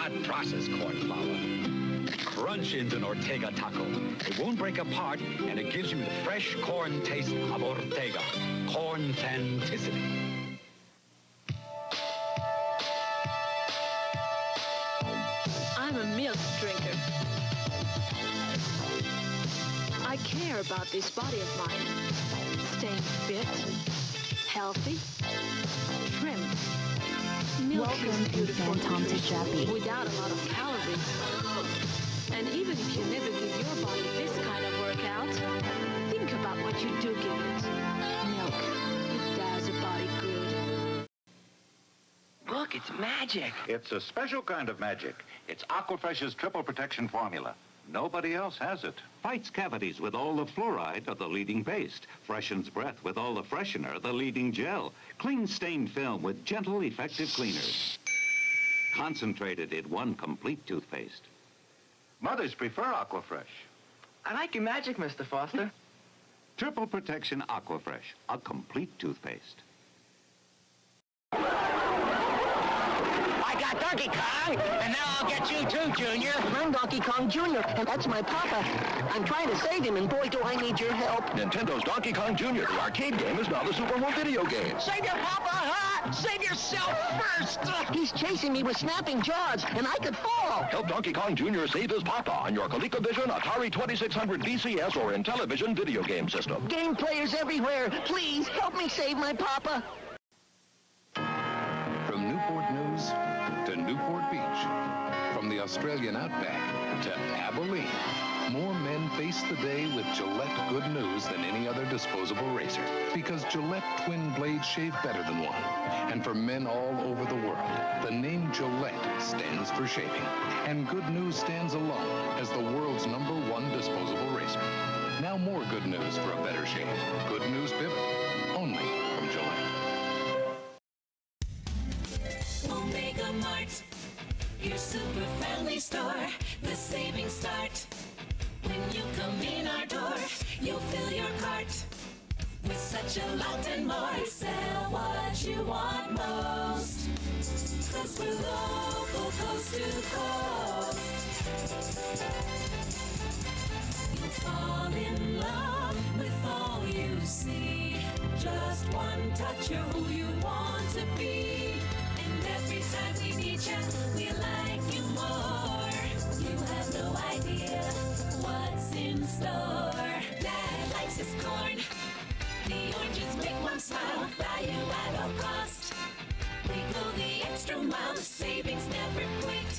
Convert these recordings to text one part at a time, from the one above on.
not processed corn flour. Crunch into an Ortega taco. It won't break apart, and it gives you the fresh corn taste of Ortega. Corn fanticity. I'm a milk drinker. I care about this body of mine. Staying fit, healthy, trim. Milk is beautiful nutrition without a lot of calories. And even if you never give your body this kind of workout, think about what you do give it. Milk, it does a body good. Look, it's magic. It's a special kind of magic. It's Aquafresh's triple protection formula. Nobody else has it. Fights cavities with all the fluoride of the leading paste. Freshens breath with all the freshener, the leading gel. Cleans stained film with gentle, effective cleaners. Concentrated in one complete toothpaste. Mothers prefer Aquafresh. I like your magic, Mr. Foster. Triple protection Aquafresh, a complete toothpaste. I got Donkey Kong, and now I'll get you too, Junior. I'm Donkey Kong Jr., and that's my papa. I'm trying to save him, and boy, do I need your help. Nintendo's Donkey Kong Jr., the arcade game, is now the Super Home video game. Save your papa, huh? Save yourself first! He's chasing me with snapping jaws, and I could fall. Help Donkey Kong Jr. save his papa on your ColecoVision, Atari 2600 VCS, or Intellivision video game system. Game players everywhere. Please, help me save my papa. From Newport News to Newport Beach, from the Australian outback to Abilene, more men face the day with Gillette Good News than any other disposable razor. Because Gillette twin blades shave better than one. And for men all over the world, the name Gillette stands for shaving. And Good News stands alone as the world's #1 disposable razor. Now more good news for a better shave. Good News Pivot, only from Gillette. Omega Mart, your super friendly store. The savings start. When you come in our door, you'll fill your cart with such a lot and more. Sell what you want most, 'cause we're local coast to coast. You'll fall in love with all you see. Just one touch, you're who you want to be. And every time we meet you, we like you more. You have no idea what's in store. Dad likes his corn. The oranges make Mom smile. Value at all cost. We go the extra mile. The savings never quit.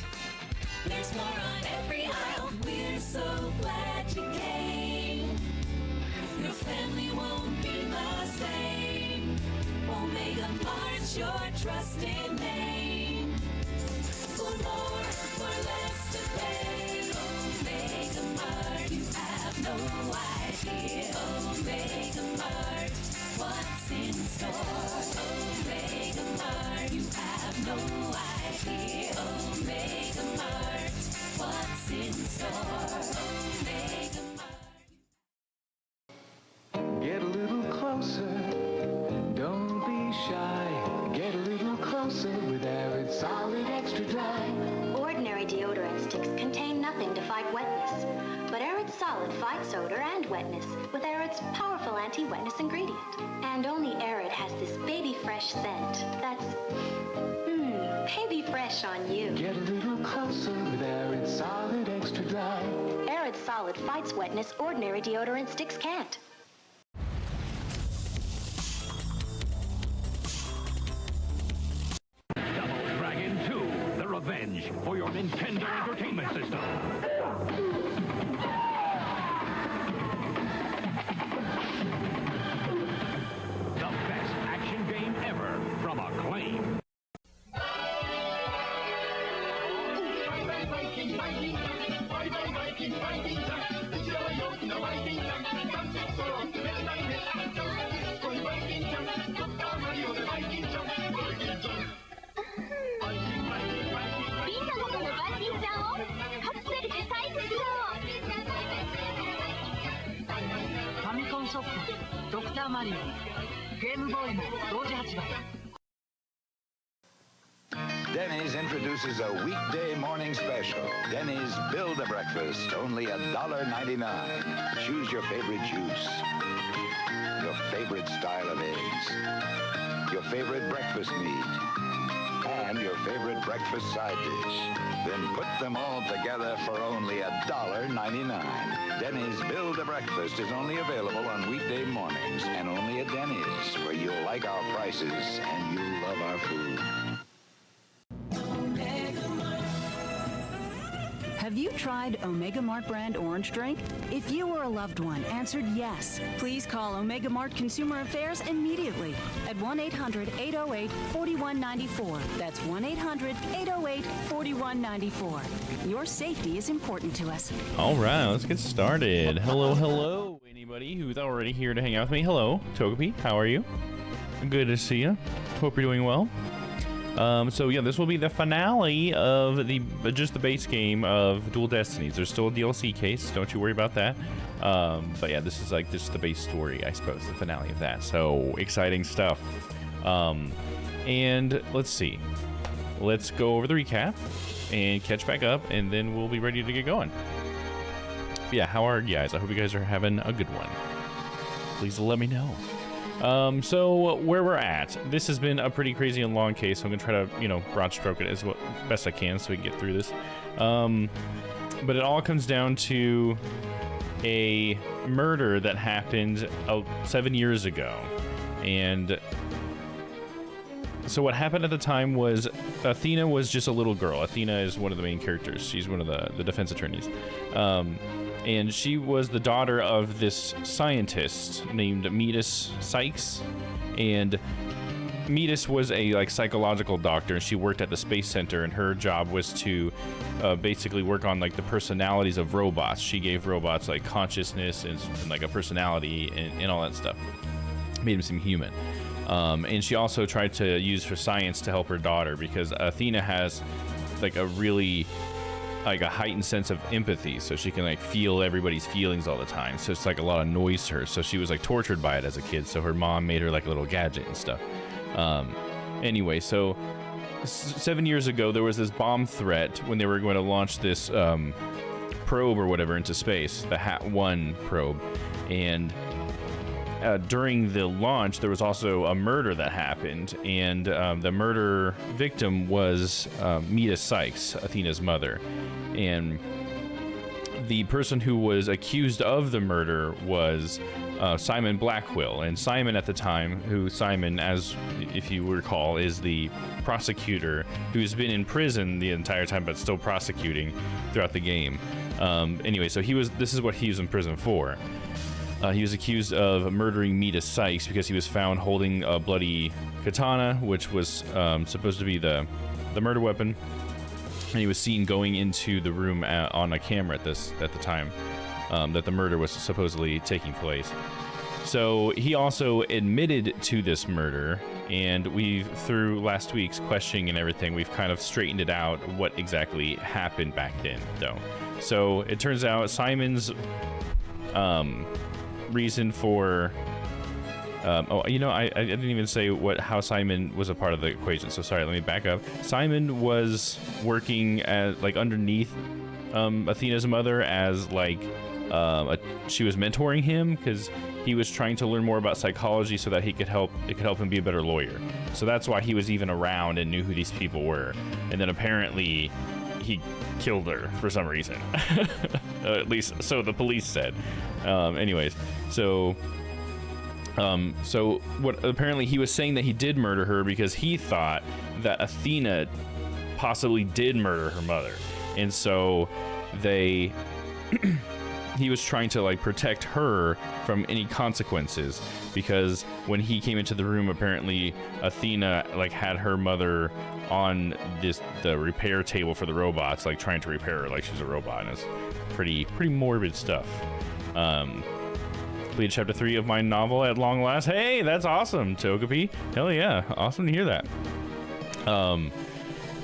There's more on every aisle. We're so glad you came. Your family won't be the same. Omega Mart's your trusted name. For more, for less to pay. Omega Mart, you have no idea. Omega Mart, what's in store? Omega Mart, you have no idea. Omega Mart, what's in store? Omega Mart. Get a little closer, don't be shy. Get a little closer with Arid Solid Extra Dry. Ordinary deodorant sticks contain nothing to fight wetness, but Arid Solid fights odor and wetness with Arid's powerful anti-wetness ingredient. And only Arid has this baby fresh scent that's, baby fresh on you. Get a little closer with Arid Solid Extra Dry. Arid Solid fights wetness ordinary deodorant sticks can't. Revenge for your Nintendo Entertainment System. The best action game ever from Acclaim. Denny's introduces a weekday morning special. Denny's Build-A-Breakfast, only $1.99. Choose your favorite juice, your favorite style of eggs, your favorite breakfast meat, and your favorite breakfast side dish. Then put them all together for only $1.99. Denny's Build-A-Breakfast is only available on weekday mornings and only at Denny's, where you'll like our prices and you'll love our food. Have you tried Omega Mart brand orange drink? If you or a loved one answered yes, please call Omega Mart Consumer Affairs immediately at 1-800-808-4194. That's 1-800-808-4194. Your safety is important to us. All right, let's get started. Hello, anybody who's already here to hang out with me. Hello, Togepi, how are you? Good to see you. Hope you're doing well. So yeah, this will be the finale of just the base game of Dual Destinies. There's still a DLC case, don't you worry about that. But yeah, this is like just the base story, I suppose, the finale of that. So exciting stuff. And let's see. Let's go over the recap and catch back up, and then we'll be ready to get going. Yeah, how are you guys? I hope you guys are having a good one. Please let me know. So where we're at, this has been a pretty crazy and long case, so I'm gonna try to, broad stroke it as best I can so we can get through this. But it all comes down to a murder that happened 7 years ago. And so what happened at the time was Athena was just a little girl. Athena is one of the main characters. She's one of the defense attorneys. And she was the daughter of this scientist named Metis Sykes. And Metis was a psychological doctor, and she worked at the Space Center, and her job was to basically work on the personalities of robots. She gave robots consciousness and a personality and all that stuff. Made them seem human. And she also tried to use her science to help her daughter, because Athena has a really a heightened sense of empathy, so she can feel everybody's feelings all the time. So it's a lot of noise to her. So she was tortured by it as a kid. So her mom made her a little gadget and stuff. Anyway, so 7 years ago there was this bomb threat when they were going to launch this probe or whatever into space, the HAT-1 probe, and during the launch, there was also a murder that happened, and the murder victim was Metis Sykes, Athena's mother. And the person who was accused of the murder was Simon Blackwell. And Simon at the time, Simon, as if you recall, is the prosecutor who's been in prison the entire time but still prosecuting throughout the game. Anyway, so this is what he was in prison for. He was accused of murdering Metis Sykes because he was found holding a bloody katana, which was supposed to be the murder weapon. And he was seen going into the room on a camera at the time that the murder was supposedly taking place. So he also admitted to this murder, and through last week's questioning and everything, we've kind of straightened it out what exactly happened back then, though. So it turns out Simon's reason for I didn't even say how Simon was a part of the equation, so sorry, let me back up. Simon was working as underneath Athena's mother as she was mentoring him because he was trying to learn more about psychology so that it could help him be a better lawyer. So that's why he was even around and knew who these people were. And then apparently he killed her for some reason. At least so the police said. Anyways, so what apparently he was saying that he did murder her because he thought that Athena possibly did murder her mother, and so he was trying to protect her from any consequences, because when he came into the room, apparently Athena had her mother on the repair table for the robots, trying to repair her like she's a robot, and it's pretty morbid stuff. Completed chapter 3 of my novel at long last. Hey, that's awesome, Togepi. Hell yeah, awesome to hear that.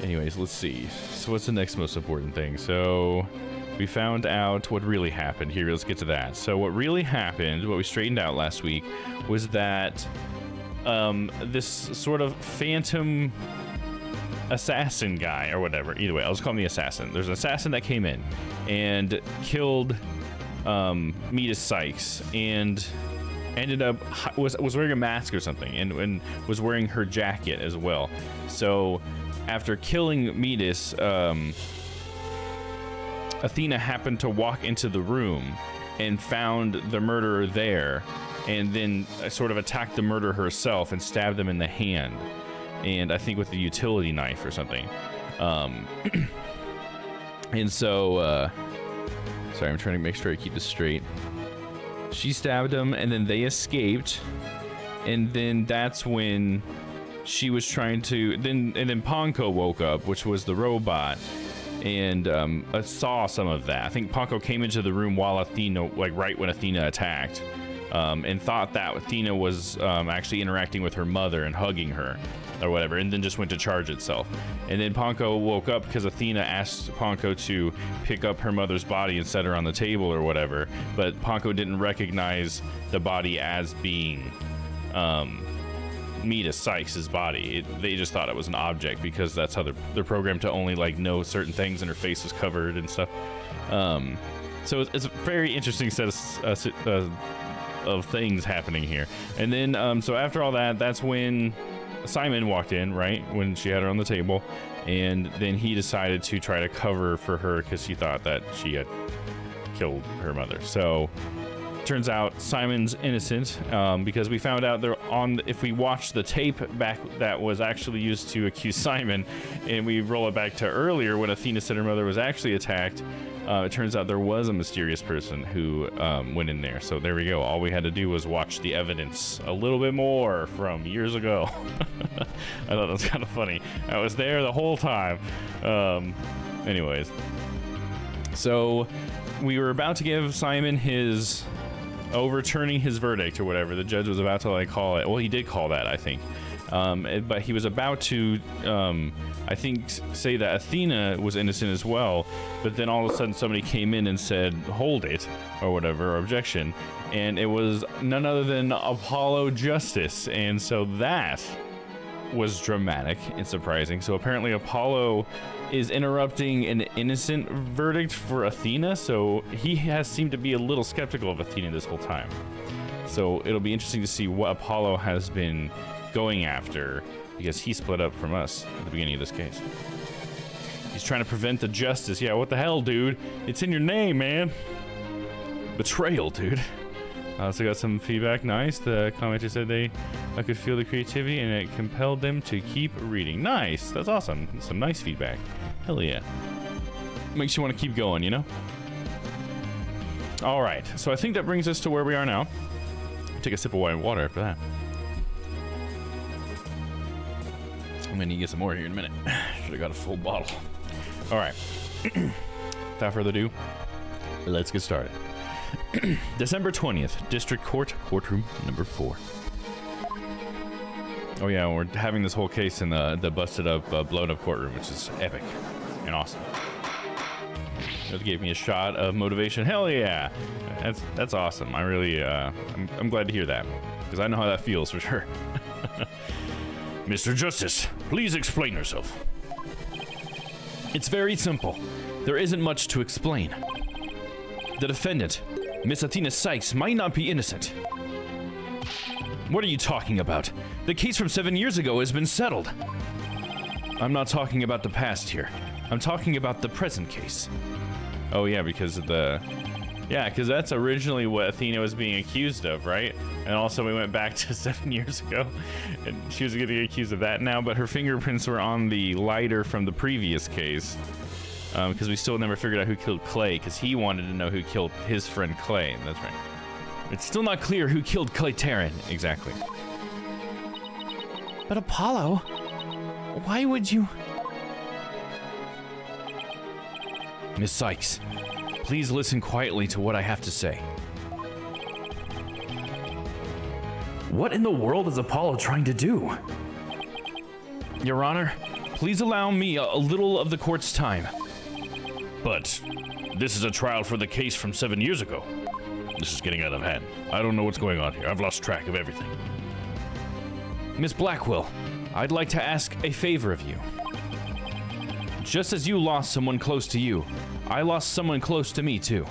Anyways, let's see. So what's the next most important thing? So we found out what really happened. Here, let's get to that. So what really happened, what we straightened out last week, was that this sort of phantom assassin guy or whatever. Either way, I'll just call him the assassin. There's an assassin that came in and killed Metis Sykes and ended up was wearing a mask or something and was wearing her jacket as well. So after killing Metis, Athena happened to walk into the room and found the murderer there, and then sort of attacked the murderer herself and stabbed him in the hand, and I think with a utility knife or something. And so, sorry, I'm trying to make sure I keep this straight. She stabbed him, and then they escaped, and then that's when she was trying to. And then Ponko woke up, which was the robot, and saw some of that. I think Ponko came into the room while Athena, like right when Athena attacked, and thought that Athena was actually interacting with her mother and hugging her or whatever, and then just went to charge itself. And then Ponko woke up because Athena asked Ponko to pick up her mother's body and set her on the table or whatever, but Ponko didn't recognize the body as being Metis Sykes' body. They just thought it was an object because that's how they're programmed to only like know certain things, and her face was covered and stuff. So it's a very interesting set of things happening here. And then so after all that, that's when Simon walked in, right when she had her on the table, and then he decided to try to cover for her because he thought that she had killed her mother. So turns out Simon's innocent, because we found out if we watch the tape back that was actually used to accuse Simon, and we roll it back to earlier when Athena said her mother was actually attacked, it turns out there was a mysterious person who went in there. So there we go. All we had to do was watch the evidence a little bit more from years ago. I thought that was kind of funny. I was there the whole time. Anyways, so we were about to give Simon his overturning his verdict or whatever. The judge was about to like call it. Well, he did call that, I think. But he was about to, I think, say that Athena was innocent as well. But then all of a sudden somebody came in and said, hold it, or whatever, or objection. And it was none other than Apollo Justice. And so that was dramatic and surprising. So apparently Apollo is interrupting an innocent verdict for Athena. So he has seemed to be a little skeptical of Athena this whole time. So it'll be interesting to see what Apollo has been going after, because he split up from us at the beginning of this case. He's trying to prevent the justice. Yeah, what the hell, dude? It's in your name, man. Betrayal, dude. I also got some feedback. Nice. The commenter said I could feel the creativity and it compelled them to keep reading. Nice. That's awesome. Some nice feedback. Hell yeah. Makes you want to keep going, you know? All right. So I think that brings us to where we are now. Take a sip of water after that. I'm gonna need to get some more here in a minute. Should have got a full bottle. All right. Without further ado, let's get started. December 20th, District Court, courtroom number 4. Oh yeah, we're having this whole case in the busted up, blown up courtroom, which is epic and awesome. That gave me a shot of motivation. Hell yeah, that's awesome. I really, I'm glad to hear that, because I know how that feels for sure. Mr. Justice, please explain yourself. It's very simple. There isn't much to explain. The defendant, Miss Athena Sykes, might not be innocent. What are you talking about? The case from 7 years ago has been settled. I'm not talking about the past here. I'm talking about the present case. Oh yeah, because of because that's originally what Athena was being accused of, right? And also we went back to 7 years ago, and she was getting accused of that now, but her fingerprints were on the lighter from the previous case, because we still never figured out who killed Clay, because he wanted to know who killed his friend Clay. That's right. It's still not clear who killed Clay Terran. Exactly. But Apollo, why would you... Miss Sykes, please listen quietly to what I have to say. What in the world is Apollo trying to do? Your Honor, please allow me a little of the court's time. But this is a trial for the case from 7 years ago. This is getting out of hand. I don't know what's going on here. I've lost track of everything. Miss Blackwell, I'd like to ask a favor of you. Just as you lost someone close to you, I lost someone close to me, too.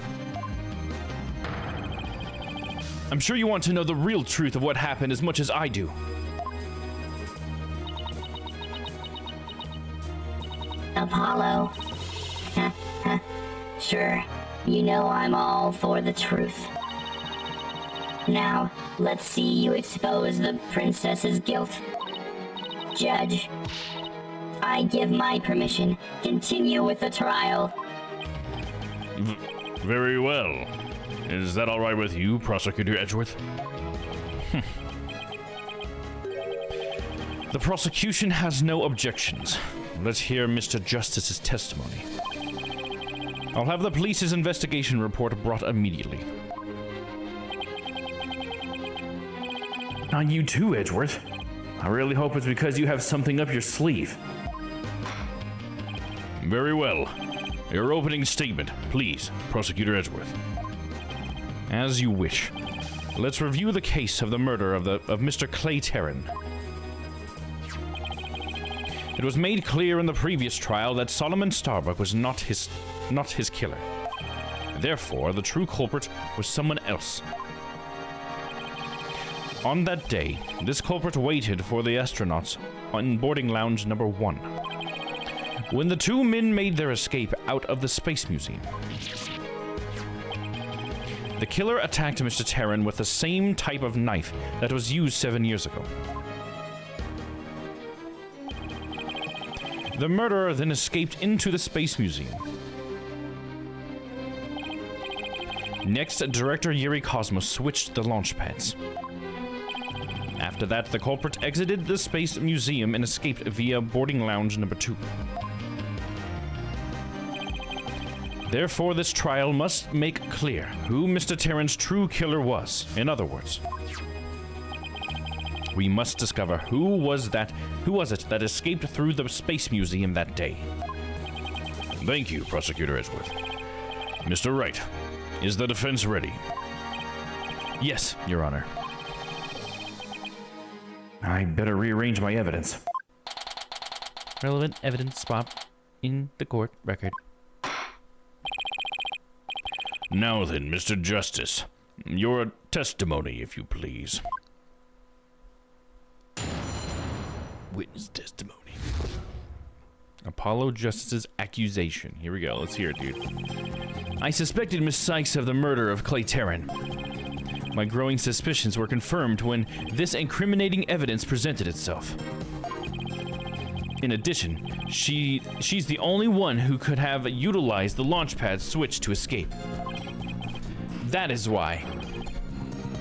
I'm sure you want to know the real truth of what happened as much as I do. Apollo. Sure, you know I'm all for the truth. Now, let's see you expose the princess's guilt. Judge, I give my permission. Continue with the trial. Very well. Is that all right with you, Prosecutor Edgeworth? The prosecution has no objections. Let's hear Mr. Justice's testimony. I'll have the police's investigation report brought immediately. Not you too, Edgeworth. I really hope it's because you have something up your sleeve. Very well. Your opening statement, please, Prosecutor Edgeworth. As you wish. Let's review the case of the murder of Mr. Clay Terran. It was made clear in the previous trial that Solomon Starbuck was not his killer. Therefore, the true culprit was someone else. On that day, this culprit waited for the astronauts on boarding lounge number 1. When the two men made their escape out of the Space Museum, the killer attacked Mr. Terran with the same type of knife that was used 7 years ago. The murderer then escaped into the Space Museum. Next, Director Yuri Cosmos switched the launch pads. After that, the culprit exited the Space Museum and escaped via boarding lounge number 2. Therefore, this trial must make clear who Mr. Terran's true killer was. In other words, we must discover who was it that escaped through the Space Museum that day. Thank you, Prosecutor Edgeworth. Mr. Wright, is the defense ready? Yes, Your Honor. I better rearrange my evidence. Relevant evidence swap in the court record. Now then, Mr. Justice, your testimony, if you please. Witness testimony. Apollo Justice's accusation. Here we go. Let's hear it, dude. I suspected Miss Sykes of the murder of Clay Terran. My growing suspicions were confirmed when this incriminating evidence presented itself. In addition, she's the only one who could have utilized the launchpad switch to escape. That is why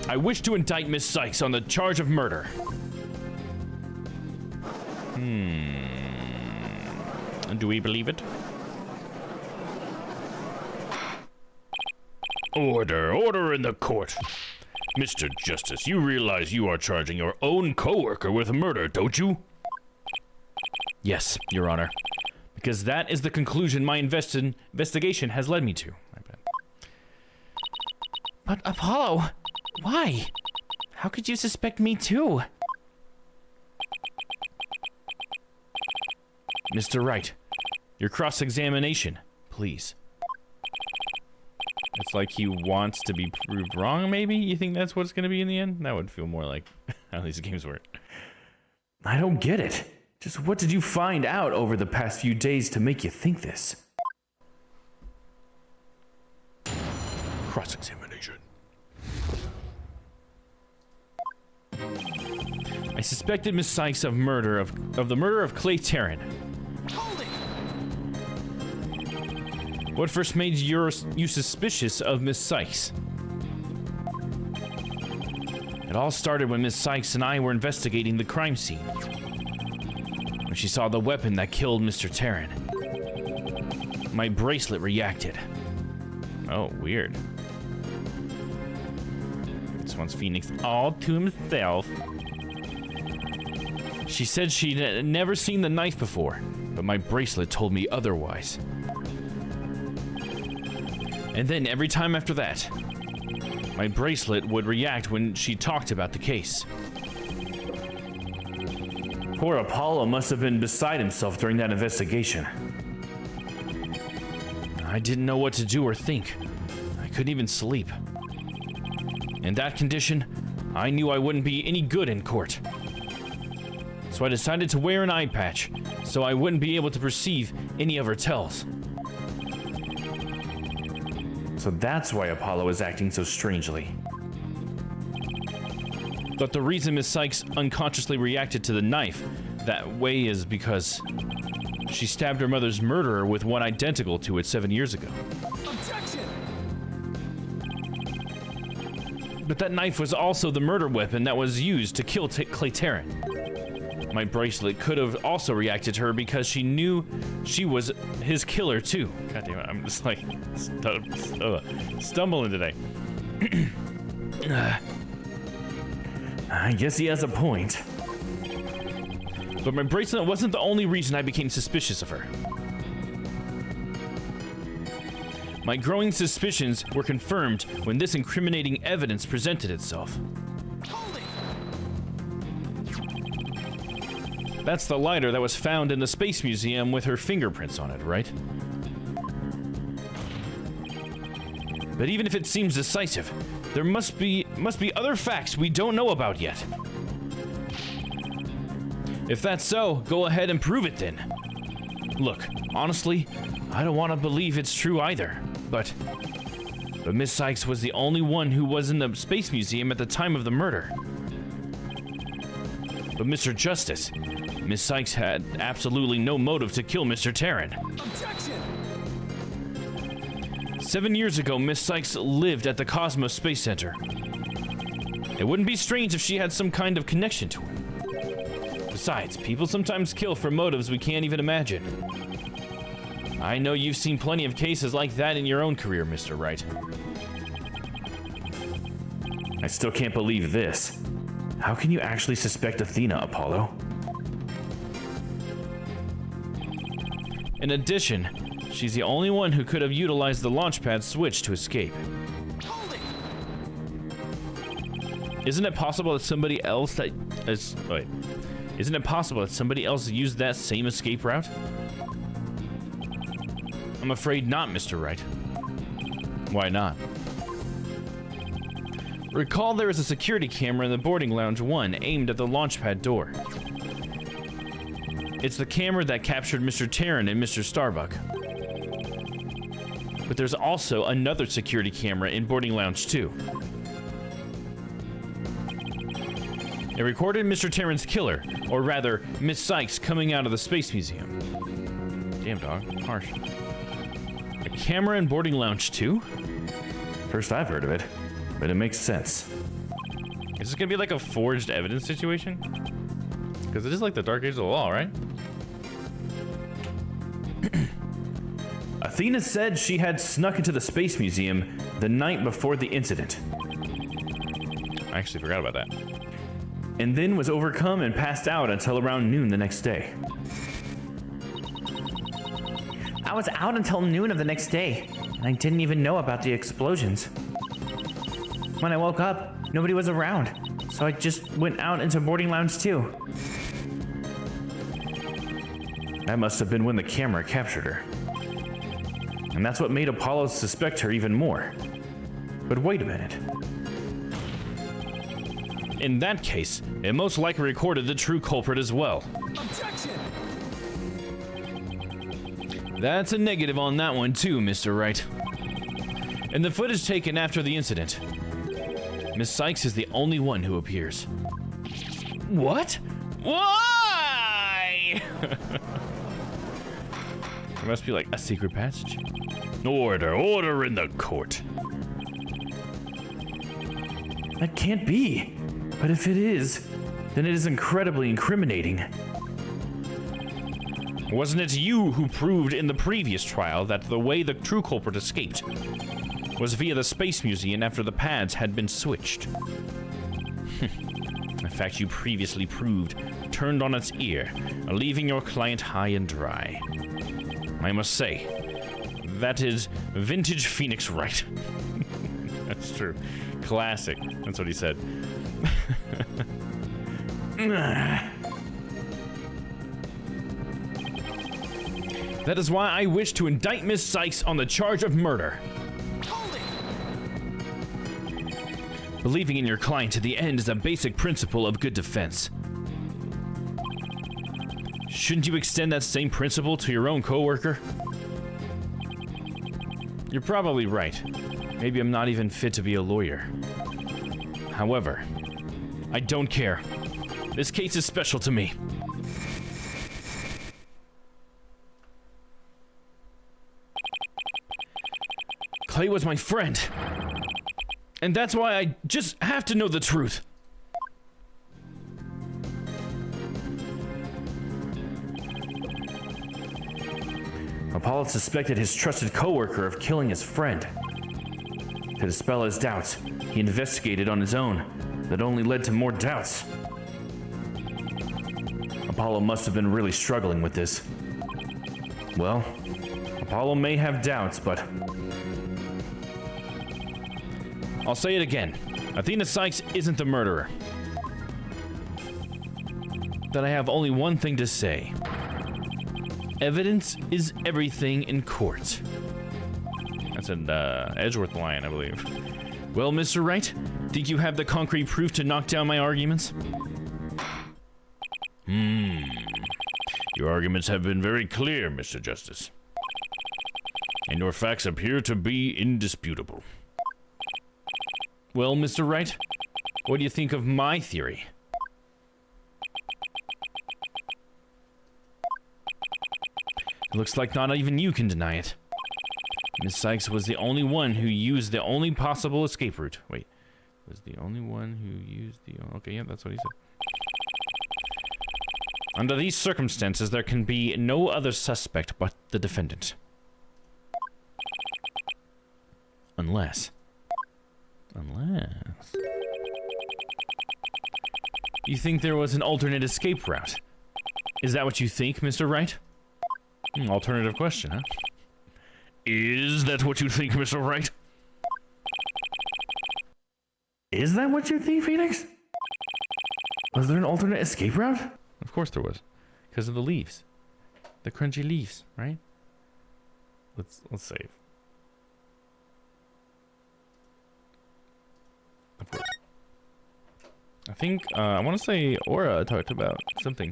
I wish to indict Miss Sykes on the charge of murder. Do we believe it? Order in the court. Mr. Justice, you realize you are charging your own co-worker with murder, don't you? Yes, Your Honor. Because that is the conclusion my investigation has led me to. I bet. But Apollo, why? How could you suspect me too? Mr. Wright, your cross-examination, please. It's like he wants to be proved wrong, maybe? You think that's what it's going to be in the end? That would feel more like how these games work. I don't get it. Just what did you find out over the past few days to make you think this? Cross-examination. I suspected Miss Sykes of the murder of Clay Terran. What first made you suspicious of Miss Sykes? It all started when Miss Sykes and I were investigating the crime scene. When she saw the weapon that killed Mr. Terran. My bracelet reacted. Oh, weird. This one's Phoenix all to himself. She said she'd never seen the knife before, but my bracelet told me otherwise. And then every time after that, my bracelet would react when she talked about the case. Poor Apollo must have been beside himself during that investigation. I didn't know what to do or think. I couldn't even sleep. In that condition, I knew I wouldn't be any good in court. So I decided to wear an eye patch, so I wouldn't be able to perceive any of her tells. So that's why Apollo is acting so strangely. But the reason Miss Sykes unconsciously reacted to the knife that way is because she stabbed her mother's murderer with one identical to it 7 years ago. Objection! But that knife was also the murder weapon that was used to kill Clay Tarrant. My bracelet could have also reacted to her because she knew she was his killer too. God damn it, I'm just like stumbling today. I guess he has a point. But my bracelet wasn't the only reason I became suspicious of her. My growing suspicions were confirmed when this incriminating evidence presented itself. That's the lighter that was found in the Space Museum with her fingerprints on it, right? But even if it seems decisive, there must be other facts we don't know about yet. If that's so, go ahead and prove it then. Look, honestly, I don't want to believe it's true either, but Miss Sykes was the only one who was in the Space Museum at the time of the murder. But Mr. Justice, Miss Sykes had absolutely no motive to kill Mr. Tarrant. Objection! 7 years ago, Miss Sykes lived at the Cosmos Space Center. It wouldn't be strange if she had some kind of connection to him. Besides, people sometimes kill for motives we can't even imagine. I know you've seen plenty of cases like that in your own career, Mr. Wright. I still can't believe this. How can you actually suspect Athena, Apollo? In addition, she's the only one who could have utilized the launch pad switch to escape. Isn't it possible that somebody else Isn't it possible that somebody else used that same escape route? I'm afraid not, Mr. Wright. Why not? Recall there is a security camera in the boarding lounge 1 aimed at the launch pad door. It's the camera that captured Mr. Tarrant and Mr. Starbuck. But there's also another security camera in boarding lounge 2. It recorded Mr. Tarrant's killer, or rather, Miss Sykes coming out of the Space Museum. Damn dog, harsh. A camera in boarding lounge 2? First I've heard of it, but it makes sense. Is this gonna be like a forged evidence situation? Because it is like the Dark Age of the Law, right? Athena said she had snuck into the Space Museum the night before the incident. I actually forgot about that. And then was overcome and passed out until around noon the next day. I was out until noon of the next day, and I didn't even know about the explosions. When I woke up, nobody was around, so I just went out into boarding lounge 2. That must have been when the camera captured her. And that's what made Apollo suspect her even more. But wait a minute. In that case, it most likely recorded the true culprit as well. Objection! That's a negative on that one too, Mr. Wright. In the footage taken after the incident, Miss Sykes is the only one who appears. What? Why? There must be like a secret passage. Order, order in the court. That can't be. But if it is, then it is incredibly incriminating. Wasn't it you who proved in the previous trial that the way the true culprit escaped was via the Space Museum after the pads had been switched? In fact, you previously proved turned on its ear, leaving your client high and dry. I must say, that is vintage Phoenix Wright. That's true. Classic. That's what he said. That is why I wish to indict Miss Sykes on the charge of murder. Believing in your client to the end is a basic principle of good defense. Shouldn't you extend that same principle to your own coworker? You're probably right. Maybe I'm not even fit to be a lawyer. However, I don't care. This case is special to me. Clay was my friend. And that's why I just have to know the truth. Apollo suspected his trusted coworker of killing his friend. To dispel his doubts, he investigated on his own. That only led to more doubts. Apollo must have been really struggling with this. Well, Apollo may have doubts, but... I'll say it again. Athena Sykes isn't the murderer. Then I have only one thing to say. Evidence is everything in court. That's an Edgeworth line, I believe. Well, Mr. Wright, think you have the concrete proof to knock down my arguments? Your arguments have been very clear, Mr. Justice. And your facts appear to be indisputable. Well, Mr. Wright, what do you think of my theory? It looks like not even you can deny it. Miss Sykes was the only one who used the only possible escape route. Wait, was the only one who used the... Okay, yeah, that's what he said. Under these circumstances, there can be no other suspect but the defendant. Unless... You think there was an alternate escape route? Is that what you think, Mr. Wright? Alternative question, huh? Is that what you think, Mr. Wright? Is that what you think, Phoenix? Was there an alternate escape route? Of course there was. Because of the leaves. The crunchy leaves, right? Let's save. Of course. I think, I want to say Aura talked about something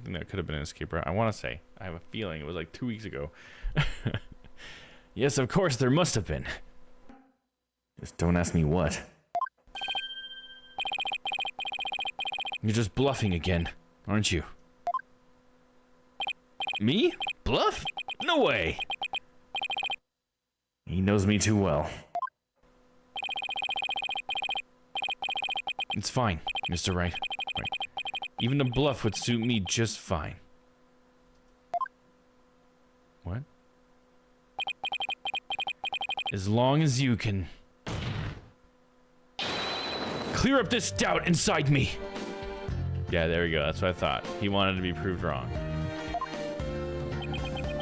that could have been an escape route. I want to say. I have a feeling it was like 2 weeks ago. Yes, of course, there must have been. Just don't ask me what. You're just bluffing again, aren't you? Me? Bluff? No way! He knows me too well. It's fine, Mr. Wright. Right. Even a bluff would suit me just fine. What? As long as you can... clear up this doubt inside me! Yeah, there we go. That's what I thought. He wanted to be proved wrong.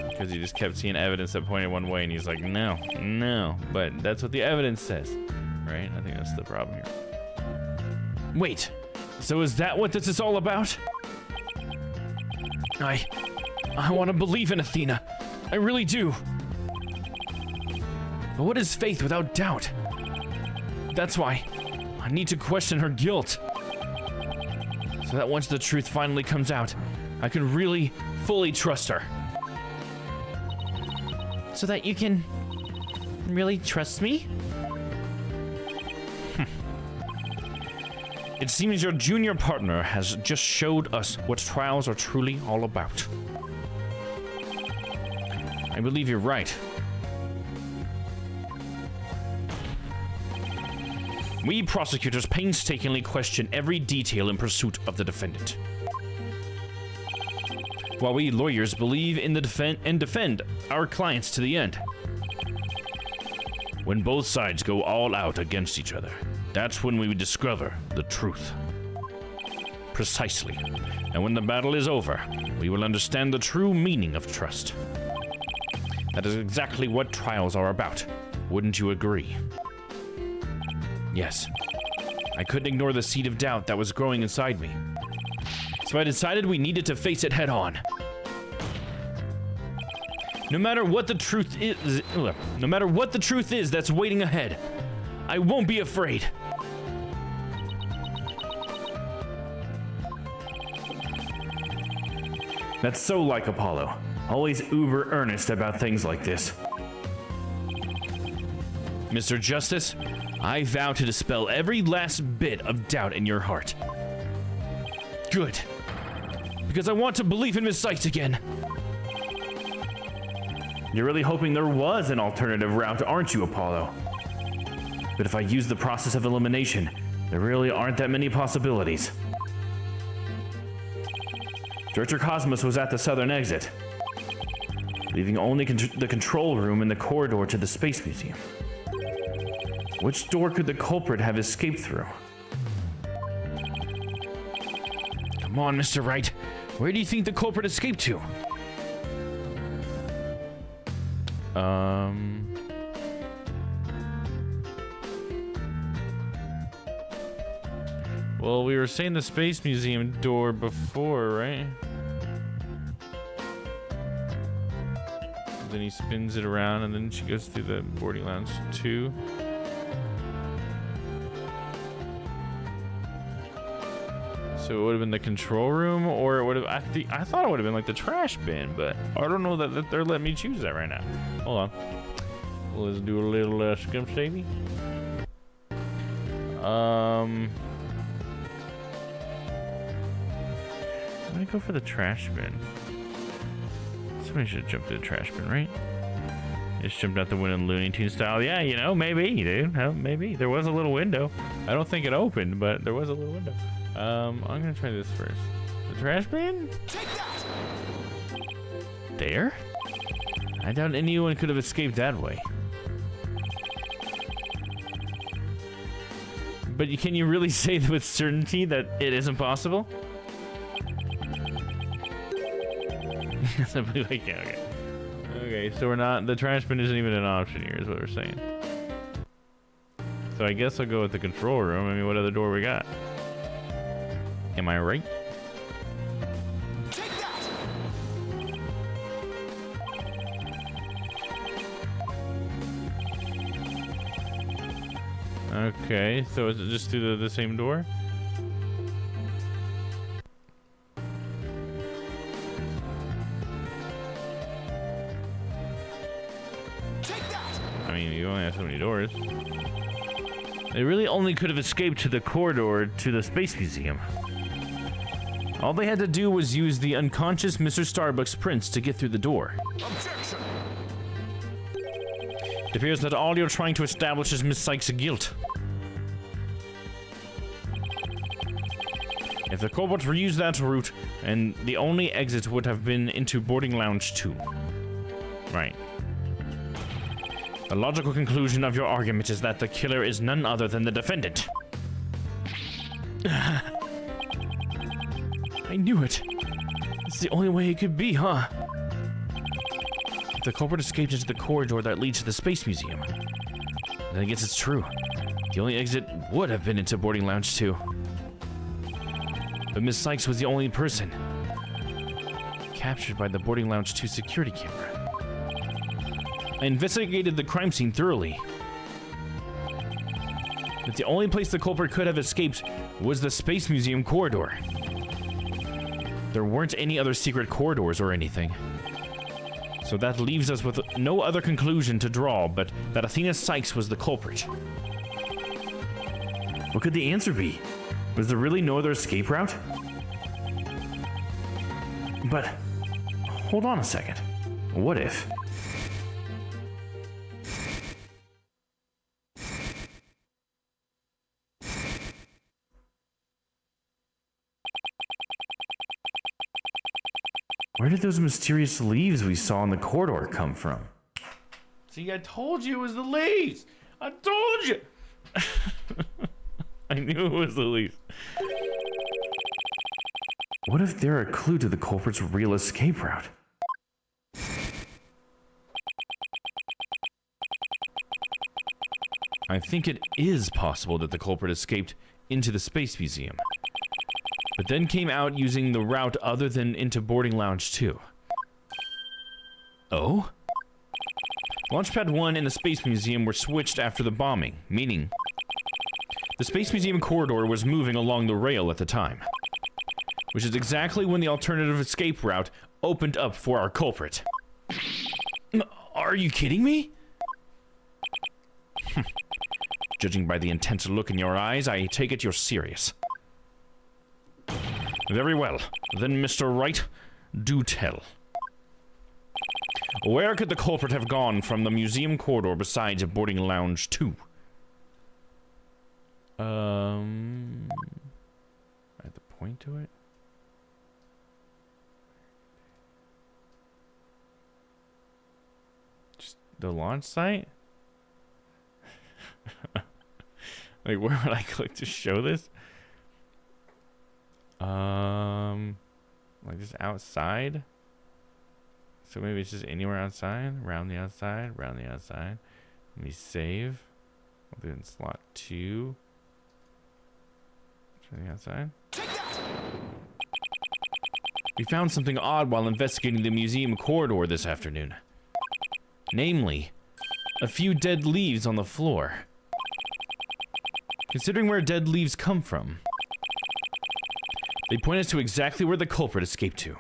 Because he just kept seeing evidence that pointed one way, and he's like, no, no. But that's what the evidence says. Right? I think that's the problem here. Wait, so is that what this is all about? I want to believe in Athena. I really do. But what is faith without doubt? That's why I need to question her guilt. So that once the truth finally comes out, I can really, fully trust her. So that you can really trust me? It seems your junior partner has just showed us what trials are truly all about. I believe you're right. We prosecutors painstakingly question every detail in pursuit of the defendant, while we lawyers believe in the defend our clients to the end. When both sides go all out against each other, that's when we discover the truth. Precisely. And when the battle is over, we will understand the true meaning of trust. That is exactly what trials are about. Wouldn't you agree? Yes. I couldn't ignore the seed of doubt that was growing inside me. So I decided we needed to face it head on. No matter what the truth is that's waiting ahead, I won't be afraid. That's so like Apollo. Always uber earnest about things like this. Mr. Justice, I vow to dispel every last bit of doubt in your heart. Good. Because I want to believe in Miss Sykes again. You're really hoping there was an alternative route, aren't you, Apollo? But if I use the process of elimination, there really aren't that many possibilities. Director Cosmos was at the southern exit, leaving only the control room and the corridor to the Space Museum. Which door could the culprit have escaped through? Come on, Mr. Wright. Where do you think the culprit escaped to? Well, we were saying the Space Museum door before, right? Then he spins it around, and then she goes through the boarding lounge too. So it would have been the control room, or it would have. I thought it would have been like the trash bin, but I don't know that they're letting me choose that right now. Hold on. Let's do a little skim savvy. I'm gonna go for the trash bin. Somebody should jump to the trash bin, right? Just jumped out the window in Looney Tunes style. Yeah, you know, maybe, dude. Maybe. There was a little window. I don't think it opened, but there was a little window. I'm gonna try this first. The trash bin? There? I doubt anyone could have escaped that way. But can you really say with certainty that it isn't possible? Somebody like, yeah, okay. Okay, so we're not, the trash bin isn't even an option here, is what we're saying. So I guess I'll go with the control room. I mean, what other door we got? Am I right? Okay, so is it just through the same door? I mean, you only have so many doors. They really only could have escaped to the corridor to the Space Museum. All they had to do was use the unconscious Mr. Starbucks prince to get through the door. Objection! It appears that all you're trying to establish is Miss Sykes' guilt. If the culprits reused that route, and the only exit would have been into boarding lounge 2. Right. The logical conclusion of your argument is that the killer is none other than the defendant. I knew it. It's the only way it could be, huh? If the culprit escaped into the corridor that leads to the Space Museum, then I guess it's true. The only exit would have been into boarding lounge 2. But Miss Sykes was the only person captured by the boarding lounge 2 security camera. I investigated the crime scene thoroughly. But the only place the culprit could have escaped was the Space Museum corridor. There weren't any other secret corridors or anything. So that leaves us with no other conclusion to draw but that Athena Sykes was the culprit. What could the answer be? Was there really no other escape route? But, hold on a second. What if? Where did those mysterious leaves we saw in the corridor come from? See, I told you it was the leaves. I told you. I knew it was the leaves. What if they're a clue to the culprit's real escape route? I think it is possible that the culprit escaped into the Space Museum, but then came out using the route other than into boarding lounge 2. Oh? Launchpad 1 and the Space Museum were switched after the bombing, meaning the Space Museum corridor was moving along the rail at the time, which is exactly when the alternative escape route opened up for our culprit. Are you kidding me? Judging by the intense look in your eyes, I take it you're serious. Very well. Then, Mr. Wright, do tell. Where could the culprit have gone from the museum corridor besides boarding lounge 2? I have to point to it. Just the launch site? Like, where would I click to show this? Like just outside? So maybe it's just anywhere outside? Around the outside? Around the outside? Let me save. I'll do it in slot 2. From the outside. We found something odd while investigating the museum corridor this afternoon. Namely, a few dead leaves on the floor. Considering where dead leaves come from, they point us to exactly where the culprit escaped to.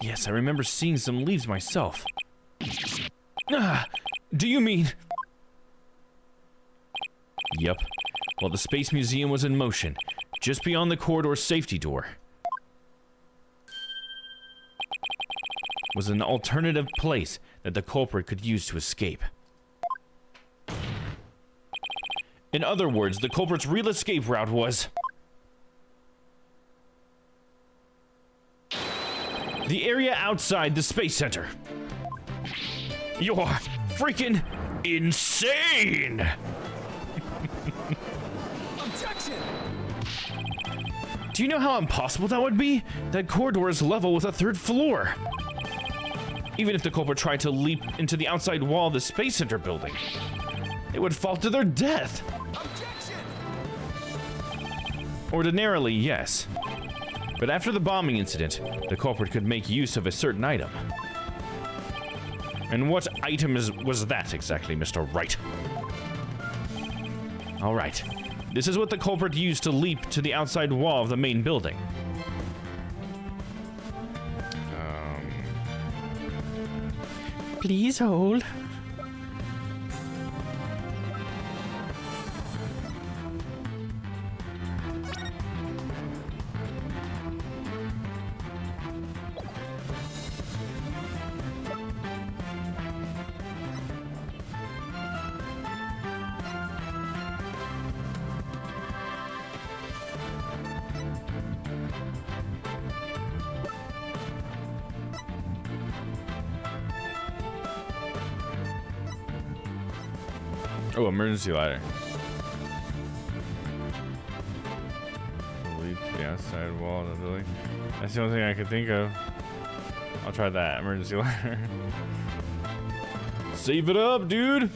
Yes, I remember seeing some leaves myself. Do you mean... Yep. While the Space Museum was in motion, just beyond the corridor's safety door, was an alternative place that the culprit could use to escape. In other words, the culprit's real escape route was... the area outside the Space Center. You're freaking insane! Objection! Do you know how impossible that would be? That corridor is level with a 3rd floor. Even if the culprit tried to leap into the outside wall of the Space Center building, they would fall to their death. Objection! Ordinarily, yes. But after the bombing incident, the culprit could make use of a certain item. And what item was that exactly, Mr. Wright? Alright. This is what the culprit used to leap to the outside wall of the main building. Please hold. Oh, emergency ladder. Leap to the outside wall of the building. That's the only thing I could think of. I'll try that. Emergency ladder. Save it up, dude!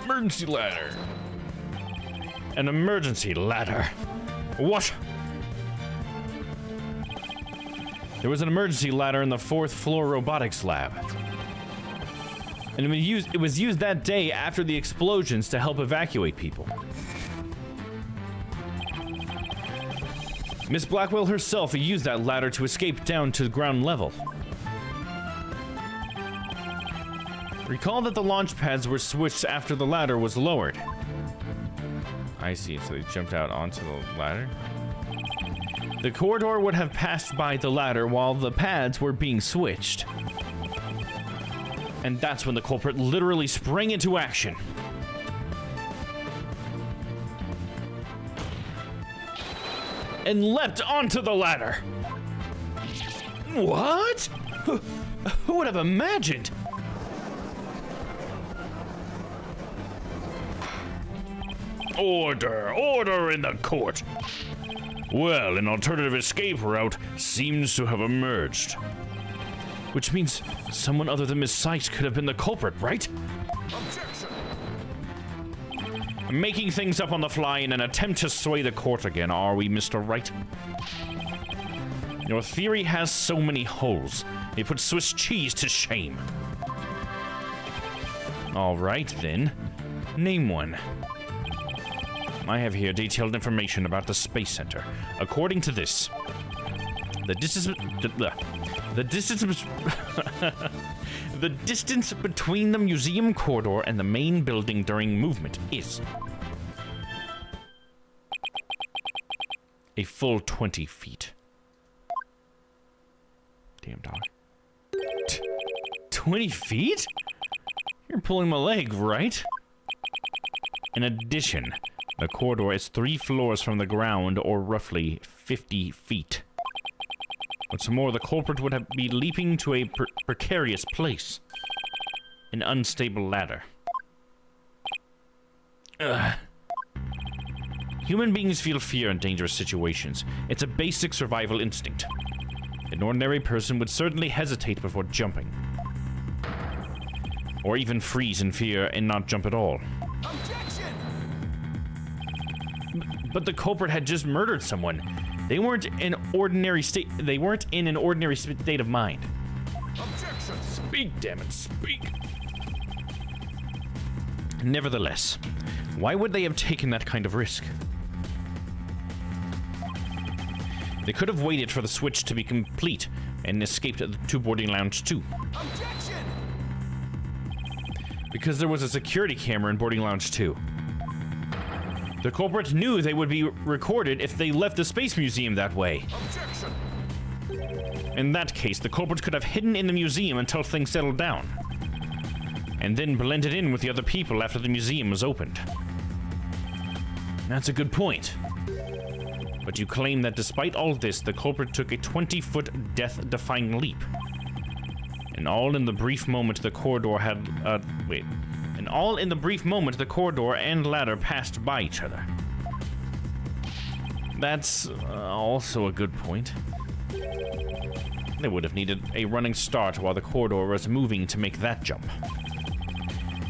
Emergency ladder. An emergency ladder. What? There was an emergency ladder in the 4th floor robotics lab. And it was used that day after the explosions to help evacuate people. Miss Blackwell herself used that ladder to escape down to ground level. Recall that the launch pads were switched after the ladder was lowered. I see, so they jumped out onto the ladder. The corridor would have passed by the ladder while the pads were being switched. And that's when the culprit literally sprang into action. And leapt onto the ladder. What? Who would have imagined? Order! Order in the court! Well, an alternative escape route seems to have emerged. Which means someone other than Miss Sykes could have been the culprit, right? Objection! Making things up on the fly in an attempt to sway the court again, are we, Mr. Wright? Your theory has so many holes. It puts Swiss cheese to shame. All right, then. Name one. I have here detailed information about the Space Center. According to this, the distance the distance between the museum corridor and the main building during movement is a full 20 feet. Damn dog. 20 feet? You're pulling my leg, right? In addition, the corridor is 3 floors from the ground, or roughly 50 feet. What's more, the culprit would be leaping to a precarious place. An unstable ladder. Ugh. Human beings feel fear in dangerous situations. It's a basic survival instinct. An ordinary person would certainly hesitate before jumping. Or even freeze in fear and not jump at all. Objection! But the culprit had just murdered someone. They weren't in ordinary state. They weren't in an ordinary state of mind. Objection! Speak, damn it, speak. Nevertheless, why would they have taken that kind of risk? They could have waited for the switch to be complete and escaped to boarding lounge 2. Objection! Because there was a security camera in boarding lounge 2. The culprit knew they would be recorded if they left the Space Museum that way. Objection! In that case, the culprit could have hidden in the museum until things settled down, and then blended in with the other people after the museum was opened. That's a good point. But you claim that despite all this, the culprit took a 20-foot death-defying leap. And all in the brief moment the corridor had... And all in the brief moment the corridor and ladder passed by each other. That's also a good point. They would have needed a running start while the corridor was moving to make that jump.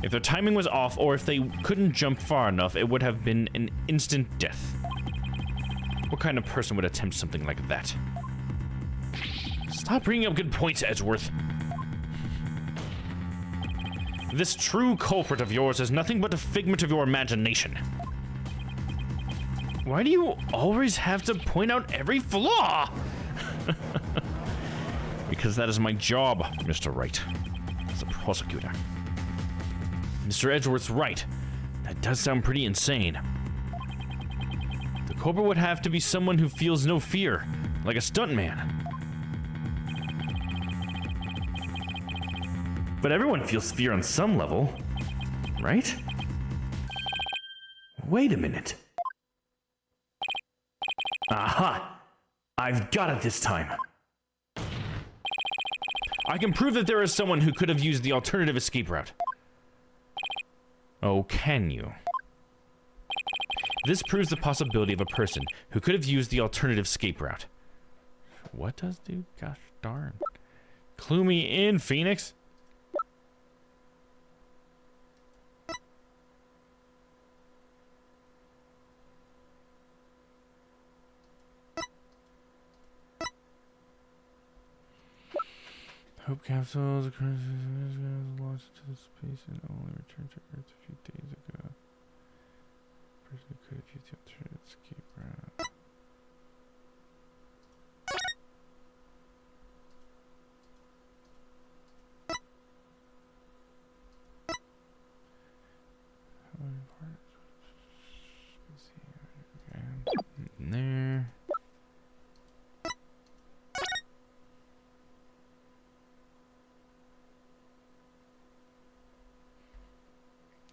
If their timing was off, or if they couldn't jump far enough, it would have been an instant death. What kind of person would attempt something like that? Stop bringing up good points, Edgeworth. This true culprit of yours is nothing but a figment of your imagination. Why do you always have to point out every flaw? Because that is my job, Mr. Wright, as a prosecutor. Mr. Edgeworth's right. That does sound pretty insane. The culprit would have to be someone who feels no fear, like a stuntman. But everyone feels fear on some level, right? Wait a minute. Aha! I've got it this time. I can prove that there is someone who could have used the alternative escape route. Oh, can you? This proves the possibility of a person who could have used the alternative escape route. What does do? Gosh darn. Clue me in, Phoenix. Hope capsules launched into space and only returned to Earth a few days ago. Person could have used the alternative escape route. There.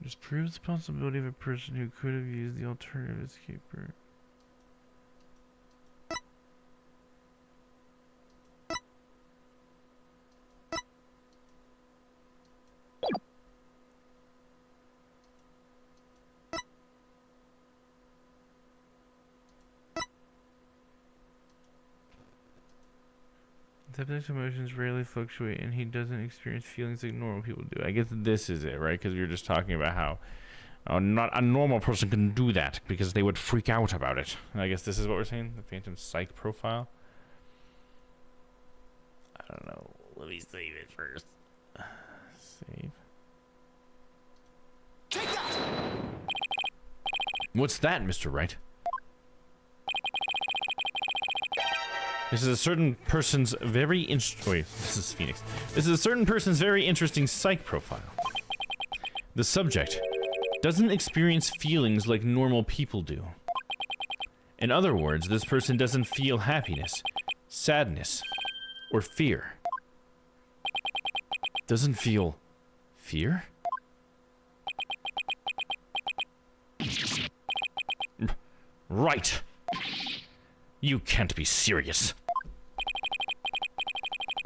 This proves the possibility of a person who could have used the alternative escape route. Subject's emotions rarely fluctuate, and he doesn't experience feelings like normal people do. I guess this is it, right? Because we were just talking about how not a normal person can do that because they would freak out about it. I guess this is what we're saying, the Phantom Psych profile. don't know. Let me save it first. Save. Take that! What's that, Mr. Wright? This is a certain person's very wait, this is Phoenix. This is a certain person's very interesting psych profile. The subject doesn't experience feelings like normal people do. In other words, this person doesn't feel happiness, sadness, or fear. Doesn't feel fear? Right. You can't be serious.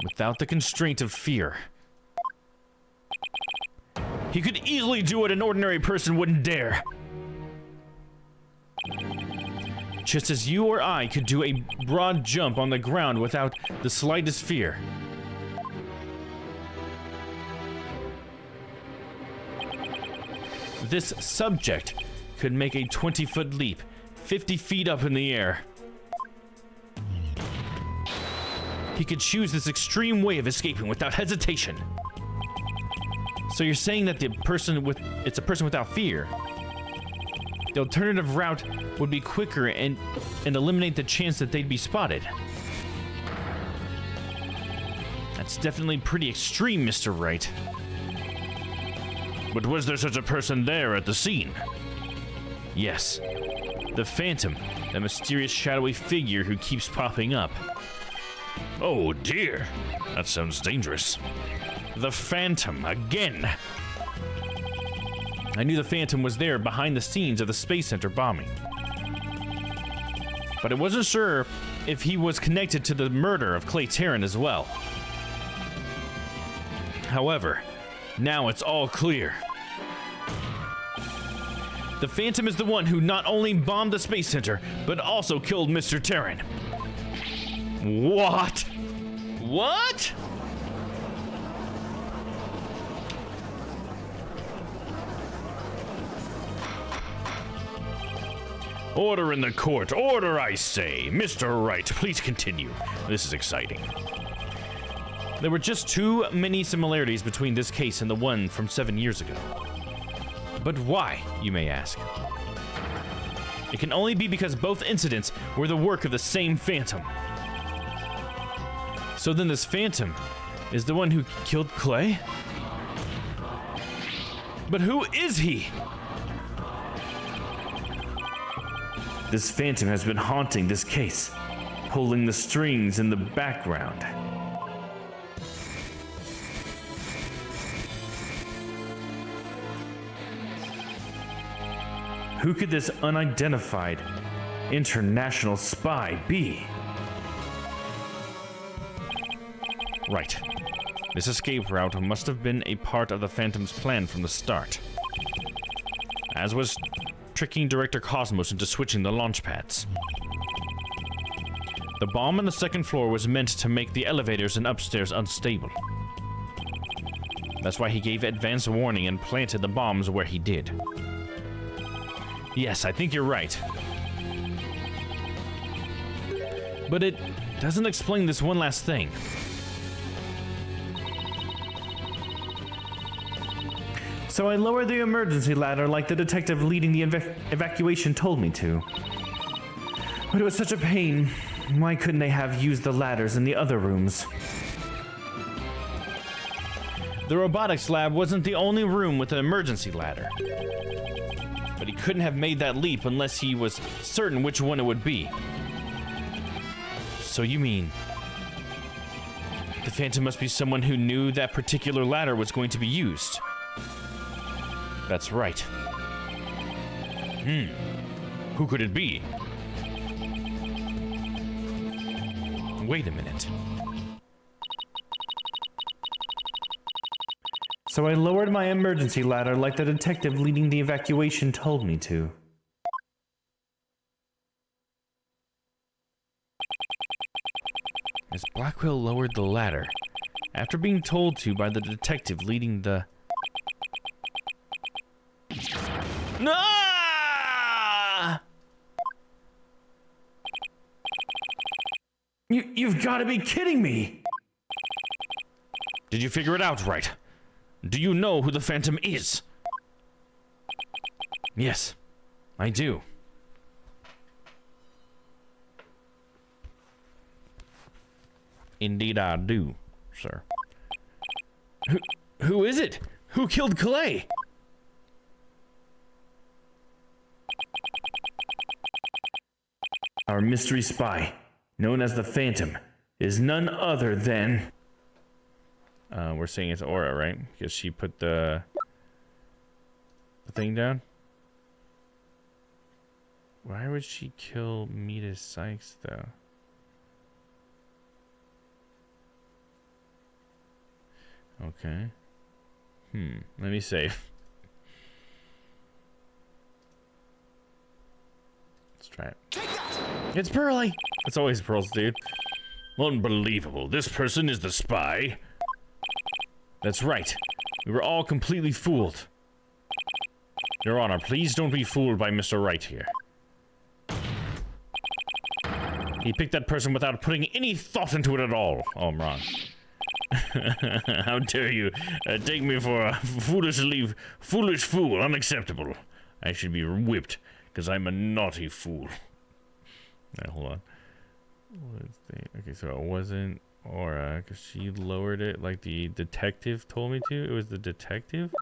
Without the constraint of fear. He could easily do what an ordinary person wouldn't dare. Just as you or I could do a broad jump on the ground without the slightest fear. This subject could make a 20-foot leap, 50 feet up in the air. He could choose this extreme way of escaping without hesitation. So you're saying that it's a person without fear. The alternative route would be quicker and eliminate the chance that they'd be spotted. That's definitely pretty extreme, Mr. Wright. But was there such a person there at the scene? Yes. The Phantom, that mysterious shadowy figure who keeps popping up. Oh dear, that sounds dangerous. The Phantom, again. I knew the Phantom was there behind the scenes of the Space Center bombing. But I wasn't sure if he was connected to the murder of Clay Terran as well. However, now it's all clear. The Phantom is the one who not only bombed the Space Center, but also killed Mr. Terran. What? What? Order in the court. Order, I say. Mr. Wright, please continue. This is exciting. There were just too many similarities between this case and the one from 7 years ago. But why, you may ask? It can only be because both incidents were the work of the same Phantom. So then this Phantom is the one who killed Clay? But who is he? This Phantom has been haunting this case, pulling the strings in the background. Who could this unidentified international spy be? Right. This escape route must have been a part of the Phantom's plan from the start. As was tricking Director Cosmos into switching the launch pads. The bomb on the second floor was meant to make the elevators and upstairs unstable. That's why he gave advance warning and planted the bombs where he did. Yes, I think you're right. But it doesn't explain this one last thing. So I lowered the emergency ladder like the detective leading the evacuation told me to. But it was such a pain. Why couldn't they have used the ladders in the other rooms? The robotics lab wasn't the only room with an emergency ladder. But he couldn't have made that leap unless he was certain which one it would be. So you mean the Phantom must be someone who knew that particular ladder was going to be used? That's right. Who could it be? Wait a minute. So I lowered my emergency ladder like the detective leading the evacuation told me to. As Blackwell lowered the ladder, after being told to by the detective leading the... Ah! You've got to be kidding me! Did you figure it out right? Do you know who the Phantom is? Yes, I do. Indeed I do, sir. Who is it? Who killed Clay? Our mystery spy, known as the Phantom, is none other than... We're saying it's Aura, right? Because she put the thing down? Why would she kill Mita Sykes, though? Okay. Let me save. Let's try it. It's Pearly! It's always Pearls, dude. Unbelievable. This person is the spy. That's right. We were all completely fooled. Your Honor, please don't be fooled by Mr. Wright here. He picked that person without putting any thought into it at all. Oh, I'm wrong. How dare you take me for a foolish fool. Unacceptable. I should be whipped because I'm a naughty fool. Right, hold on. Okay, so it wasn't Aura because she lowered it like the detective told me to. It was the detective?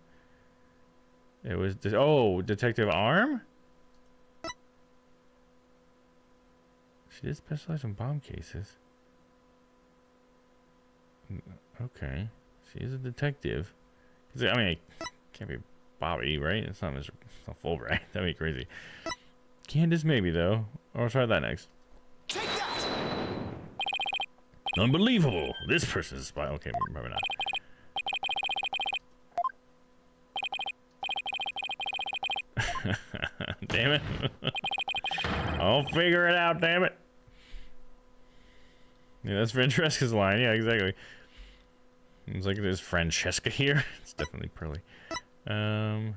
It was Detective Arm? She did specialize in bomb cases. Okay. She is a detective. I mean, it can't be Bobby, right? It's not Fulbright. That'd be crazy. Candace, maybe, though. Or I'll try that next. Unbelievable. This person's a spy. Okay, probably not. Damn it. I'll figure it out, damn it. Yeah, that's Francesca's line. Yeah, exactly. It's like there's Francesca here. It's definitely Pearly. It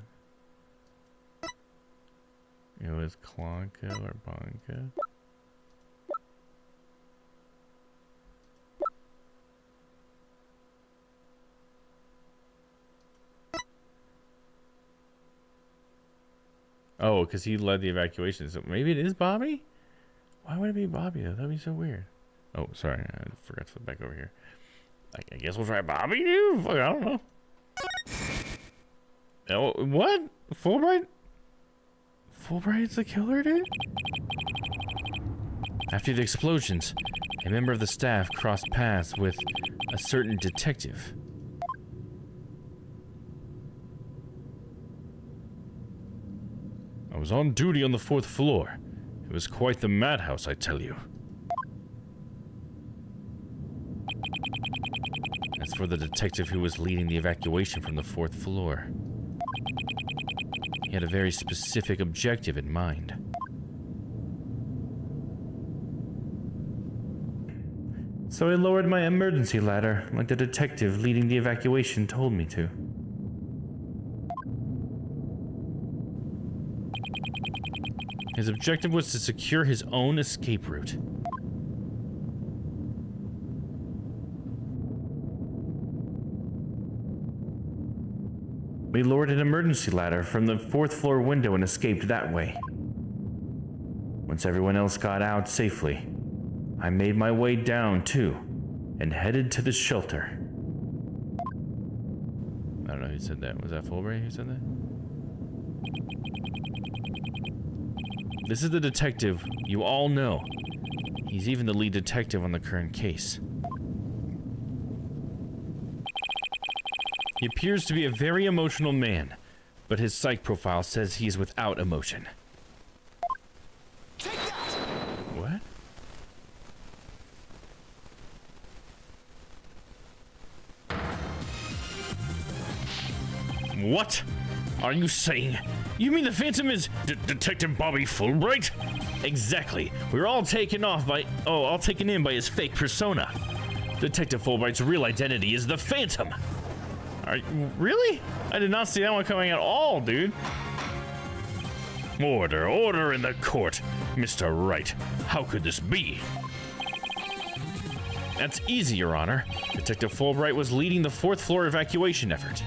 was Klonka or Bonka. Oh, because he led the evacuation. So maybe it is Bobby? Why would it be Bobby, though? That'd be so weird. Oh, sorry. I forgot to flip back over here. I guess we'll try Bobby, dude? Fuck, I don't know. Oh, what? Fulbright? Fulbright's the killer, dude? After the explosions, a member of the staff crossed paths with a certain detective. I was on duty on the 4th floor. It was quite the madhouse, I tell you. As for the detective who was leading the evacuation from the 4th floor, he had a very specific objective in mind. So I lowered my emergency ladder, like the detective leading the evacuation told me to. His objective was to secure his own escape route. We lowered an emergency ladder from the 4th floor window and escaped that way. Once everyone else got out safely, I made my way down too and headed to the shelter. I don't know who said that. Was that Fulbright who said that? This is the detective you all know. He's even the lead detective on the current case. He appears to be a very emotional man, but his psych profile says he is without emotion. What? What are you saying? You mean the Phantom is Detective Bobby Fulbright? Exactly. We were all taken in by his fake persona. Detective Fulbright's real identity is the Phantom. Really? I did not see that one coming at all, dude. Order in the court. Mr. Wright, how could this be? That's easy, Your Honor. Detective Fulbright was leading the fourth floor evacuation effort.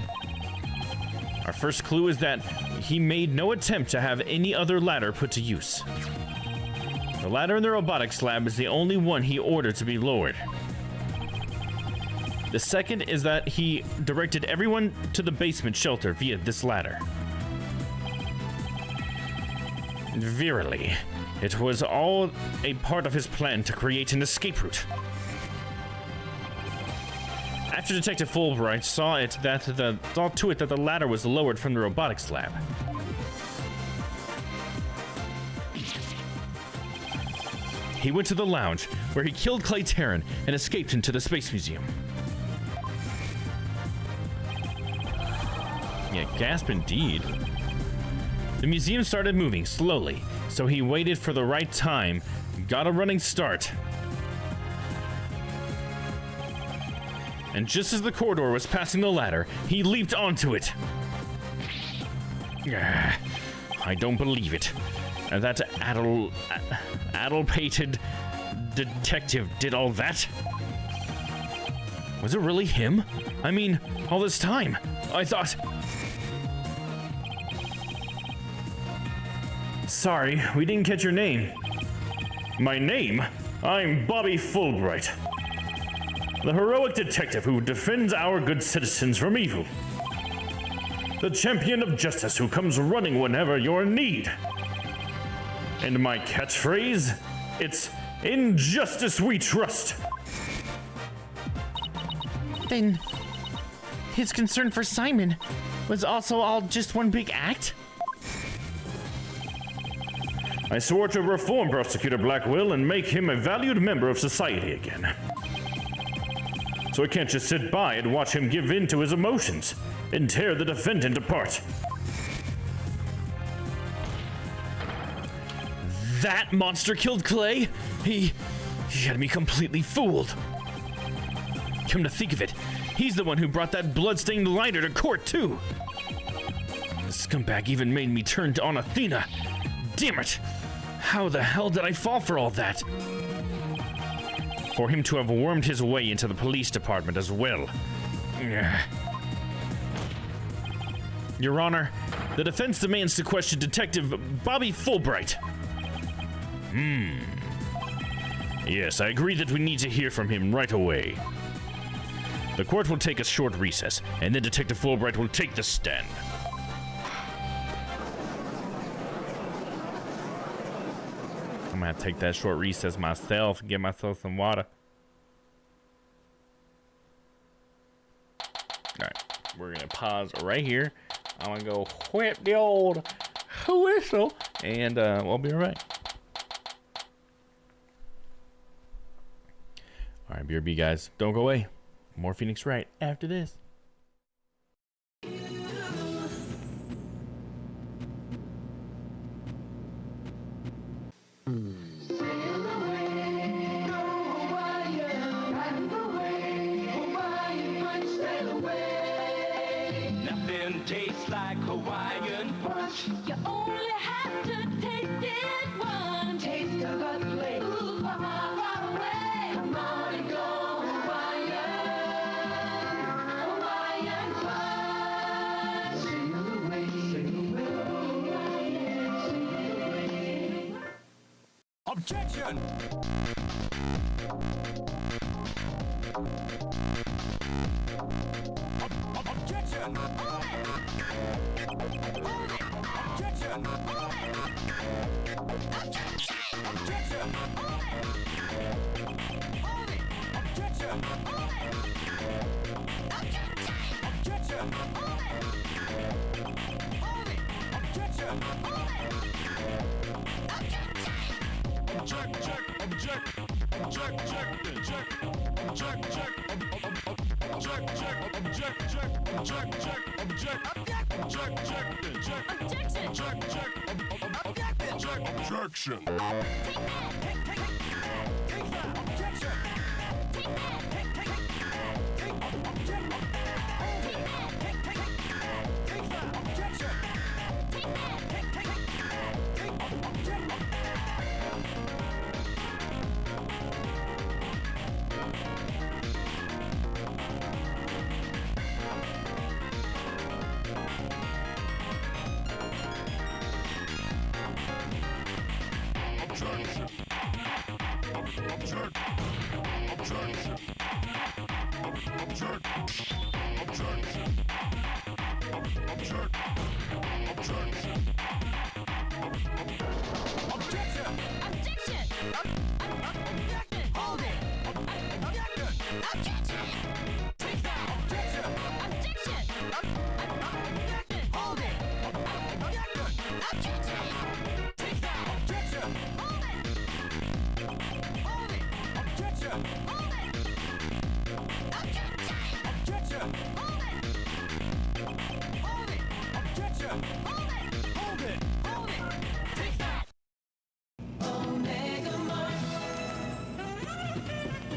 Our first clue is that he made no attempt to have any other ladder put to use. The ladder in the robotics lab is the only one he ordered to be lowered. The second is that he directed everyone to the basement shelter via this ladder. Verily, it was all a part of his plan to create an escape route. After Detective Fulbright saw to it that the ladder was lowered from the robotics lab. He went to the lounge, where he killed Clay Terran and escaped into the Space Museum. Yeah, gasp indeed. The museum started moving slowly, so he waited for the right time, got a running start. And just as the corridor was passing the ladder, he leaped onto it. I don't believe it. That addle-pated detective did all that? Was it really him? I mean, all this time, I thought... Sorry, we didn't catch your name. My name? I'm Bobby Fulbright. The heroic detective who defends our good citizens from evil. The champion of justice who comes running whenever you're in need. And my catchphrase? It's "In justice we trust." Then his concern for Simon was also all just one big act? I swore to reform Prosecutor Blackwell and make him a valued member of society again. So I can't just sit by and watch him give in to his emotions and tear the defendant apart. That monster killed Clay? He had me completely fooled. Come to think of it, he's the one who brought that bloodstained lighter to court, too. The scumbag even made me turn on Athena. Damn it! How the hell did I fall for all that? For him to have wormed his way into the police department as well. Your Honor, the defense demands to question Detective Bobby Fulbright. Yes, I agree that we need to hear from him right away. The court will take a short recess, and then Detective Fulbright will take the stand. I'm gonna take that short recess myself and get myself some water. Alright, we're gonna pause right here. I'm gonna go whip the old whistle, and we'll be right back. Alright, BRB guys, don't go away. More Phoenix Wright after this. Nothing tastes like Hawaiian punch. You only have to taste it once. Taste of a place. Ooh, far away. Come on and go Hawaiian punch. Sail away, sail away. Objection! Objection! Objection! Objection! Objection! Objection! Objection!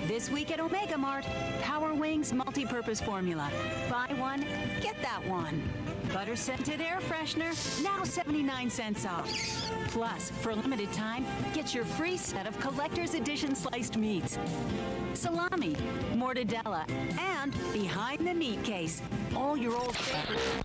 This week at Omega Mart, Power Wings multi-purpose formula. Buy one, get that one. Butter scented air freshener, now 79 cents off. Plus, for a limited time, get your free set of collector's edition sliced meats. Salami, mortadella, and behind the meat case, all your old favorites.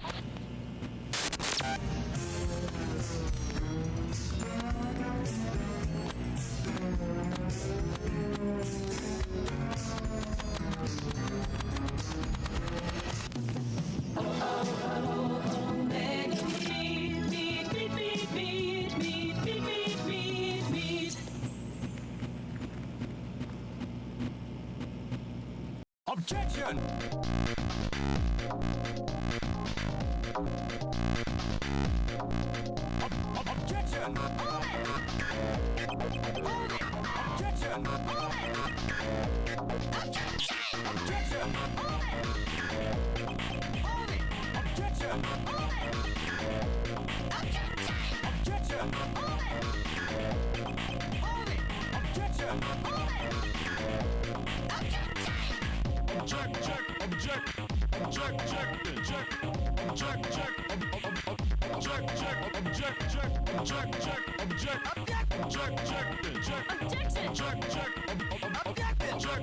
Objection! Objection! Objection! Objection! Objection!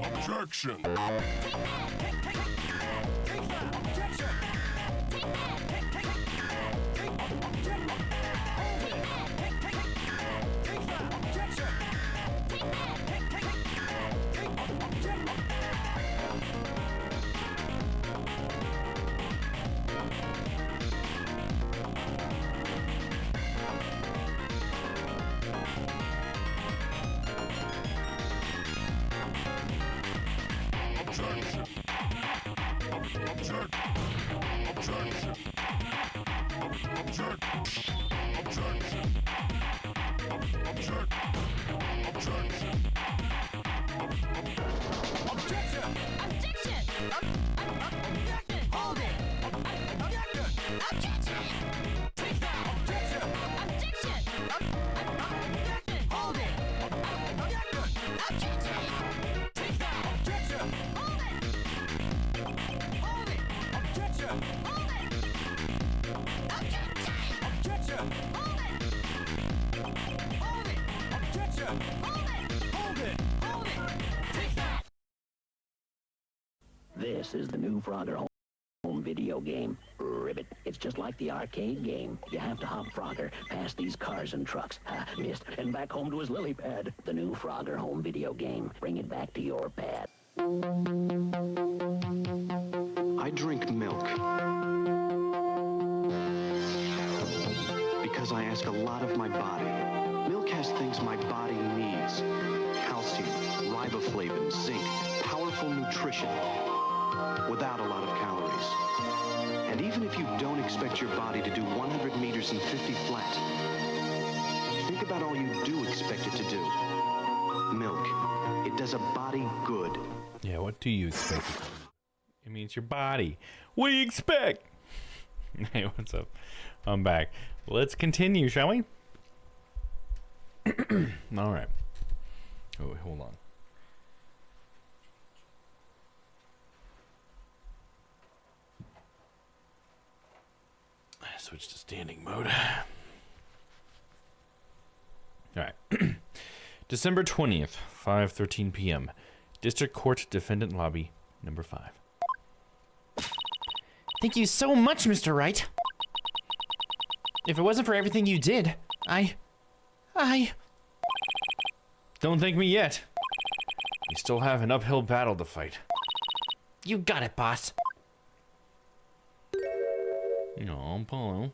Objection! Objection! This is the new Frogger home video game. Ribbit. It's just like the arcade game. You have to hop Frogger past these cars and trucks. Missed. And back home to his lily pad. The new Frogger home video game. Bring it back to your pad. I drink milk because I ask a lot of my body. Milk has things my body needs. Calcium, riboflavin, zinc, powerful nutrition without a lot of calories. And even if you don't expect your body to do 100 meters in 50 flat, think about all you do expect it to do. Milk. It does a body good. Yeah, what do you expect? It means your body. What do you expect? Hey, what's up? I'm back. Let's continue, shall we? All right. Oh, wait, hold on. Switch to standing mode. All right. December 20th, 5:13 p.m. District Court Defendant Lobby, number 5. Thank you so much, Mr. Wright. If it wasn't for everything you did, Don't thank me yet. We still have an uphill battle to fight. You got it, boss. No, Apollo.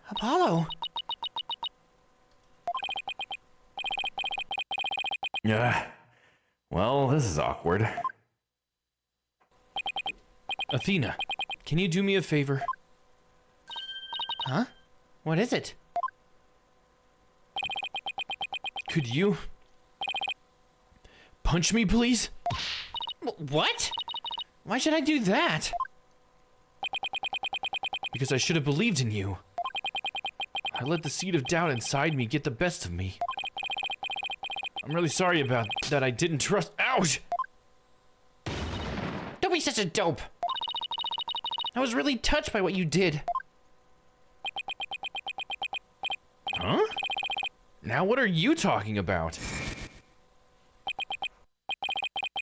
Apollo? Yeah. Well, this is awkward. Athena, can you do me a favor? Huh? What is it? Could you punch me, please? What? Why should I do that? Because I should have believed in you. I let the seed of doubt inside me get the best of me. I'm really sorry about that I didn't trust— Ouch! Don't be such a dope. I was really touched by what you did. Huh? Now what are you talking about?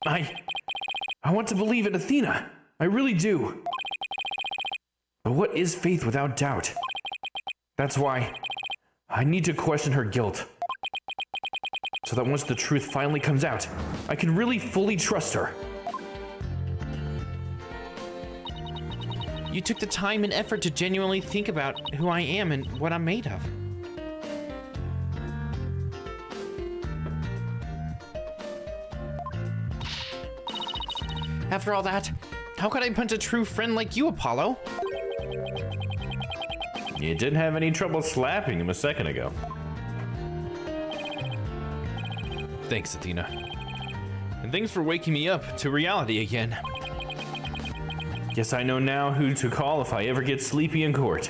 I want to believe in Athena. I really do. But what is faith without doubt? That's why I need to question her guilt. So that once the truth finally comes out, I can really fully trust her. You took the time and effort to genuinely think about who I am and what I'm made of. After all that, how could I punch a true friend like you, Apollo? You didn't have any trouble slapping him a second ago. Thanks, Athena. And thanks for waking me up to reality again. Guess I know now who to call if I ever get sleepy in court.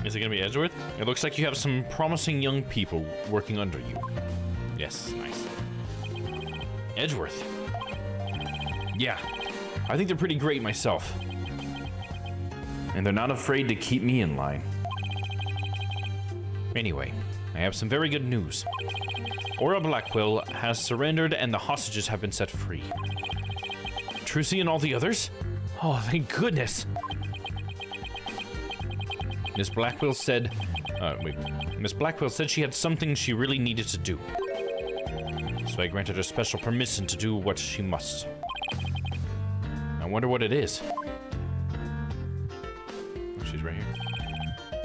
Is it gonna be Edgeworth? It looks like you have some promising young people working under you. Yes, nice. Edgeworth. Yeah, I think they're pretty great myself. And they're not afraid to keep me in line. Anyway, I have some very good news. Aura Blackwell has surrendered and the hostages have been set free. Trucy and all the others? Oh, thank goodness. Miss Blackwell said she had something she really needed to do. So I granted her special permission to do what she must. I wonder what it is. She's right here.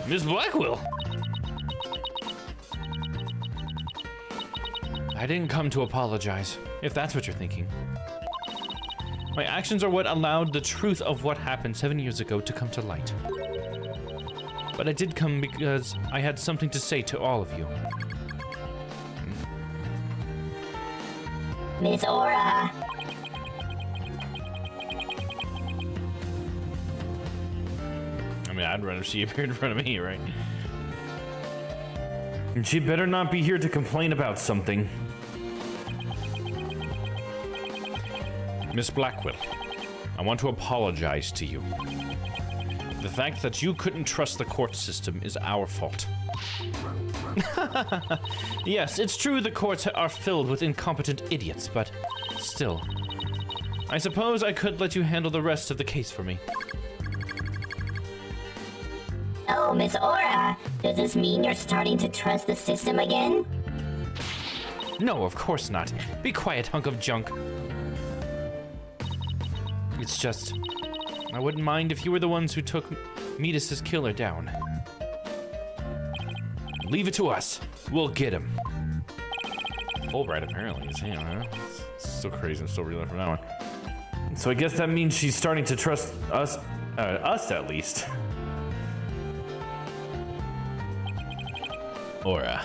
Miss Blackwell! I didn't come to apologize, if that's what you're thinking. My actions are what allowed the truth of what happened 7 years ago to come to light. But I did come because I had something to say to all of you. Miss Aura. I mean, I'd rather she appeared in front of me, right? And she better not be here to complain about something. Miss Blackwell, I want to apologize to you. The fact that you couldn't trust the court system is our fault. Yes, it's true the courts are filled with incompetent idiots, but still. I suppose I could let you handle the rest of the case for me. Oh, Miss Aura, does this mean you're starting to trust the system again? No, of course not. Be quiet, hunk of junk. It's just, I wouldn't mind if you were the ones who took Midas' killer down. Leave it to us. We'll get him. Fulbright apparently is him, huh? It's so crazy. I'm still reeling from that one. So I guess that means she's starting to trust us at least. Aura.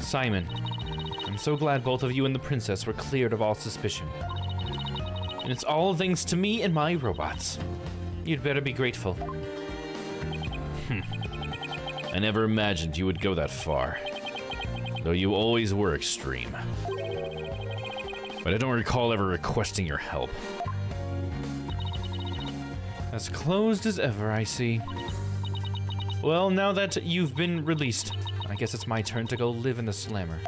Simon, I'm so glad both of you and the princess were cleared of all suspicion. And it's all thanks to me and my robots. You'd better be grateful. I never imagined you would go that far. Though you always were extreme. But I don't recall ever requesting your help. As closed as ever, I see. Well, now that you've been released, I guess it's my turn to go live in the Slammer.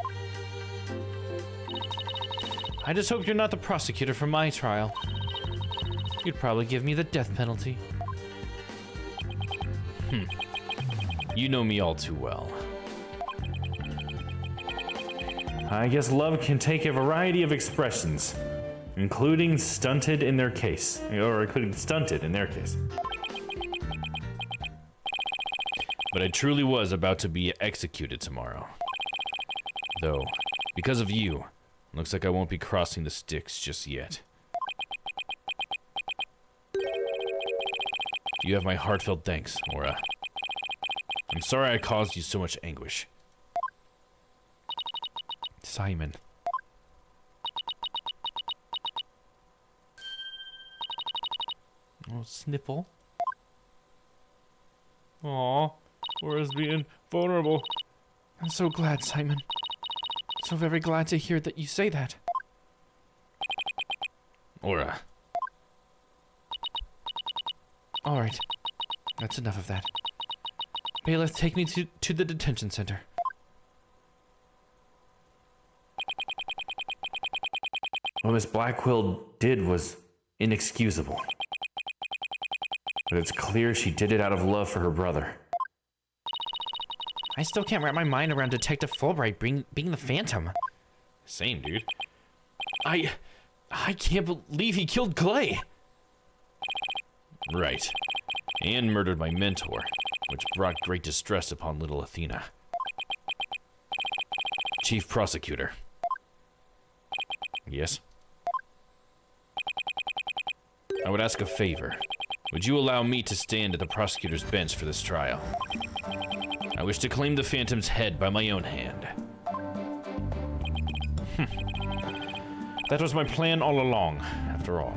I just hope you're not the prosecutor for my trial. You'd probably give me the death penalty. You know me all too well. I guess love can take a variety of expressions, including stunted in their case. Or including stunted in their case. But I truly was about to be executed tomorrow. Though, because of you, looks like I won't be crossing the sticks just yet. You have my heartfelt thanks, Aura. I'm sorry I caused you so much anguish. Simon. Oh, Sniffle. Aw, Aura's being vulnerable. I'm so glad, Simon. So very glad to hear that you say that. Aura. Alright. That's enough of that. Bailiff, take me to the detention center. What Miss Blackquill did was inexcusable. But it's clear she did it out of love for her brother. I still can't wrap my mind around Detective Fulbright being the Phantom. Same, dude. I can't believe he killed Clay. Right. And murdered my mentor, which brought great distress upon little Athena. Chief Prosecutor. Yes? I would ask a favor. Would you allow me to stand at the prosecutor's bench for this trial? I wish to claim the Phantom's head by my own hand. That was my plan all along, after all.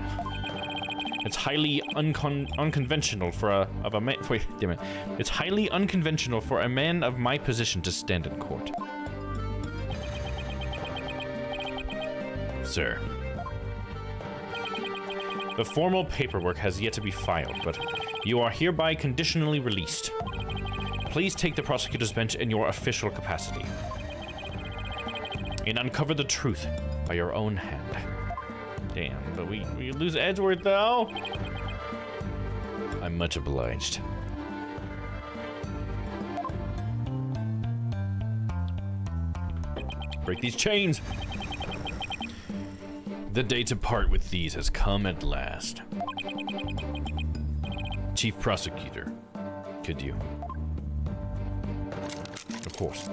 It's highly unconventional for a man. Wait, damn it. It's highly unconventional for a man of my position to stand in court. Sir. The formal paperwork has yet to be filed, but you are hereby conditionally released. Please take the prosecutor's bench in your official capacity and uncover the truth by your own hand. Damn, but we lose Edgeworth, though. I'm much obliged. Break these chains. The day to part with these has come at last. Chief Prosecutor, could you? Of course.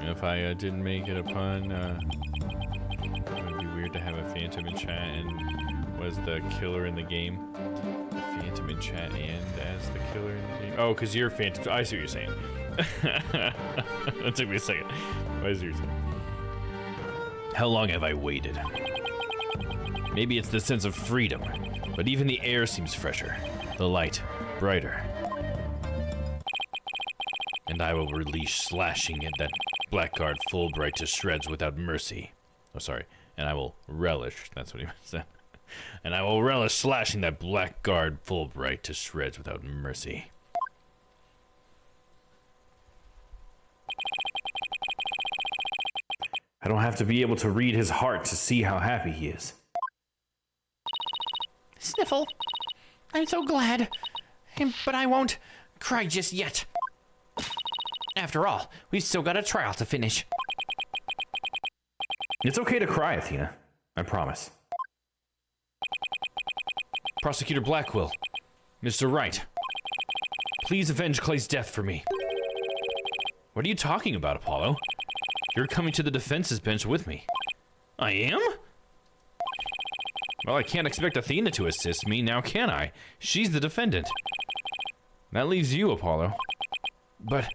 If I didn't make it a pun, it would be weird to have a Phantom in chat and was the killer in the game. The Phantom in chat and as the killer in the game. Oh, because you're Phantom. I see what you're saying. That took me a second. What is yours? How long have I waited? Maybe it's the sense of freedom, but even the air seems fresher, the light brighter. And I will release slashing at that blackguard Fulbright to shreds without mercy. Oh, sorry. And I will relish, that's what he said. And I will relish slashing that blackguard Fulbright to shreds without mercy. I don't have to be able to read his heart to see how happy he is. Sniffle, I'm so glad, but I won't cry just yet. After all, we've still got a trial to finish. It's okay to cry, Athena. I promise. Prosecutor Blackquill, Mr. Wright, please avenge Clay's death for me. What are you talking about, Apollo? You're coming to the defense's bench with me. I am? Well, I can't expect Athena to assist me, now can I? She's the defendant. That leaves you, Apollo. But,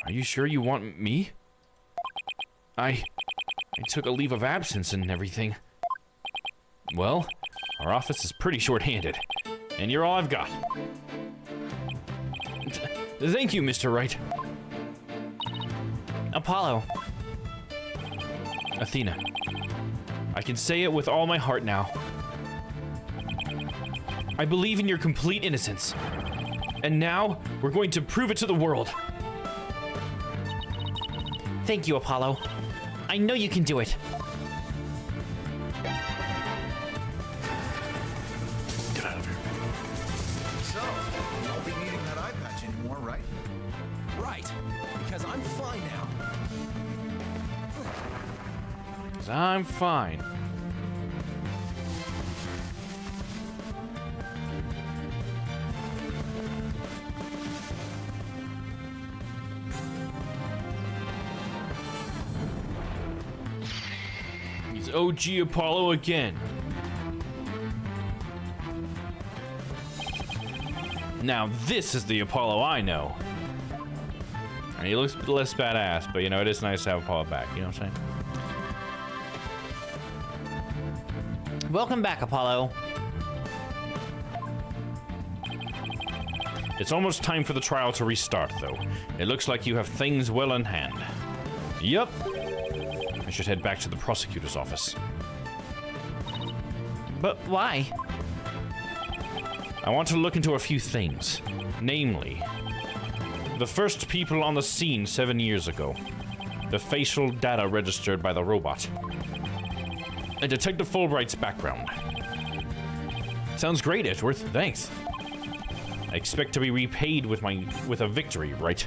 are you sure you want me? I took a leave of absence and everything. Well, our office is pretty short-handed, and you're all I've got. Thank you, Mr. Wright. Apollo. Athena. I can say it with all my heart now. I believe in your complete innocence. And now, we're going to prove it to the world. Thank you, Apollo. I know you can do it. Get out of here. So, you won't be needing that eye patch anymore, right? Right, because I'm fine now. 'Cause I'm fine. He's OG Apollo again. Now this is the Apollo I know. And he looks less badass, but you know, it is nice to have Apollo back, you know what I'm saying? Welcome back, Apollo. It's almost time for the trial to restart, though. It looks like you have things well in hand. Yup. I should head back to the prosecutor's office. But why? I want to look into a few things. Namely, the first people on the scene 7 years ago. The facial data registered by the robot. And Detective Fulbright's background. Sounds great, Edgeworth. Thanks. I expect to be repaid with a victory, right?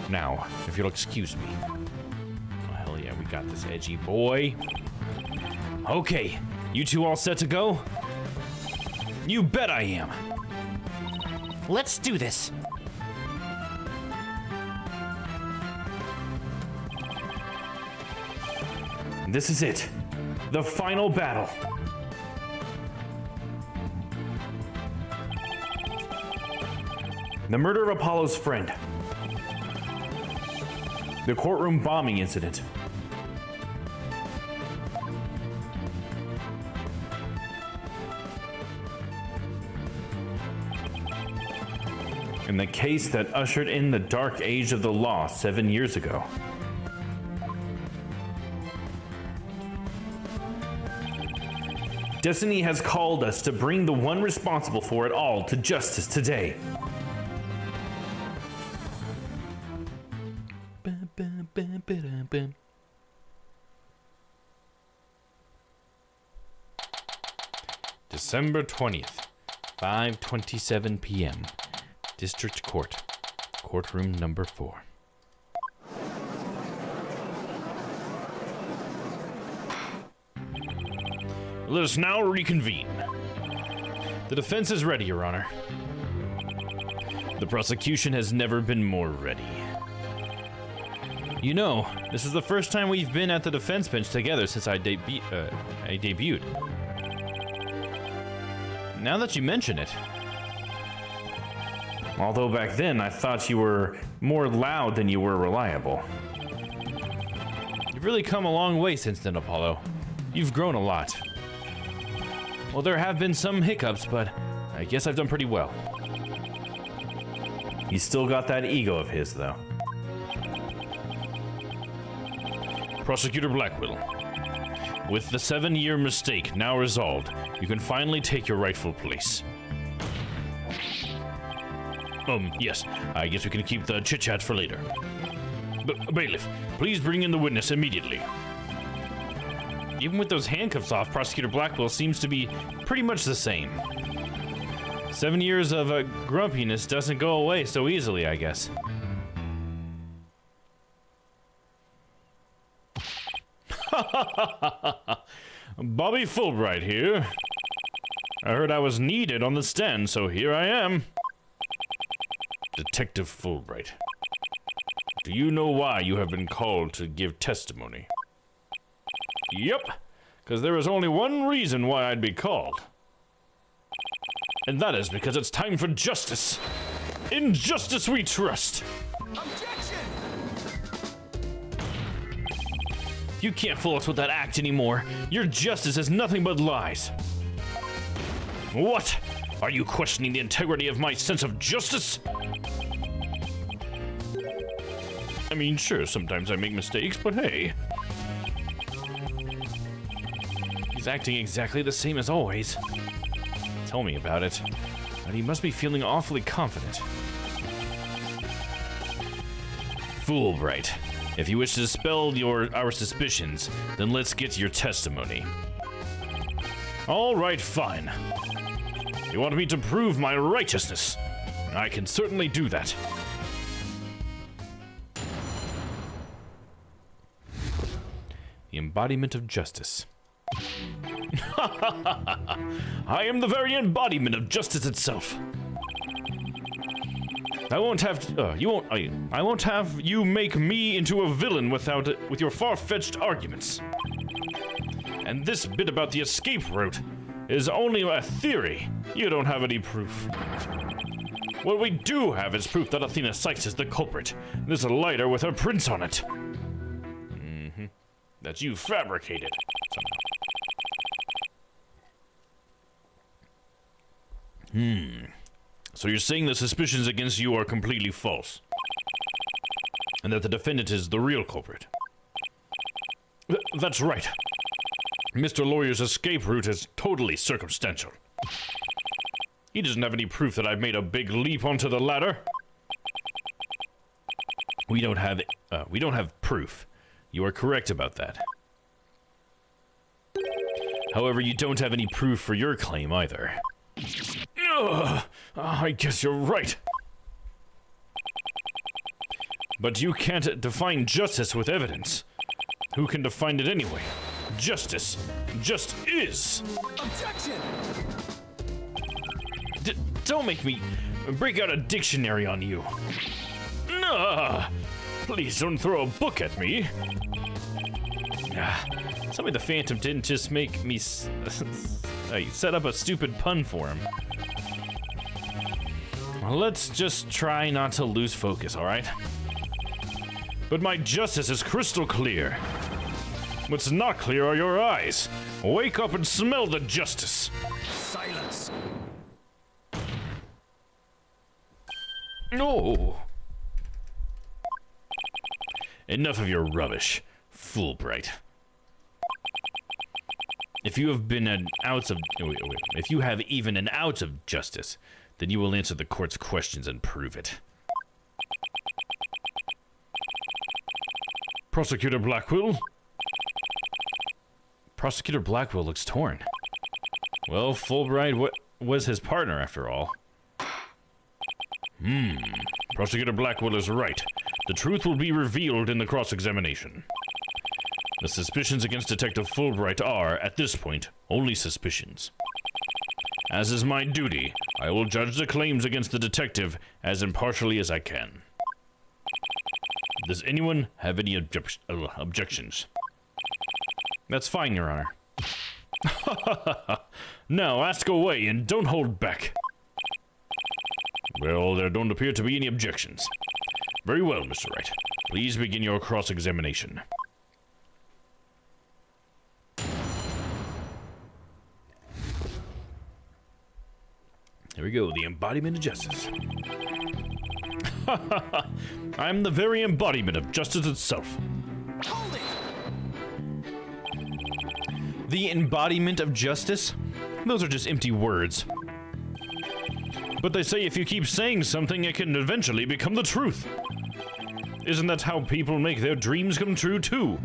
Now, if you'll excuse me. Oh, hell yeah, we got this edgy boy. Okay, you two all set to go? You bet I am. Let's do this. This is it. The final battle. The murder of Apollo's friend. The courtroom bombing incident. And the case that ushered in the dark age of the law 7 years ago. Destiny has called us to bring the one responsible for it all to justice today. December 20th, 5:27 p.m. District Court, courtroom number 4. Let us now reconvene. The defense is ready, Your Honor. The prosecution has never been more ready. You know, this is the first time we've been at the defense bench together since I debuted. Now that you mention it. Although back then I thought you were more loud than you were reliable. You've really come a long way since then, Apollo. You've grown a lot. Well, there have been some hiccups, but I guess I've done pretty well. He's still got that ego of his, though. Prosecutor Blackwell, with the 7-year mistake now resolved, you can finally take your rightful place. Yes, I guess we can keep the chit-chat for later. Bailiff, please bring in the witness immediately. Even with those handcuffs off, Prosecutor Blackwell seems to be pretty much the same. 7 years of grumpiness doesn't go away so easily, I guess. Bobby Fulbright here. I heard I was needed on the stand, so here I am. Detective Fulbright. Do you know why you have been called to give testimony? Yep, because there is only one reason why I'd be called. And that is because it's time for justice. In justice we trust. Objection! You can't fool us with that act anymore. Your justice is nothing but lies. What? Are you questioning the integrity of my sense of justice? I mean, sure, sometimes I make mistakes, but hey. He's acting exactly the same as always. Tell me about it. But he must be feeling awfully confident. Fulbright, If you wish to dispel our suspicions, then let's get to your testimony. All right, fine. You want me to prove my righteousness? I can certainly do that. The embodiment of justice. I am the very embodiment of justice itself. I won't have you make me into a villain with your far-fetched arguments. And this bit about the escape route is only a theory. You don't have any proof. What we do have is proof that Athena Sykes is the culprit. There's a lighter with her prints on it. That you fabricated somehow. So you're saying the suspicions against you are completely false? And that the defendant is the real culprit? That's right. Mr. Lawyer's escape route is totally circumstantial. He doesn't have any proof that I've made a big leap onto the ladder. We don't have proof. You are correct about that. However, you don't have any proof for your claim either. I guess you're right. But you can't define justice with evidence. Who can define it anyway? Justice just is. Objection! Don't make me break out a dictionary on you. Please don't throw a book at me. Tell me the Phantom didn't just make me set up a stupid pun for him. Well, let's just try not to lose focus, alright? But my justice is crystal clear. What's not clear are your eyes. Wake up and smell the justice. Silence. No. Enough of your rubbish, Fulbright. If you have been an ounce of if you have even an ounce of justice, then you will answer the court's questions and prove it. Prosecutor Blackwell? Prosecutor Blackwell looks torn. Well, Fulbright was his partner after all. Prosecutor Blackwell is right. The truth will be revealed in the cross-examination. The suspicions against Detective Fulbright are, at this point, only suspicions. As is my duty, I will judge the claims against the detective as impartially as I can. Does anyone have any objections? That's fine, Your Honor. Now, ask away and don't hold back. Well, there don't appear to be any objections. Very well, Mr. Wright. Please begin your cross-examination. Here we go, the embodiment of justice. I'm the very embodiment of justice itself. Hold it! The embodiment of justice? Those are just empty words. But they say if you keep saying something, it can eventually become the truth. Isn't that how people make their dreams come true too?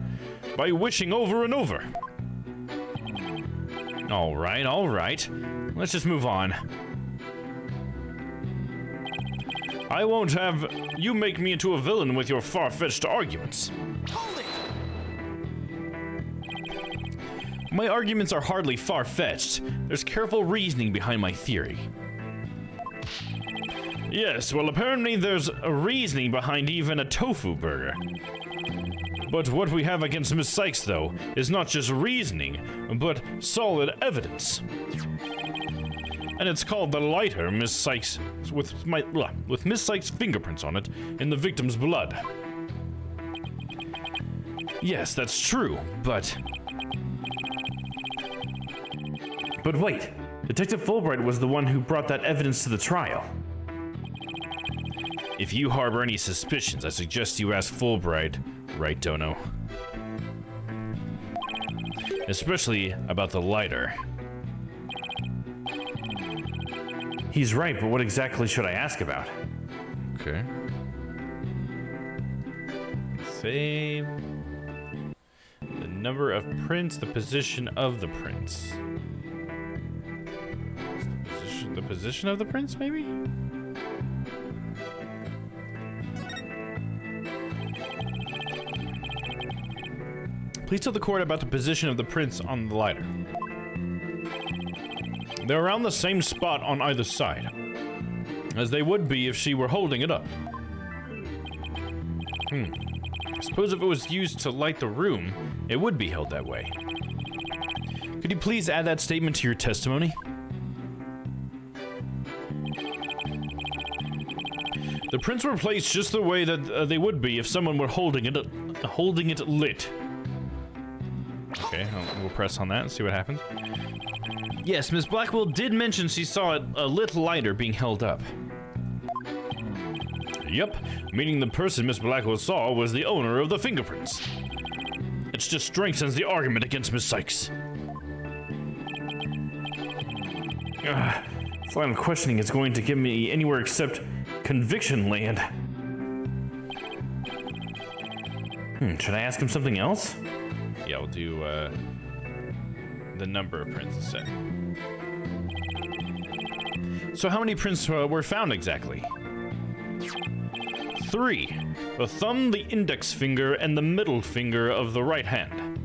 By wishing over and over. All right. Let's just move on. I won't have you make me into a villain with your far-fetched arguments. Hold it! My arguments are hardly far-fetched. There's careful reasoning behind my theory. Yes, well, apparently there's a reasoning behind even a tofu burger. But what we have against Miss Sykes, though, is not just reasoning, but solid evidence. And it's called the lighter Miss Sykes, with Miss Sykes' fingerprints on it in the victim's blood. Yes, that's true, but wait, Detective Fulbright was the one who brought that evidence to the trial. If you harbor any suspicions, I suggest you ask Fulbright, right, Dono? Especially about the lighter. He's right, but what exactly should I ask about? Okay. Let's fame. The number of prints, the position of the prints. The position of the prints, maybe? Please tell the court about the position of the prints on the lighter. They're around the same spot on either side, as they would be if she were holding it up. I suppose if it was used to light the room, it would be held that way. Could you please add that statement to your testimony? The prints were placed just the way that they would be if someone were holding it lit. Okay, we'll press on that and see what happens. Yes, Miss Blackwell did mention she saw a lit lighter being held up. Yep, meaning the person Miss Blackwell saw was the owner of the fingerprints. It just strengthens the argument against Miss Sykes. This line of questioning is going to get me anywhere except conviction land. Should I ask him something else? Yeah, we'll do the number of prints instead. So how many prints were found exactly? 3. The thumb, the index finger, and the middle finger of the right hand.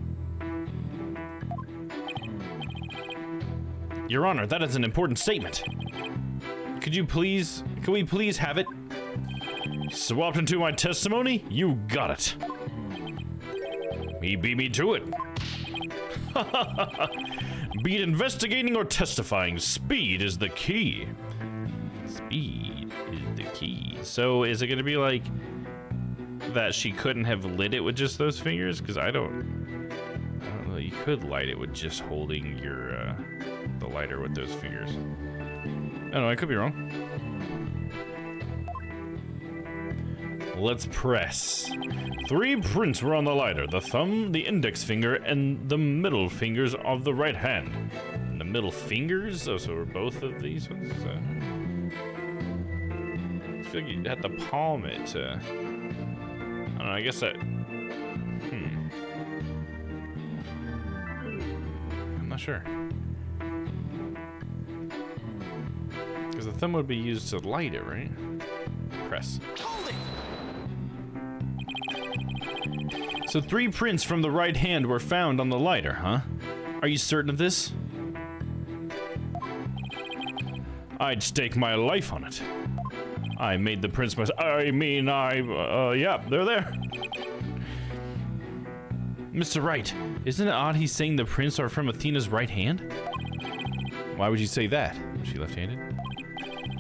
Your Honor, that is an important statement. Could we please have it swapped into my testimony? You got it. He beat me to it. Be it investigating or testifying, speed is the key. Speed is the key. So is it going to be like that she couldn't have lit it with just those fingers? Because I don't know. You could light it with just holding your the lighter with those fingers. I don't know. I could be wrong. Let's press. 3 prints were on the lighter: the thumb, the index finger, and the middle fingers of the right hand. And the middle fingers? Oh, so were both of these ones? I feel like you had to palm it to... I don't know, I guess that... I'm not sure. Because the thumb would be used to light it, right? Press. So 3 prints from the right hand were found on the lighter, huh? Are you certain of this? I'd stake my life on it. I made the prints myself. Yeah, they're there. Mr. Wright, isn't it odd he's saying the prints are from Athena's right hand? Why would you say that? Was she left-handed?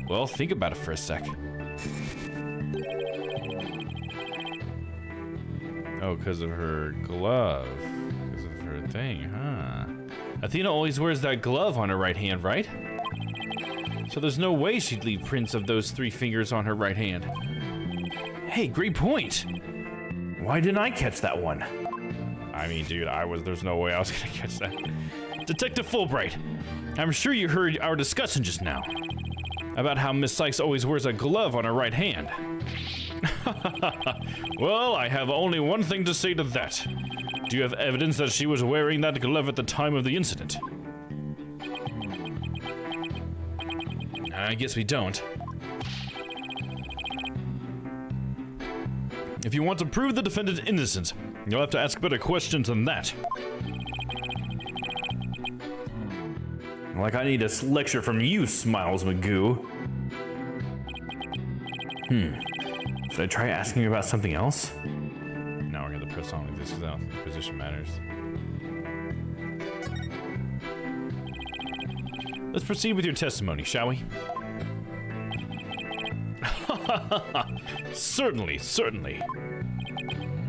Well, think about it for a sec. Oh, because of her glove. Because of her thing, huh? Athena always wears that glove on her right hand, right? So there's no way she'd leave prints of those 3 fingers on her right hand. Hey, great point. Why didn't I catch that one? I mean, dude, there's no way I was gonna catch that. Detective Fulbright, I'm sure you heard our discussion just now about how Miss Sykes always wears a glove on her right hand. Well, I have only one thing to say to that. Do you have evidence that she was wearing that glove at the time of the incident? I guess we don't. If you want to prove the defendant innocent, you'll have to ask better questions than that. Like I need a lecture from you, Smiles McGoo. Should I try asking about something else? Now we're gonna press on like this because I don't think the position matters. Let's proceed with your testimony, shall we? Certainly, certainly.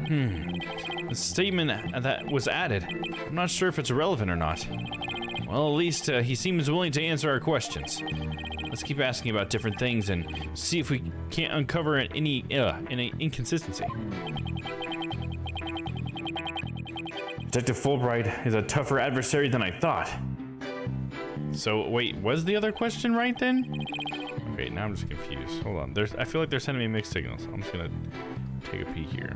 The statement that was added, I'm not sure if it's relevant or not. Well, at least he seems willing to answer our questions. Let's keep asking about different things and see if we can't uncover any inconsistency. Detective Fulbright is a tougher adversary than I thought. So, wait, was the other question right then? Okay, now I'm just confused. Hold on. I feel like they're sending me mixed signals. I'm just gonna take a peek here.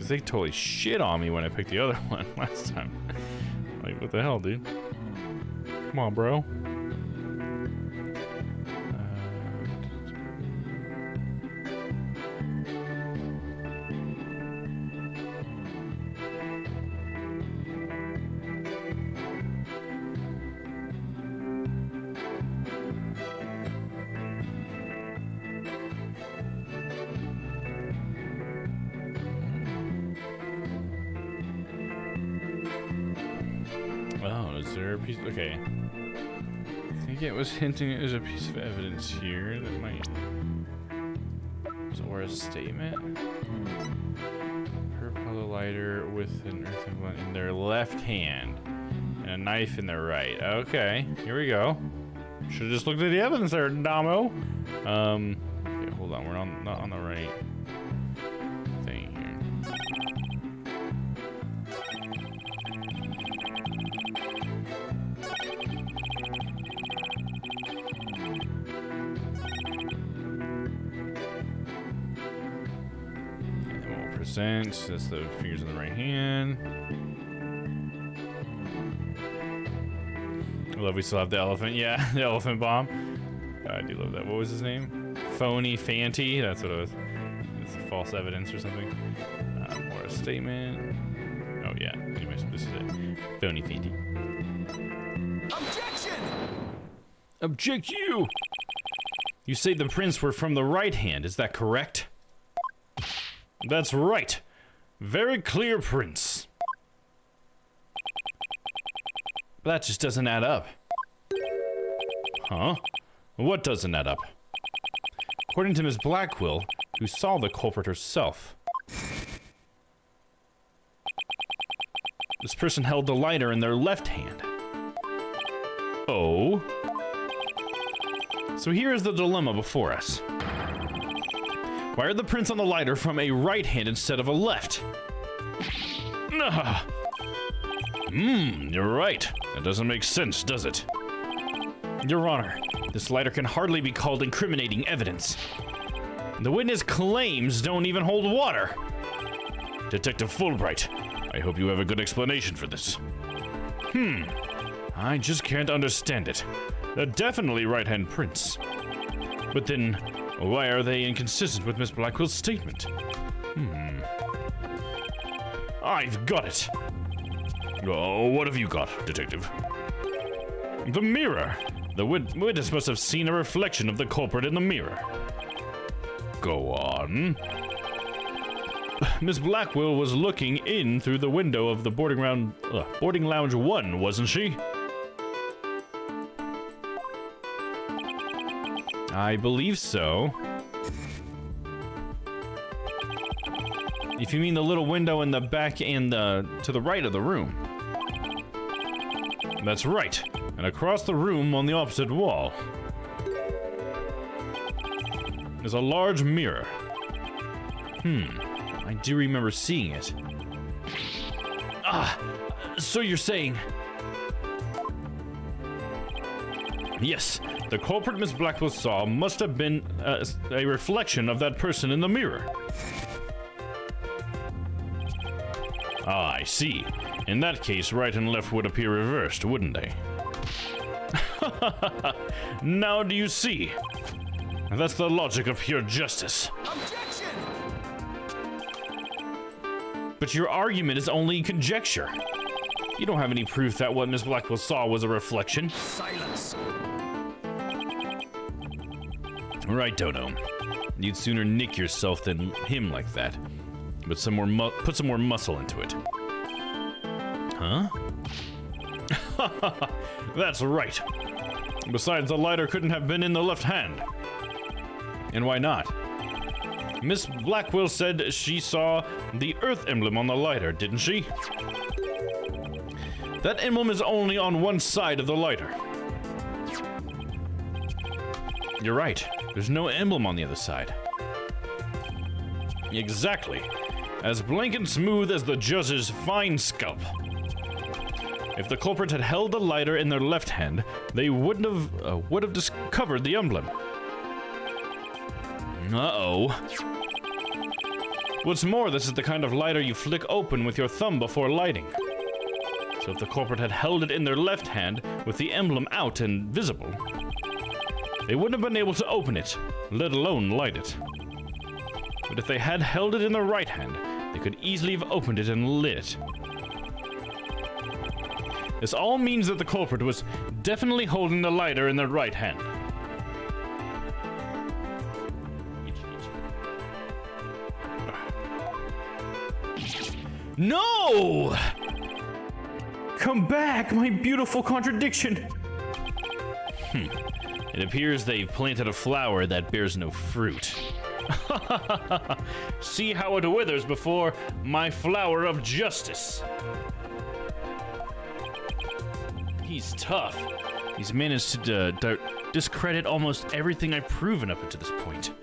Because they totally shit on me when I picked the other one last time. Like, what the hell, dude? Come on, bro. Oh, is there a piece? Okay. I think it was hinting there's a piece of evidence here that might. Or a statement. Her pillow lighter with an earthen blunt in their left hand and a knife in their right. Okay, here we go. Should have just looked at the evidence there, Dommo. Okay, hold on. We're not on the right thing here. That's the fingers in the right hand. I love we still have the elephant. Yeah, the elephant bomb. I do love that. What was his name? Phony Fanty. That's what it was. It's false evidence or something. Or a statement. Oh yeah. Anyways, this is it. Phony Fanty. Objection! Object you! You say the prints were from the right hand. Is that correct? That's right. Very clear prints. But that just doesn't add up. Huh? What doesn't add up? According to Miss Blackwell, who saw the culprit herself, this person held the lighter in their left hand. Oh? So here is the dilemma before us. Why are the prints on the lighter from a right hand instead of a left? You're right. That doesn't make sense, does it? Your Honor, this lighter can hardly be called incriminating evidence. The witness claims don't even hold water. Detective Fulbright, I hope you have a good explanation for this. I just can't understand it. They're definitely right-hand prints. But then, why are they inconsistent with Miss Blackwell's statement? I've got it. Oh, what have you got, Detective? The mirror. The witness must have seen a reflection of the culprit in the mirror. Go on. Miss Blackwell was looking in through the window of the boarding lounge 1, wasn't she? I believe so. If you mean the little window in the back and to the right of the room. That's right. And across the room on the opposite wall is a large mirror. I do remember seeing it. So you're saying... Yes, the culprit Miss Blackwell saw must have been a reflection of that person in the mirror. I see. In that case, right and left would appear reversed, wouldn't they? Now do you see? That's the logic of pure justice. Objection! But your argument is only conjecture. You don't have any proof that what Miss Blackwell saw was a reflection. Silence! Right, Dodo. You'd sooner nick yourself than him like that. But put some more muscle into it. Huh? That's right. Besides, the lighter couldn't have been in the left hand. And why not? Miss Blackwell said she saw the Earth emblem on the lighter, didn't she? That emblem is only on one side of the lighter. You're right. There's no emblem on the other side. Exactly. As blank and smooth as the judge's fine scalp. If the culprit had held the lighter in their left hand, they would have discovered the emblem. Uh-oh. What's more, this is the kind of lighter you flick open with your thumb before lighting. So if the culprit had held it in their left hand with the emblem out and visible, they wouldn't have been able to open it, let alone light it. But if they had held it in their right hand, they could easily have opened it and lit it. This all means that the culprit was definitely holding the lighter in their right hand. No! Come back, my beautiful contradiction! It appears they've planted a flower that bears no fruit. See how it withers before my flower of justice. He's tough. He's managed to discredit almost everything I've proven up until this point.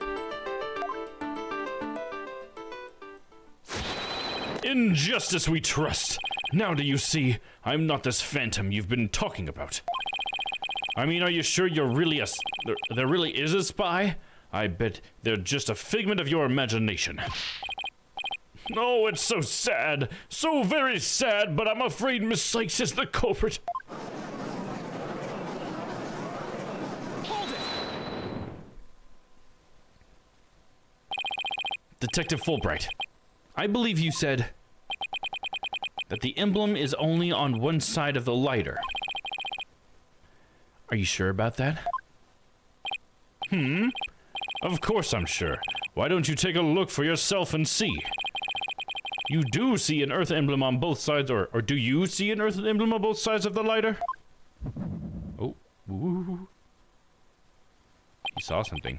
In justice we trust. Now do you see, I'm not this phantom you've been talking about. I mean, are you sure you're really there really is a spy? I bet they're just a figment of your imagination. Oh, it's so sad. So very sad, but I'm afraid Miss Sykes is the culprit. Hold it! Detective Fulbright, I believe you said that the emblem is only on one side of the lighter. Are you sure about that? Of course I'm sure. Why don't you take a look for yourself and see? You do see an Earth emblem on both sides, or do you see an Earth emblem on both sides of the lighter? Oh, ooh. He saw something.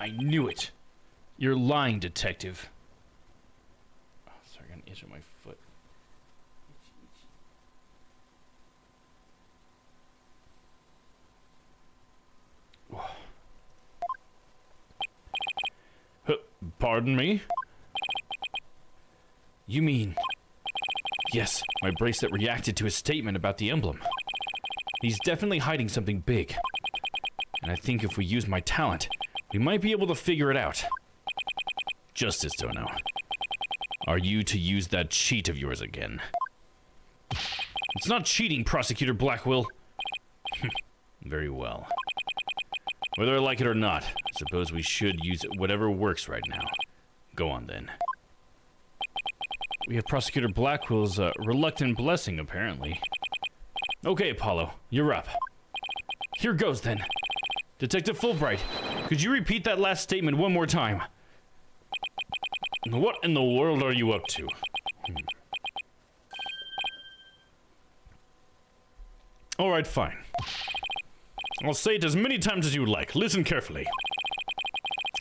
I knew it. You're lying, detective. Oh, sorry, I got an itch on my foot. Pardon me? You mean... Yes, my bracelet reacted to his statement about the emblem. He's definitely hiding something big. And I think if we use my talent, we might be able to figure it out. Justice, Dono. Are you to use that cheat of yours again? It's not cheating, Prosecutor Blackwell. Very well. Whether I like it or not, I suppose we should use whatever works right now. Go on, then. We have Prosecutor Blackwell's reluctant blessing, apparently. Okay, Apollo, you're up. Here goes, then. Detective Fulbright, could you repeat that last statement one more time? What in the world are you up to? All right, fine. I'll say it as many times as you like. Listen carefully.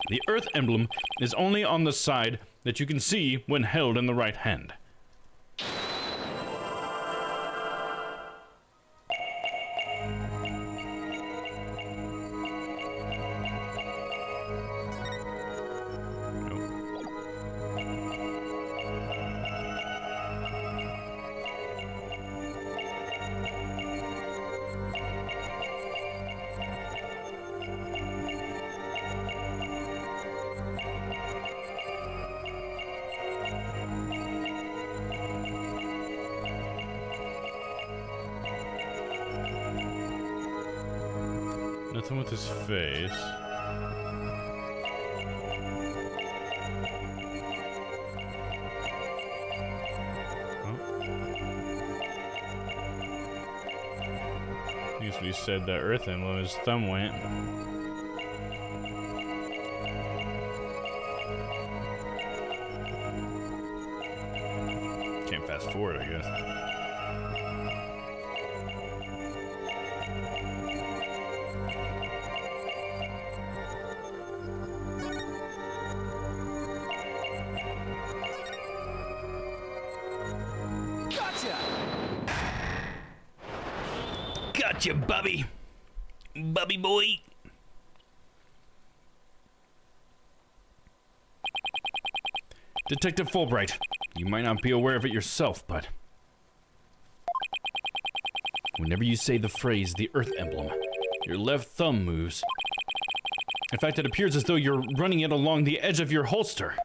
The Earth emblem is only on the side that you can see when held in the right hand. Nothing with his face. I guess we said that Earth emblem, his thumb went. Can't fast forward, I guess. Gotcha, Bubby. Bubby boy. Detective Fulbright, you might not be aware of it yourself, but whenever you say the phrase, the Earth emblem, your left thumb moves. In fact, it appears as though you're running it along the edge of your holster.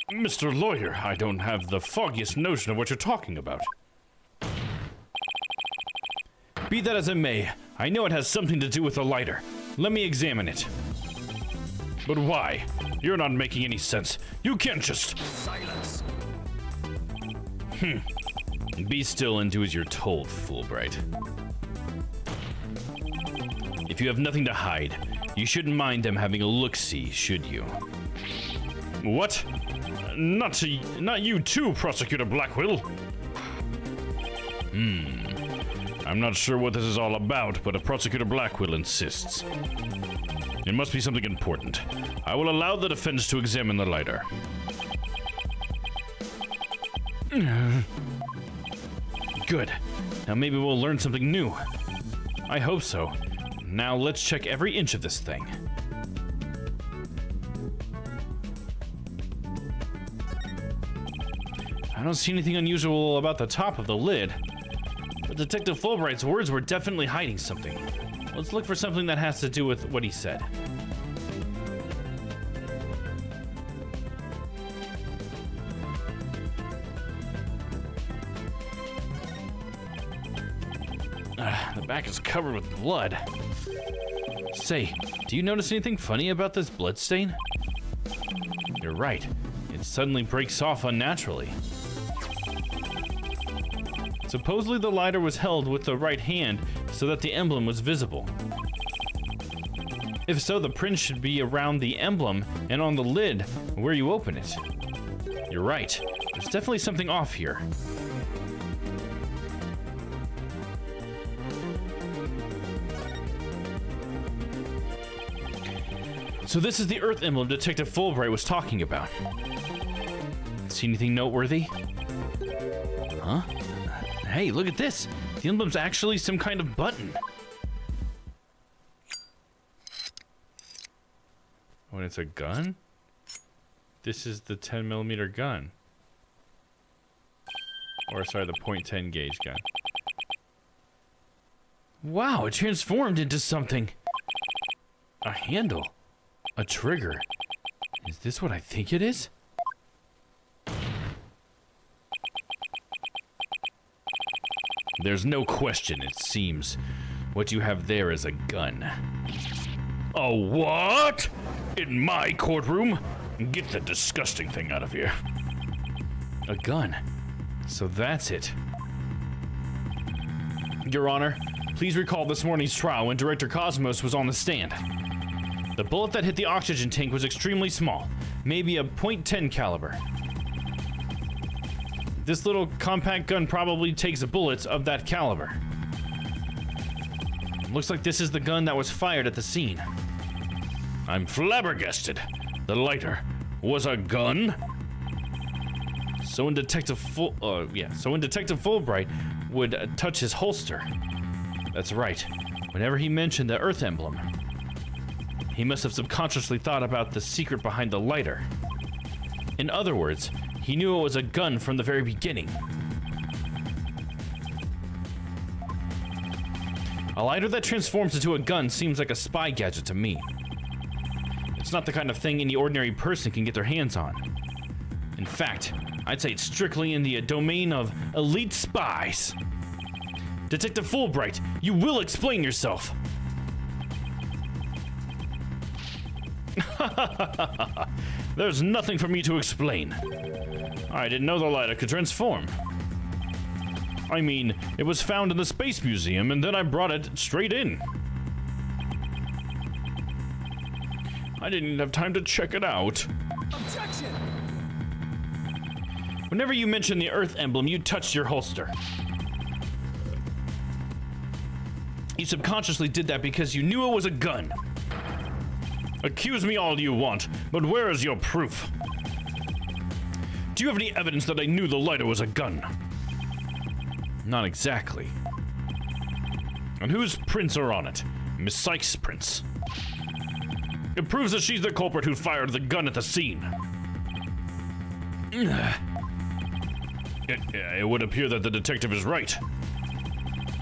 Mr. Lawyer, I don't have the foggiest notion of what you're talking about. Be that as it may, I know it has something to do with the lighter. Let me examine it. But why? You're not making any sense. You can't just... Silence. Be still and do as you're told, Fulbright. If you have nothing to hide, you shouldn't mind them having a look-see, should you? What? Not you too, Prosecutor Blackwell. I'm not sure what this is all about, but if Prosecutor Blackwell insists, it must be something important. I will allow the defense to examine the lighter. Good. Now maybe we'll learn something new. I hope so. Now let's check every inch of this thing. I don't see anything unusual about the top of the lid. But Detective Fulbright's words were definitely hiding something. Let's look for something that has to do with what he said. The back is covered with blood. Say, do you notice anything funny about this blood stain? You're right. It suddenly breaks off unnaturally. Supposedly the lighter was held with the right hand so that the emblem was visible. If so, the print should be around the emblem and on the lid where you open it. You're right. There's definitely something off here. So this is the Earth emblem Detective Fulbright was talking about. See anything noteworthy? Huh? Hey, look at this. The emblem's actually some kind of button. Oh, and it's a gun? This is the 10mm gun. Or, sorry, the .10 gauge gun. Wow, it transformed into something. A handle. A trigger. Is this what I think it is? There's no question, it seems. What you have there is a gun. A what? In my courtroom? Get the disgusting thing out of here. A gun. So that's it. Your Honor, please recall this morning's trial when Director Cosmos was on the stand. The bullet that hit the oxygen tank was extremely small, maybe a .10 caliber. This little compact gun probably takes bullets of that caliber. Looks like this is the gun that was fired at the scene. I'm flabbergasted. The lighter was a gun? So when Detective Fulbright would touch his holster. That's right. Whenever he mentioned the Earth emblem, he must have subconsciously thought about the secret behind the lighter. In other words, he knew it was a gun from the very beginning. A lighter that transforms into a gun seems like a spy gadget to me. It's not the kind of thing any ordinary person can get their hands on. In fact, I'd say it's strictly in the domain of elite spies. Detective Fulbright, you will explain yourself. There's nothing for me to explain. I didn't know the lighter could transform. I mean, it was found in the Space Museum, and then I brought it straight in. I didn't have time to check it out. Objection! Whenever you mention the Earth emblem, you touched your holster. You subconsciously did that because you knew it was a gun. Accuse me all you want, but where is your proof? Do you have any evidence that I knew the lighter was a gun? Not exactly. And whose prints are on it? Miss Sykes' prints. It proves that she's the culprit who fired the gun at the scene. It would appear that the detective is right.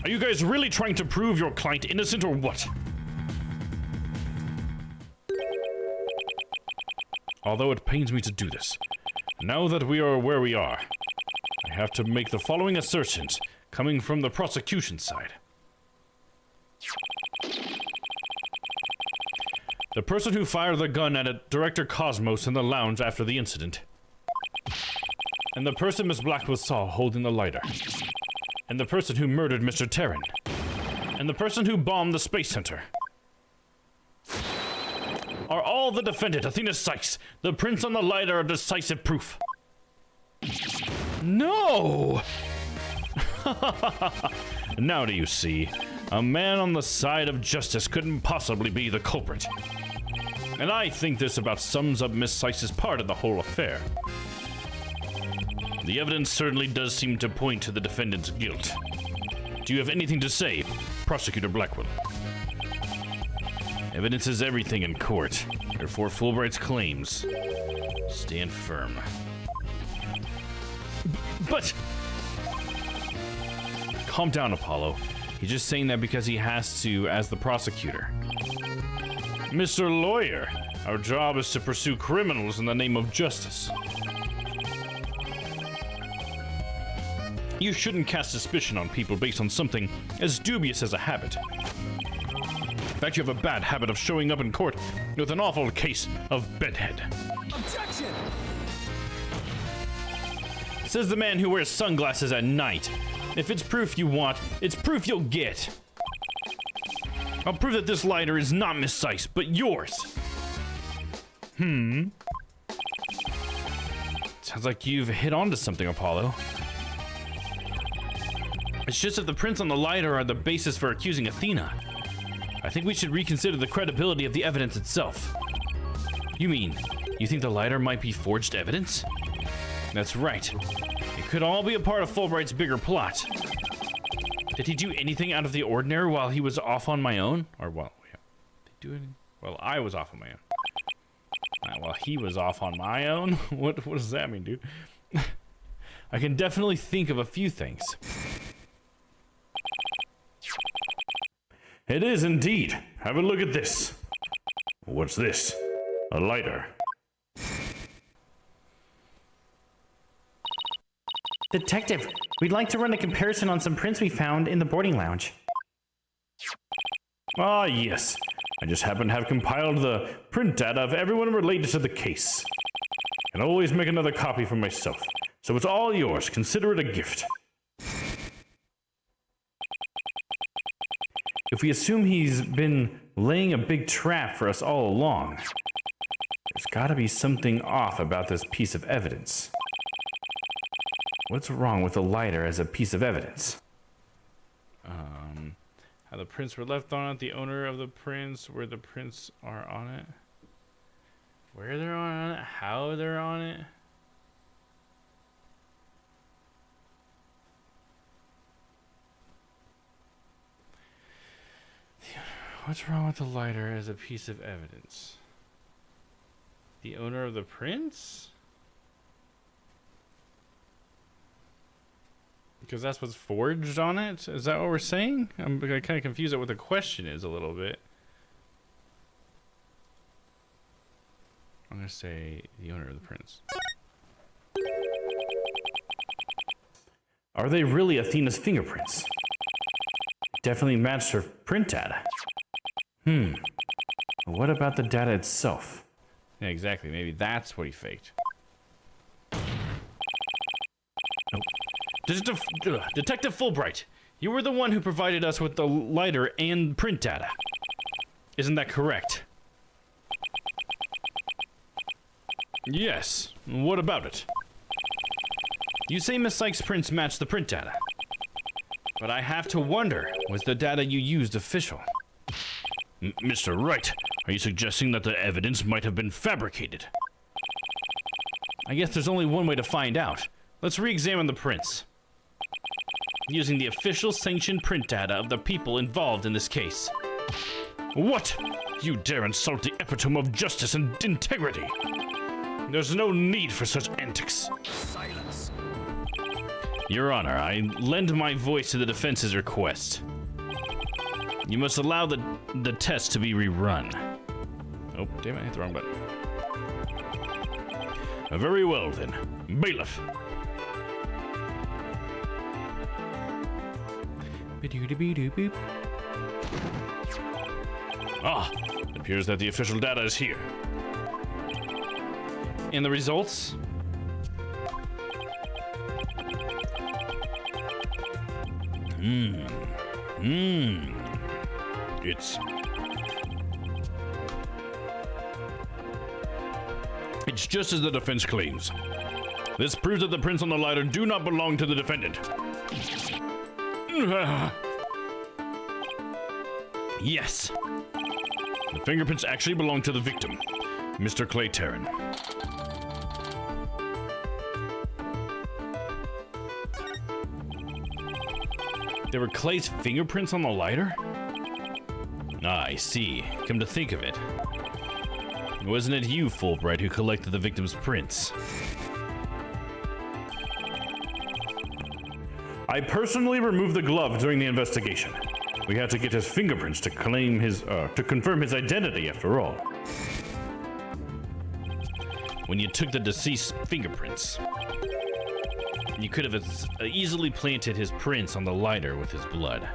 Are you guys really trying to prove your client innocent or what? although it pains me to do this. Now that we are where we are, I have to make the following assertions, coming from the prosecution side. The person who fired the gun at Director Cosmos in the lounge after the incident, and the person Miss Blackwell saw holding the lighter, and the person who murdered Mr. Terran, and the person who bombed the Space Center, are all the defendant, Athena Sykes. The prints on the lighter are decisive proof. No! Now do you see? A man on the side of justice couldn't possibly be the culprit. And I think this about sums up Miss Sykes' part of the whole affair. The evidence certainly does seem to point to the defendant's guilt. Do you have anything to say, Prosecutor Blackwell? Evidence is everything in court. Therefore, Fulbright's claims stand firm. But... Calm down, Apollo. He's just saying that because he has to as the prosecutor. Mr. Lawyer, our job is to pursue criminals in the name of justice. You shouldn't cast suspicion on people based on something as dubious as a habit. In fact, you have a bad habit of showing up in court with an awful case of bedhead. Objection! Says the man who wears sunglasses at night. If it's proof you want, it's proof you'll get. I'll prove that this lighter is not Miss Sykes, but yours. Sounds like you've hit onto something, Apollo. It's just that the prints on the lighter are the basis for accusing Athena. I think we should reconsider the credibility of the evidence itself. You mean, you think the lighter might be forged evidence? That's right. It could all be a part of Fulbright's bigger plot. Did he do anything out of the ordinary while he was off on my own? Or while, did he do anything? Well, I was off on my own. While he was off on my own? What does that mean, dude? I can definitely think of a few things. It is indeed. Have a look at this. What's this? A lighter. Detective, we'd like to run a comparison on some prints we found in the boarding lounge. Ah, yes. I just happen to have compiled the print data of everyone related to the case. And always make another copy for myself. So it's all yours. Consider it a gift. If we assume he's been laying a big trap for us all along, there's gotta be something off about this piece of evidence. What's wrong with the lighter as a piece of evidence? How the prints were left on it, the owner of the prints, where the prints are on it, where they're on it, how they're on it. What's wrong with the lighter as a piece of evidence? The owner of the prints? Because that's what's forged on it? Is that what we're saying? I'm kind of confused at what the question is a little bit. I'm going to say the owner of the prints. Are they really Athena's fingerprints? Definitely matched her print data. What about the data itself? Yeah, exactly. Maybe that's what he faked. Detective Fulbright, you were the one who provided us with the lighter and print data. Isn't that correct? Yes. What about it? You say Miss Sykes' prints match the print data. But I have to wonder, was the data you used official? Mr. Wright, are you suggesting that the evidence might have been fabricated? I guess there's only one way to find out. Let's re-examine the prints. Using the official sanctioned print data of the people involved in this case. What? You dare insult the epitome of justice and integrity? There's no need for such antics. Silence. Your Honor, I lend my voice to the defense's request. You must allow the test to be rerun. Oh, damn it, I hit the wrong button. Very well then. Bailiff. Ah, it appears that the official data is here. And the results? It's just as the defense claims. This proves that the prints on the lighter do not belong to the defendant. Yes. The fingerprints actually belong to the victim, Mr. Clay Terran. There were Clay's fingerprints on the lighter? Ah, I see. Come to think of it. Wasn't it you, Fulbright, who collected the victim's prints? I personally removed the glove during the investigation. We had to get his fingerprints to claim his, to confirm his identity after all. When you took the deceased's fingerprints, you could have easily planted his prints on the lighter with his blood.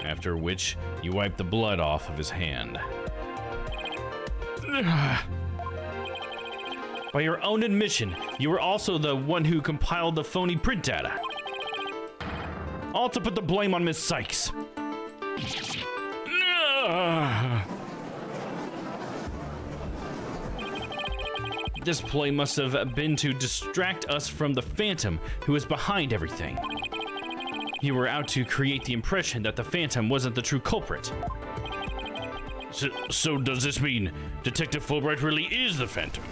After which, you wiped the blood off of his hand. By your own admission, you were also the one who compiled the phony print data. All to put the blame on Miss Sykes. This ploy must have been to distract us from the Phantom, who is behind everything. You were out to create the impression that the Phantom wasn't the true culprit. So does this mean Detective Fulbright really is the Phantom?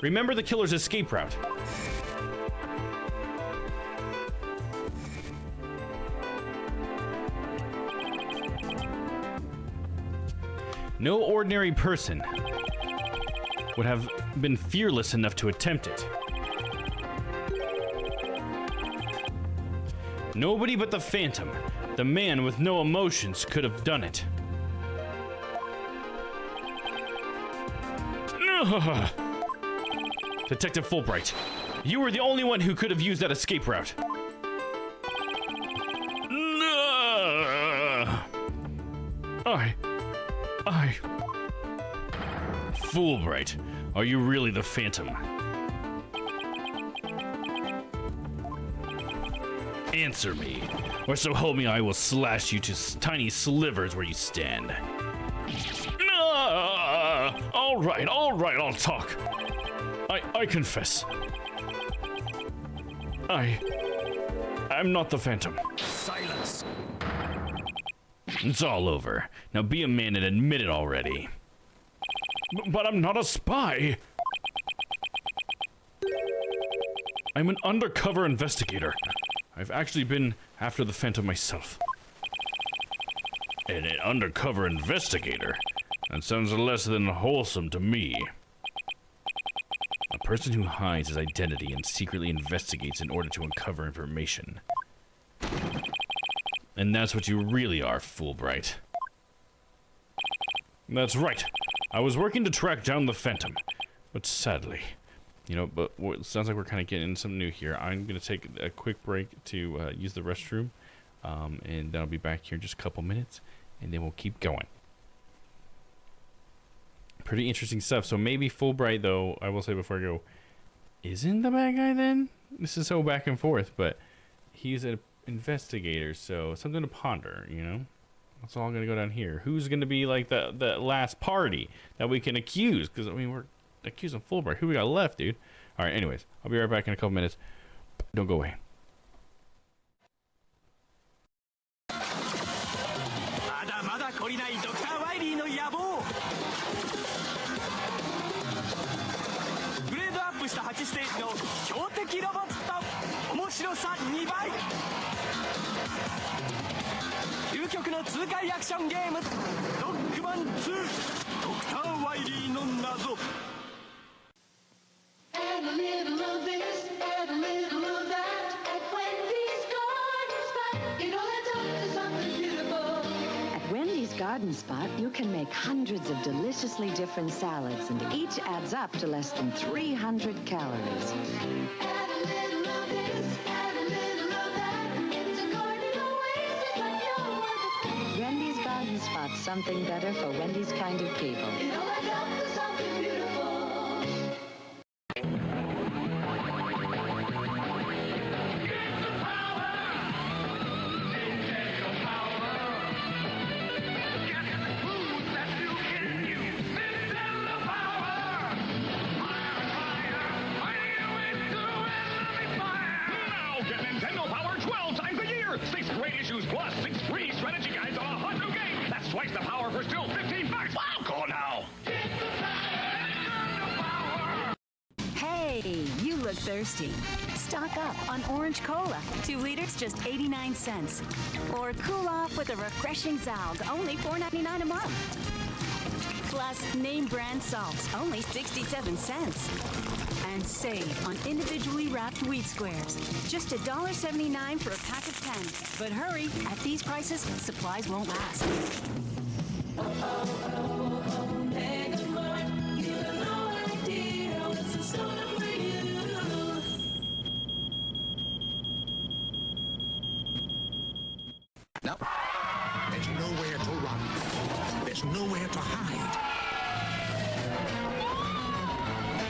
Remember the killer's escape route. No ordinary person would have been fearless enough to attempt it. Nobody but the Phantom, the man with no emotions, could have done it. Detective Fulbright, you were the only one who could have used that escape route. Fulbright, are you really the Phantom? Answer me, or so help me I will slash you to tiny slivers where you stand. All right, I'll talk. I confess. I'm not the Phantom. Silence. It's all over. Now be a man and admit it already. But I'm not a spy. I'm an undercover investigator. I've actually been after the Phantom myself. And an undercover investigator? That sounds less than wholesome to me. A person who hides his identity and secretly investigates in order to uncover information. And that's what you really are, Fulbright. That's right. I was working to track down the Phantom. But sadly, but it sounds like we're kind of getting into something new here. I'm going to take a quick break to use the restroom. And then I'll be back here in just a couple minutes. And then we'll keep going. Pretty interesting stuff. So maybe Fulbright, though, I will say before I go, isn't the bad guy then? This is so back and forth, but he's an investigator, so something to ponder, That's all going to go down here. Who's going to be like the last party that we can accuse? Because, we're accusing Fulbright. Who we got left, dude? All right, anyways, I'll be right back in a couple minutes. Don't go away. 8ステージの強敵ロボット、面白さ2倍。究極の痛快アクションゲーム、ドッグマン2、ドクター・ワイリーの謎。 And a little of this, and a little of that, at Wendy's Garden Spot, you know that's up to something beautiful. At Wendy's Garden Spot, you can make hundreds of deliciously different salads, and each adds up to less than 300 calories. Add a little of this, add a little of that. It's a garden oasis like no other. Wendy's Garden Spot, something better for Wendy's kind of people. It all adds up to something beautiful. Plus 6 free strategy guides on a hot new game. That's twice the power for still $15. Wow, call now. Hey, you look thirsty. Stock up on Orange Cola. 2 liters, just 89 cents. Or cool off with a refreshing Zalg, only $4.99 a month. Plus, name brand salts, only 67 cents. And save on individually wrapped wheat squares. Just $1.79 for a pack of 10. But hurry, at these prices, supplies won't last. Mega Mart, you have no idea what's in store for you. No. There's nowhere to run. There's nowhere to hide.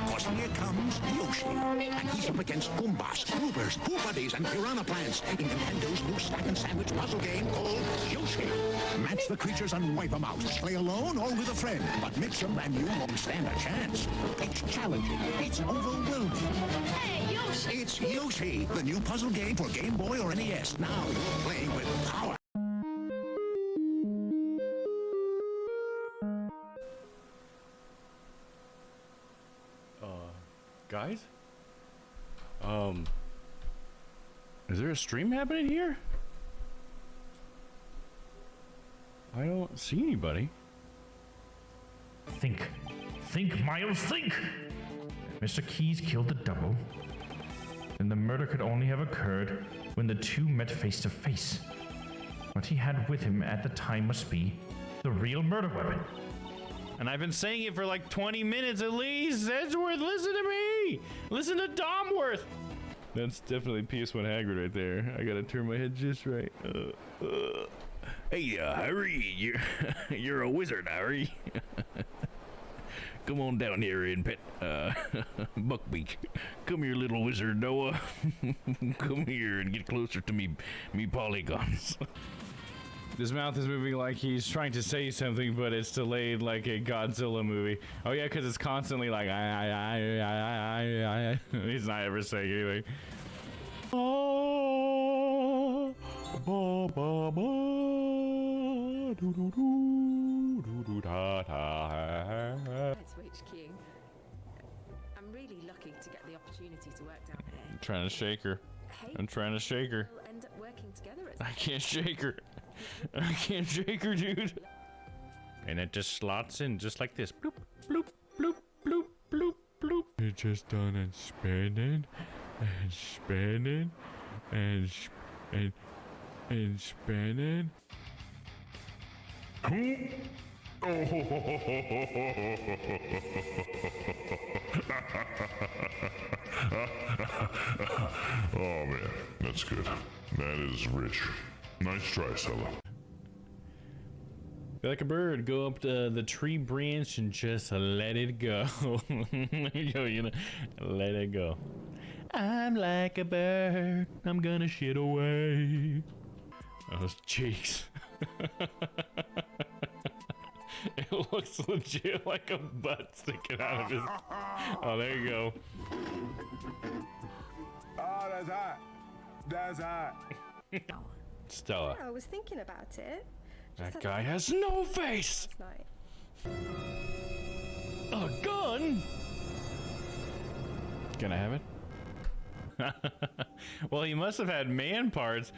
Because here comes Yoshi. And he's up against Goombas, Goobers, Goo Buddies, and Piranha Plants in Nintendo's new stack and sandwich puzzle game called Yoshi. Match the creatures and wipe them out. Play alone or with a friend. But mix them and you won't stand a chance. It's challenging. It's overwhelming. Hey, Yoshi! It's Yoshi, the new puzzle game for Game Boy or NES. Now you're playing with power. Guys? Is there a stream happening here? I don't see anybody. Think. Think, Miles, think! If Mr. Keys killed the double, then the murder could only have occurred when the two met face to face. What he had with him at the time must be the real murder weapon. And I've been saying it for like 20 minutes at least. Edgeworth, listen to me! Listen to Domworth! That's definitely PS1 Hagrid right there. I gotta turn my head just right. Hey, Harry, you're a wizard, Harry. Come on down here and pet Buckbeak. Come here, little wizard Noah. Come here and get closer to me polygons. His mouth is moving like he's trying to say something, but it's delayed like a Godzilla movie. Oh yeah, because it's constantly like I. He's not ever saying anything. HQ. I'm really lucky to get the opportunity to work down here. I'm trying to shake her. I'm trying to shake her. We'll end up working together at I can't shake her. I can't shake her, dude. And it just slots in just like this. Bloop, bloop, bloop, bloop, bloop, bloop. It just done and spinning and spinning and spinning. Oh man, that's good. That is rich. Nice try, Stella. Feel like a bird, go up to the tree branch and just let it go. There you go, you know, let it go. I'm like a bird, I'm gonna shit away. Those cheeks. It looks legit like a butt sticking out of his. Oh, there you go. Oh, that's hot. That's hot. Stella. I was thinking about it. That guy has no face. A gun? Can I have it? Well, he must have had man parts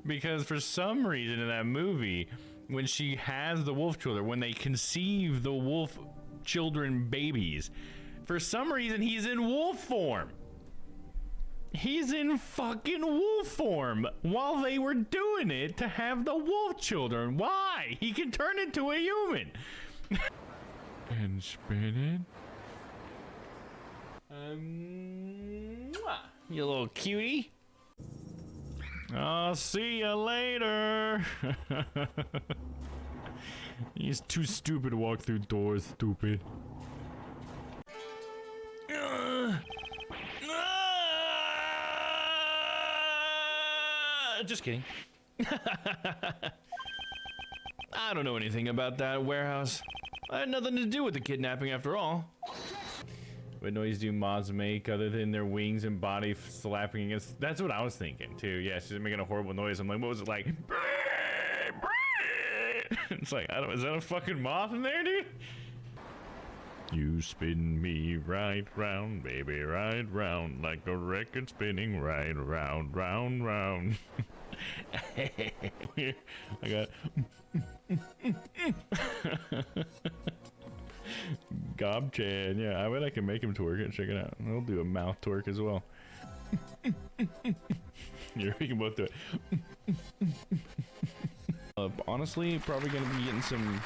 because for some reason in that movie, when she has the wolf children, when they conceive the wolf children babies, for some reason he's in wolf form. He's in fucking wolf form while they were doing it to have the wolf children. Why? He can turn into a human. And spin it. You little cutie. I'll see you later. He's too stupid to walk through doors, stupid. Just kidding. I don't know anything about that warehouse. I had nothing to do with the kidnapping after all. What noise do moths make other than their wings and body slapping against? That's what I was thinking too. Yeah, she's making a horrible noise. I'm like, what was it like? It's like, I don't, is that a fucking moth in there, dude? You spin me right round, baby, right round, like a record spinning right round, round, round. I got Gob Chan. Yeah, I bet I can make him twerk it. Check it out. He'll do a mouth twerk as well. You're making both do it. Honestly, probably gonna be getting some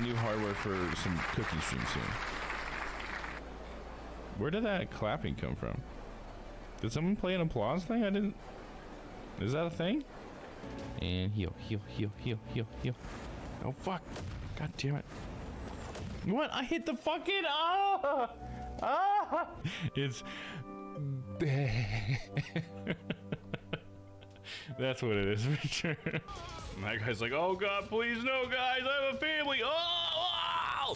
new hardware for some cooking streams soon. Where did that clapping come from? Did someone play an applause thing? I didn't. Is that a thing? And heal, heal, heal, heal, heal, heal. Oh fuck! God damn it! What? I hit the fucking It's. That's what it is for sure. My guy's like, oh god, please no, guys, I have a family. Oh!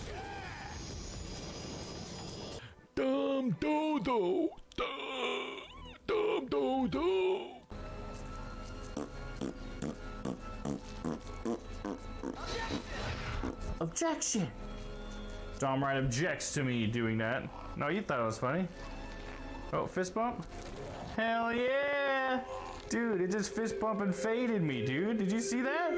Dum do do, dum do do. Objection. Domm right objects to me doing that. No, you thought it was funny. Oh, fist bump? Hell yeah! Dude, it just fist bump and faded me, dude. Did you see that?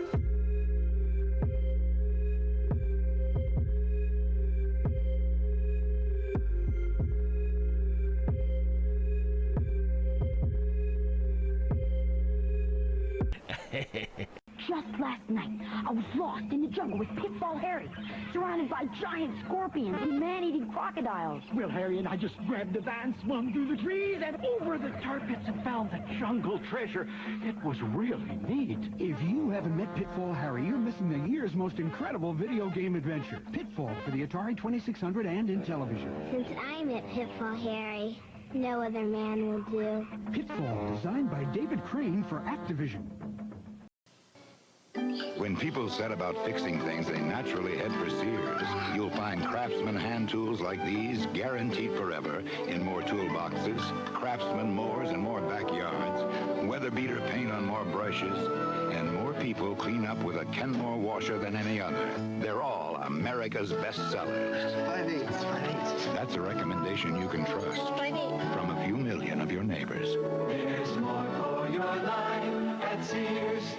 Just last night, I was lost in the jungle with Pitfall Harry, surrounded by giant scorpions and man-eating crocodiles. Well, Harry and I just grabbed the van, swung through the trees, and over the tar pits and found the jungle treasure. It was really neat. If you haven't met Pitfall Harry, you're missing the year's most incredible video game adventure. Pitfall for the Atari 2600 and in television. Since I met Pitfall Harry, no other man will do. Pitfall, designed by David Crane for Activision. When people set about fixing things, they naturally head for Sears. You'll find Craftsman hand tools like these, guaranteed forever, in more toolboxes, Craftsman mowers in more backyards, weather beater paint on more brushes, and more people clean up with a Kenmore washer than any other. They're all America's best sellers. 5/8. That's a recommendation you can trust from a few million of your neighbors. There's more for your life at Sears.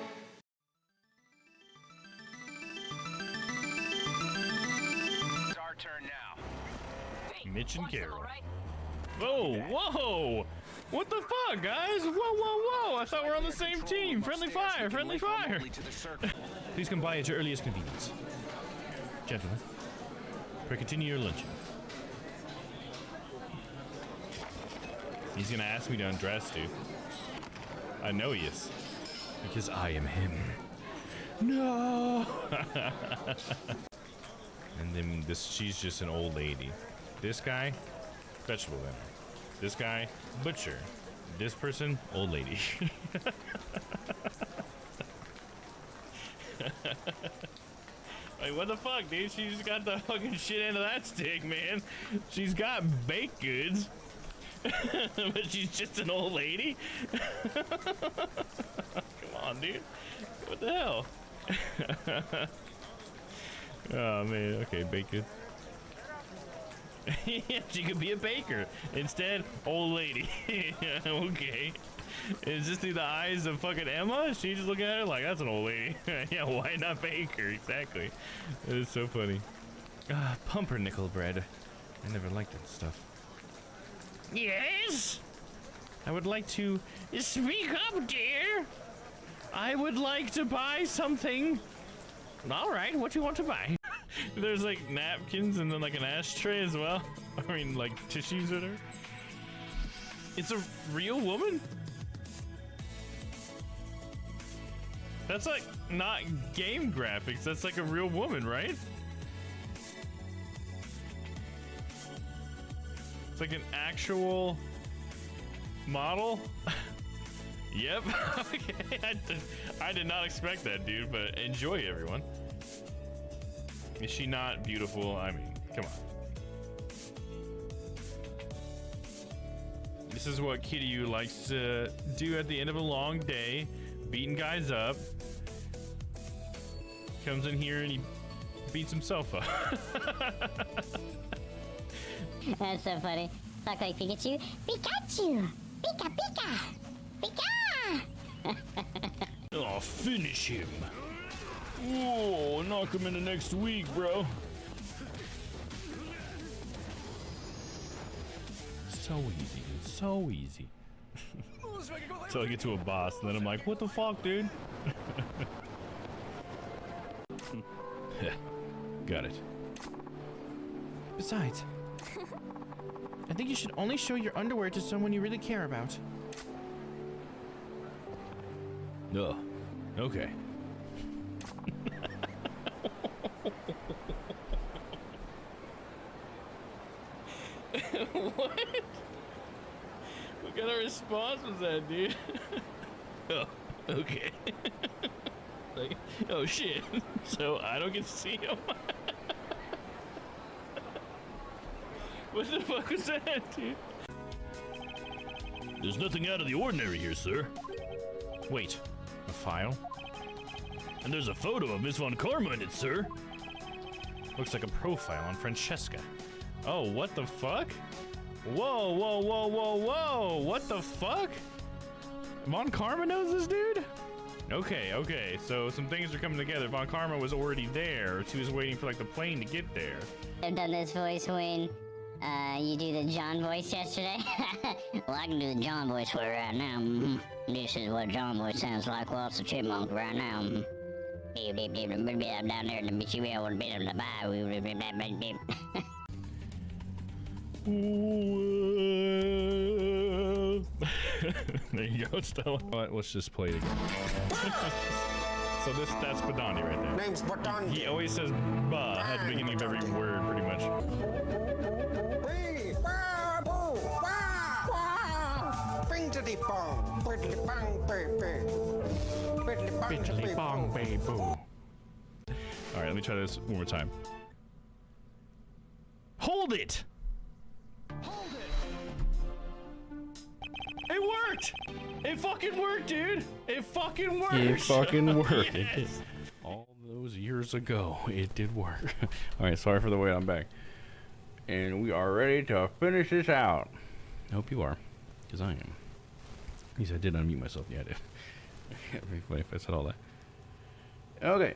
Turn now. Mitch and Carol. Whoa, whoa! What the fuck, guys? Whoa, whoa, whoa! I thought we were on the same team. Friendly fire, friendly fire. Please come by at your earliest convenience. Gentlemen, continue your luncheon. He's gonna ask me to undress, dude. I know he is. Because I am him. No! And then she's just an old lady. This guy, vegetable vendor. This guy, butcher. This person, old lady. Like, what the fuck, dude? She's got the fucking shit end of that stick, man. She's got baked goods. But she's just an old lady? Come on, dude. What the hell? Oh man, okay, baked goods. She could be a baker. Instead, old lady. Okay. Is this through the eyes of fucking Emma? She's just looking at her like, that's an old lady. Yeah, why not baker? Exactly. It is so funny. Pumpernickel bread. I never liked that stuff. Yes? I would like to speak up, dear. I would like to buy something. All right, what do you want to buy? There's like napkins and then like an ashtray as well. I mean, like tissues in her. It's a real woman? That's like not game graphics. That's like a real woman, right? It's like an actual model. Yep. Okay. I did not expect that, dude, but enjoy, everyone. Is she not beautiful? I mean, come on. This is what Kiryu likes to do at the end of a long day, beating guys up. Comes in here and he beats himself up. That's so funny. Talk like Pikachu. Pikachu! Pika Pika! Pika! Oh, finish him. Whoa, knock him into next week, bro. So easy, so easy. Until I get to a boss, and then I'm like, what the fuck, dude? Got it. Besides, I think you should only show your underwear to someone you really care about. Oh, okay. What? What kind of response was that, dude? Oh, okay. Like, oh shit. So I don't get to see him? What the fuck was that, dude? There's nothing out of the ordinary here, sir. Wait, a file? And there's a photo of Miss Von Karma in it, sir. Looks like a profile on Francesca. Oh, what the fuck? Whoa, whoa, whoa, whoa, whoa! What the fuck? Von Karma knows this dude? Okay, okay, so some things are coming together. Von Karma was already there. She was waiting for like the plane to get there. I've done this voice when you do the John voice yesterday. Well, I can do the John voice for you right now. This is what John voice sounds like. Well, it's a chipmunk right now. I'm down there in the bitchy wheel with a bit of the bye. There you go, Stella. Alright, let's just play it again. So that's Badani right there. Name's Badani. He always says "ba" at the beginning of every word, pretty much. Bing to the bong. Biddly bong, baby. Biddly bong, baby. Alright, let me try this one more time. Hold it! Hold it! It worked! It fucking worked, dude! It fucking worked! It fucking worked. Yes. It did. All those years ago, it did work. Alright, sorry for the wait, I'm back. And we are ready to finish this out. I hope you are, because I am. At least I did unmute myself. Yeah, I did. It'd be funny if I said all that. Okay.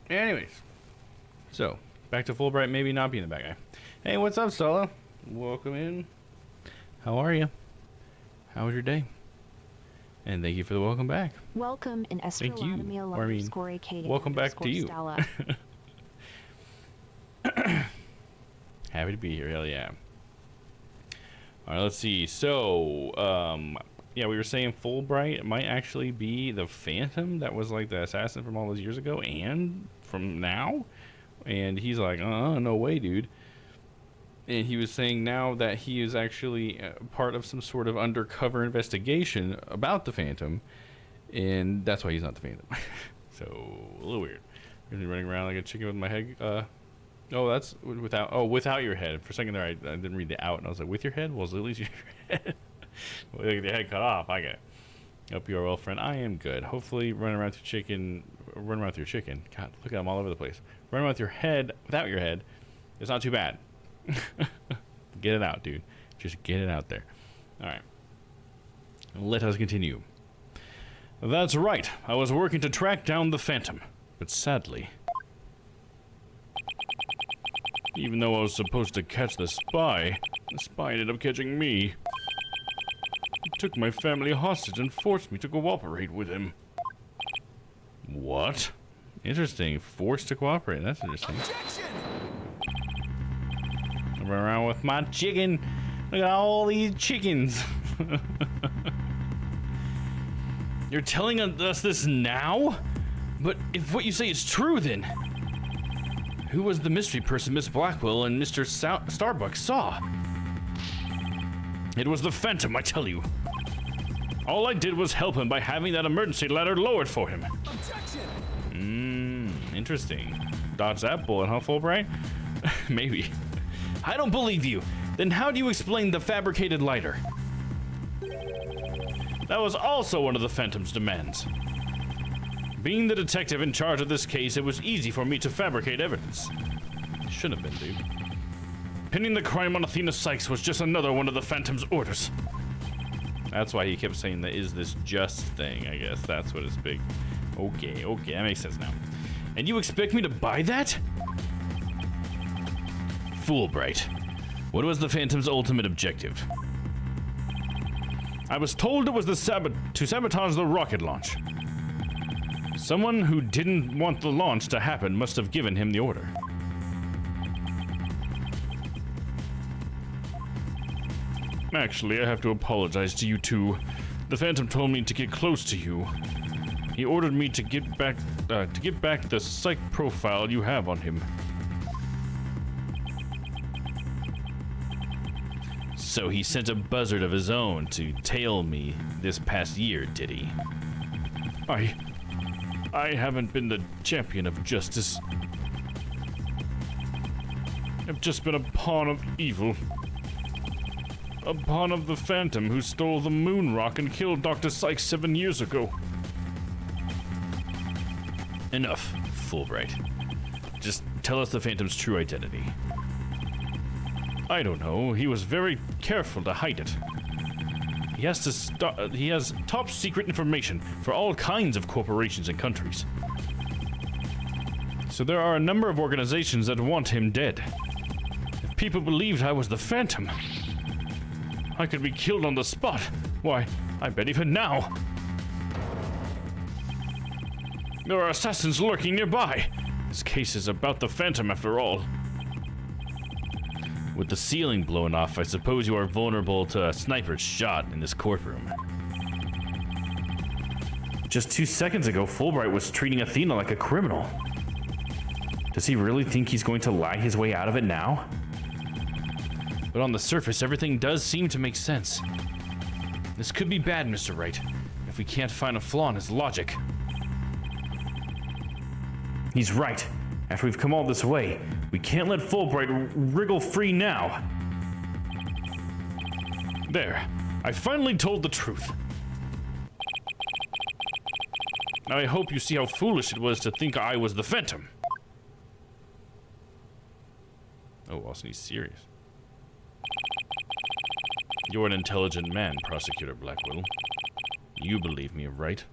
Anyways. So, back to Fulbright maybe not being the bad guy. Hey, what's up, Stella? Welcome in. How are you? How was your day? And thank you for the welcome back. Welcome in Thank you. Or I mean, AKA welcome back to you. Stella. Happy to be here. Hell yeah. All right, let's see. So, yeah, we were saying Fulbright might actually be the Phantom that was like the assassin from all those years ago and from now. And he's like, no way, dude. And he was saying now that he is actually part of some sort of undercover investigation about the Phantom, and that's why he's not the Phantom. So a little weird. Really running around like a chicken with my head. Oh, that's without your head. For a second there, I didn't read the out, and I was like, with your head? Well, at least your head. Well, like the head cut off. I get it. Hope you are well, friend. I am good. Hopefully, running around with your chicken. God, look at them all over the place. Running around with your head without your head. It's not too bad. Get it out, dude. Just get it out there. All right. Let us continue. That's right. I was working to track down the Phantom, but sadly, even though I was supposed to catch the spy ended up catching me. took my family hostage and forced me to cooperate with him. What? Interesting. Forced to cooperate. That's interesting. I'm around with my chicken. Look at all these chickens. You're telling us this now? But if what you say is true, then who was the mystery person Miss Blackwell and Mr. Starbuck saw? It was the Phantom, I tell you. All I did was help him by having that emergency ladder lowered for him. Interesting. Dodge that bullet, huh, Fulbright? Maybe. I don't believe you. Then how do you explain the fabricated lighter? That was also one of the Phantom's demands. Being the detective in charge of this case, it was easy for me to fabricate evidence. Shouldn't have been, dude. Pinning the crime on Athena Sykes was just another one of the Phantom's orders. That's why he kept saying the "is this just" thing, I guess. That's what it's big. Okay, that makes sense now. And you expect me to buy that? Fulbright, what was the Phantom's ultimate objective? I was told it was to sabotage the rocket launch. Someone who didn't want the launch to happen must have given him the order. Actually, I have to apologize to you too. The Phantom told me to get close to you. He ordered me to get back the psych profile you have on him. So he sent a buzzard of his own to tail me this past year, did he? I haven't been the champion of justice. I've just been a pawn of evil. A pawn of the Phantom who stole the moon rock and killed Dr. Sykes 7 years ago. Enough, Fulbright. Just tell us the Phantom's true identity. I don't know. He was very careful to hide it. He has top secret information for all kinds of corporations and countries. So there are a number of organizations that want him dead. If people believed I was the Phantom, I could be killed on the spot. Why, I bet even now. There are assassins lurking nearby. This case is about the Phantom after all. With the ceiling blown off, I suppose you are vulnerable to a sniper's shot in this courtroom. Just 2 seconds ago, Fulbright was treating Athena like a criminal. Does he really think he's going to lie his way out of it now? But on the surface, everything does seem to make sense. This could be bad, Mr. Wright, if we can't find a flaw in his logic. He's right. After we've come all this way, we can't let Fulbright wriggle free now. There. I finally told the truth. Now I hope you see how foolish it was to think I was the Phantom. Oh, also he's serious. You're an intelligent man, Prosecutor Blackwell. You believe me, right?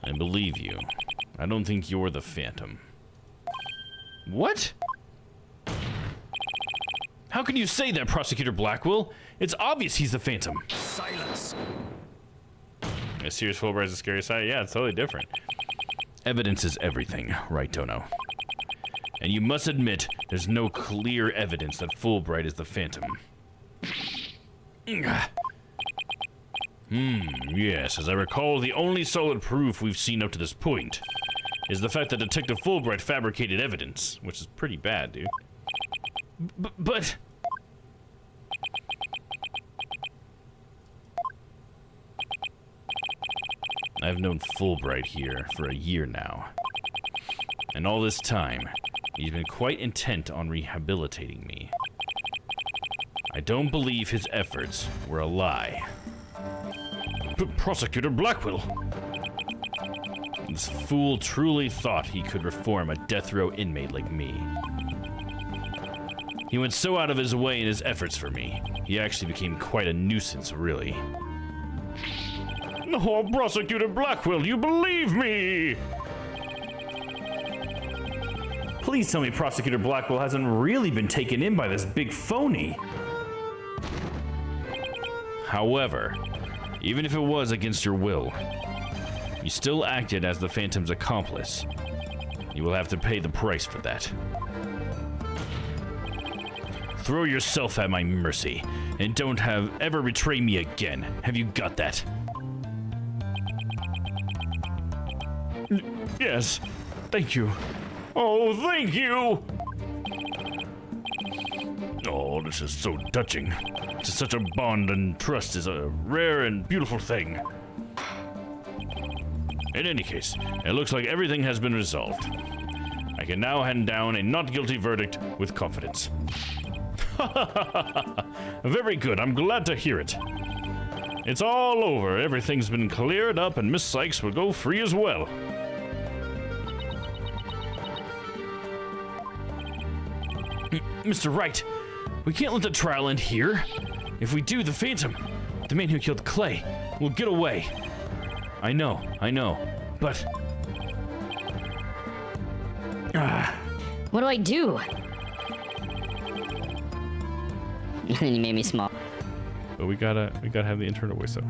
I believe you. I don't think you're the Phantom. What? How can you say that, Prosecutor Blackwell? It's obvious he's the Phantom. Silence. A serious Fulbright's a scary side? Yeah, it's totally different. Evidence is everything, right, Dono? And you must admit, there's no clear evidence that Fulbright is the Phantom. Yes, as I recall, the only solid proof we've seen up to this point is the fact that Detective Fulbright fabricated evidence, which is pretty bad, dude. But... I've known Fulbright here for a year now. And all this time, he's been quite intent on rehabilitating me. I don't believe his efforts were a lie. But Prosecutor Blackwell! This fool truly thought he could reform a death row inmate like me. He went so out of his way in his efforts for me, he actually became quite a nuisance, really. Oh, Prosecutor Blackwell, you believe me! Please tell me Prosecutor Blackwell hasn't really been taken in by this big phony. However, even if it was against your will, you still acted as the Phantom's accomplice. You will have to pay the price for that. Throw yourself at my mercy, and don't ever betray me again. Have you got that? Yes. Thank you. Oh, thank you! Oh, this is so touching. Such a bond and trust is a rare and beautiful thing. In any case, it looks like everything has been resolved. I can now hand down a not guilty verdict with confidence. Very good, I'm glad to hear it. It's all over, everything's been cleared up, and Miss Sykes will go free as well. Mr. Wright, we can't let the trial end here. If we do, the Phantom, the man who killed Clay, will get away. I know, but... What do I do? You made me small. But we gotta have the internal voice up.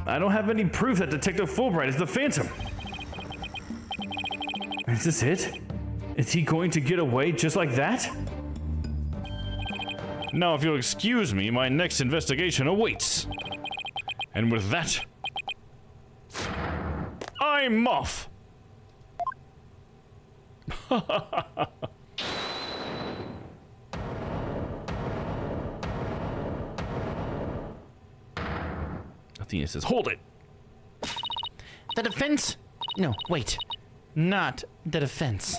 I don't have any proof that Detective Fulbright is the Phantom. Is this it? Is he going to get away just like that? Now, if you'll excuse me, my next investigation awaits. And with that, I'm off. Athena says, hold it. The defense? No, wait. Not the defense.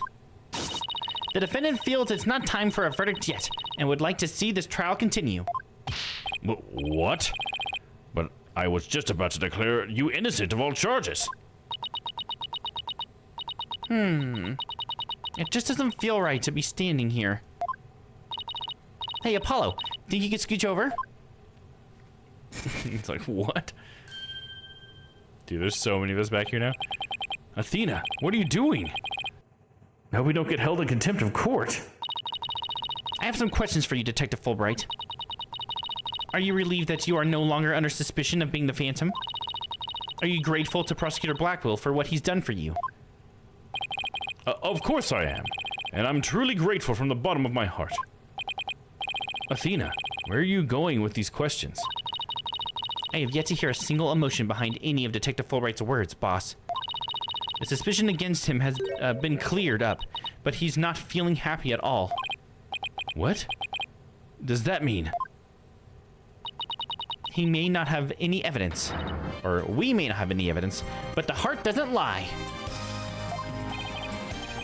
The defendant feels it's not time for a verdict yet and would like to see this trial continue. What? But I was just about to declare you innocent of all charges. It just doesn't feel right to be standing here. Hey, Apollo, think you could scooch over? It's like, what? Dude, there's so many of us back here now. Athena, what are you doing? Now we don't get held in contempt of court. I have some questions for you, Detective Fulbright. Are you relieved that you are no longer under suspicion of being the Phantom? Are you grateful to Prosecutor Blackwell for what he's done for you? Of course I am. And I'm truly grateful from the bottom of my heart. Athena, where are you going with these questions? I have yet to hear a single emotion behind any of Detective Fulbright's words, boss. The suspicion against him has been cleared up, but he's not feeling happy at all. What does that mean? He may not have any evidence, or we may not have any evidence, but the heart doesn't lie.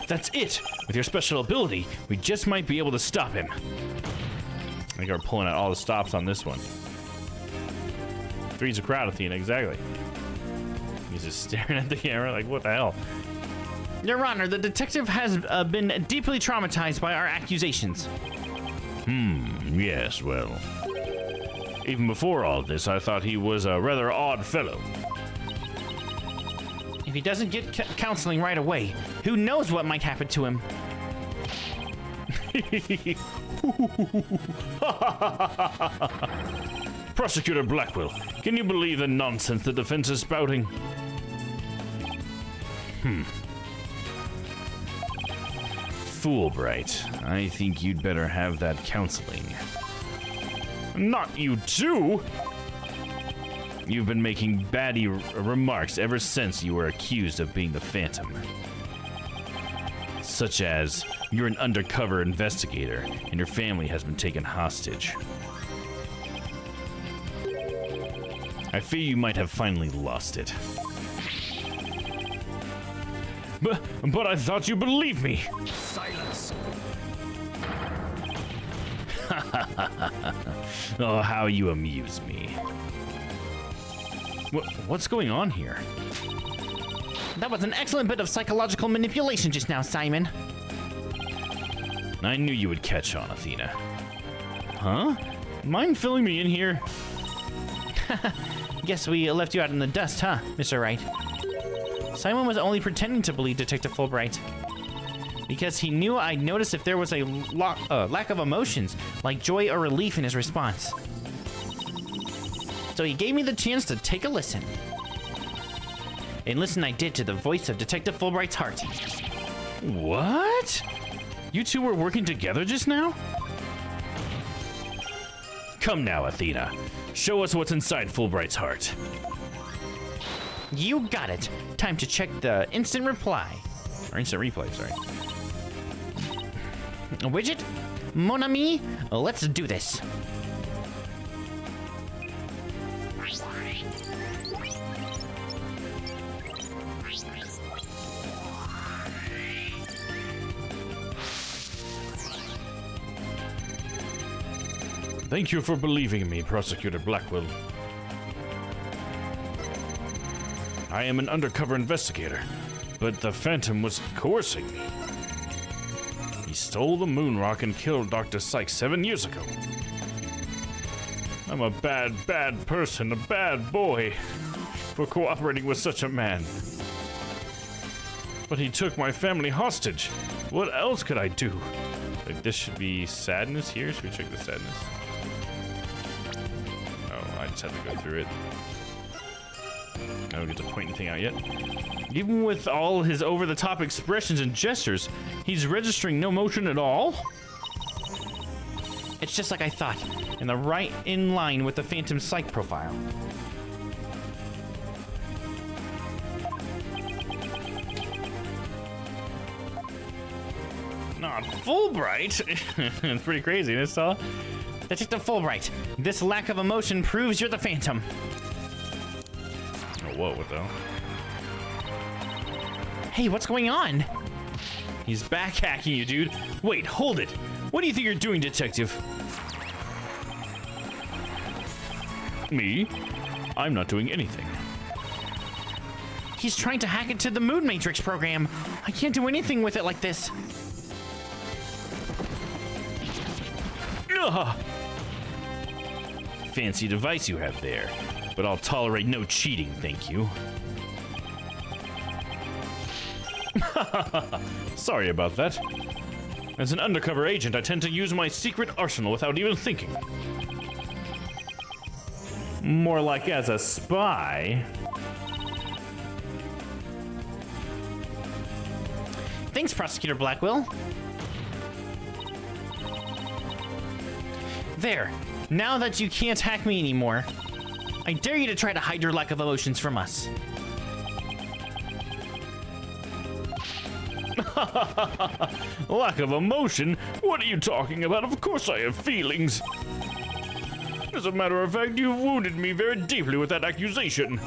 That's it! With your special ability, we just might be able to stop him. I think we're pulling out all the stops on this one. Three's a crowd, Athena, exactly. He's just staring at the camera like, what the hell? Your Honor, the detective has been deeply traumatized by our accusations. Yes, well... Even before all this, I thought he was a rather odd fellow. If he doesn't get counseling right away, who knows what might happen to him? Prosecutor Blackwell, can you believe the nonsense the defense is spouting? Fulbright, I think you'd better have that counseling. Not you too! You've been making baddie remarks ever since you were accused of being the Phantom. Such as, you're an undercover investigator, and your family has been taken hostage. I fear you might have finally lost it. But I thought you believed me! Silence! Oh, how you amuse me. What's going on here? That was an excellent bit of psychological manipulation just now, Simon. I knew you would catch on, Athena. Huh? Mind filling me in here? Guess we left you out in the dust, huh, Mr. Wright? Simon was only pretending to believe Detective Fulbright. because he knew I'd notice if there was a lack of emotions, like joy or relief in his response. So he gave me the chance to take a listen. And listen I did to the voice of Detective Fulbright's heart. What? You two were working together just now? Come now, Athena. Show us what's inside Fulbright's heart. You got it. Time to check the instant reply. Or instant replay, sorry. Widget? Mon ami? Let's do this. Thank you for believing in me, Prosecutor Blackwell. I am an undercover investigator, but the Phantom was coercing me. He stole the moon rock and killed Dr. Sykes 7 years ago. I'm a bad, bad person, a bad boy, for cooperating with such a man. But he took my family hostage. What else could I do? Like, this should be sadness here. Should we check the sadness? Oh, I just have to go through it. I don't get to point anything out yet. Even with all his over-the-top expressions and gestures, he's registering no emotion at all? It's just like I thought, and right in line with the Phantom Psych profile. Not Fulbright? It's pretty crazy, isn't it, Stella? Detective Fulbright, this lack of emotion proves you're the Phantom. Oh, whoa, what the hell? Hey, what's going on? He's back-hacking you, dude. Wait, hold it. What do you think you're doing, Detective? Me? I'm not doing anything. He's trying to hack into the Moon Matrix program. I can't do anything with it like this. Ugh. Fancy device you have there, but I'll tolerate no cheating, thank you. Sorry about that. As an undercover agent, I tend to use my secret arsenal without even thinking. More like as a spy. Thanks, Prosecutor Blackwell. There. Now that you can't hack me anymore, I dare you to try to hide your lack of emotions from us. Lack of emotion? What are you talking about? Of course I have feelings. As a matter of fact, you've wounded me very deeply with that accusation.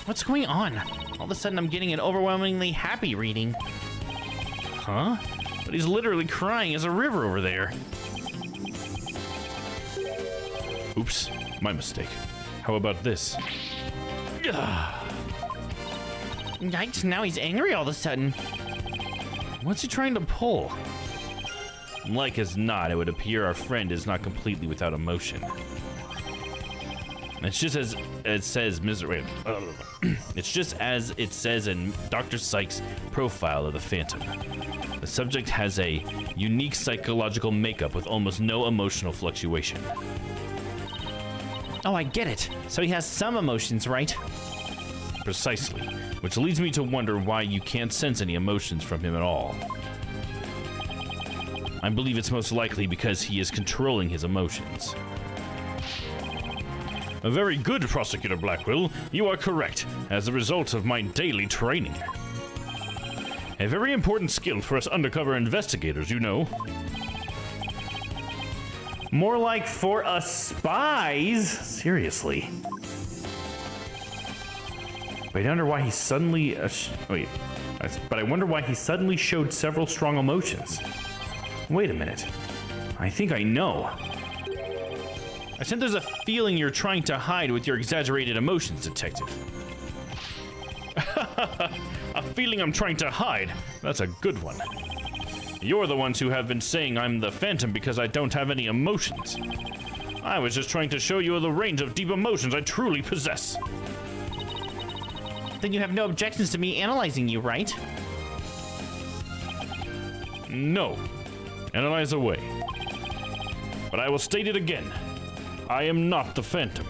What's going on? All of a sudden I'm getting an overwhelmingly happy reading. Huh? But he's literally crying as a river over there. Oops, my mistake. How about this? Yikes, now he's angry all of a sudden. What's he trying to pull? Like as not, it would appear our friend is not completely without emotion. It's just as it says, it's just as it says in Dr. Sykes' profile of the Phantom. The subject has a unique psychological makeup with almost no emotional fluctuation. Oh, I get it. So he has some emotions, right? Precisely. Which leads me to wonder why you can't sense any emotions from him at all. I believe it's most likely because he is controlling his emotions. Very good, Prosecutor Blackwell. You are correct, as a result of my daily training. A very important skill for us undercover investigators, you know. More like for us spies. Seriously. But I wonder why he suddenly... But I wonder why he suddenly showed several strong emotions. Wait a minute. I think I know. I sense there's a feeling you're trying to hide with your exaggerated emotions, Detective. A feeling I'm trying to hide? That's a good one. You're the ones who have been saying I'm the Phantom because I don't have any emotions. I was just trying to show you the range of deep emotions I truly possess. Then you have no objections to me analyzing you, right? No. Analyze away. But I will state it again. I am not the Phantom.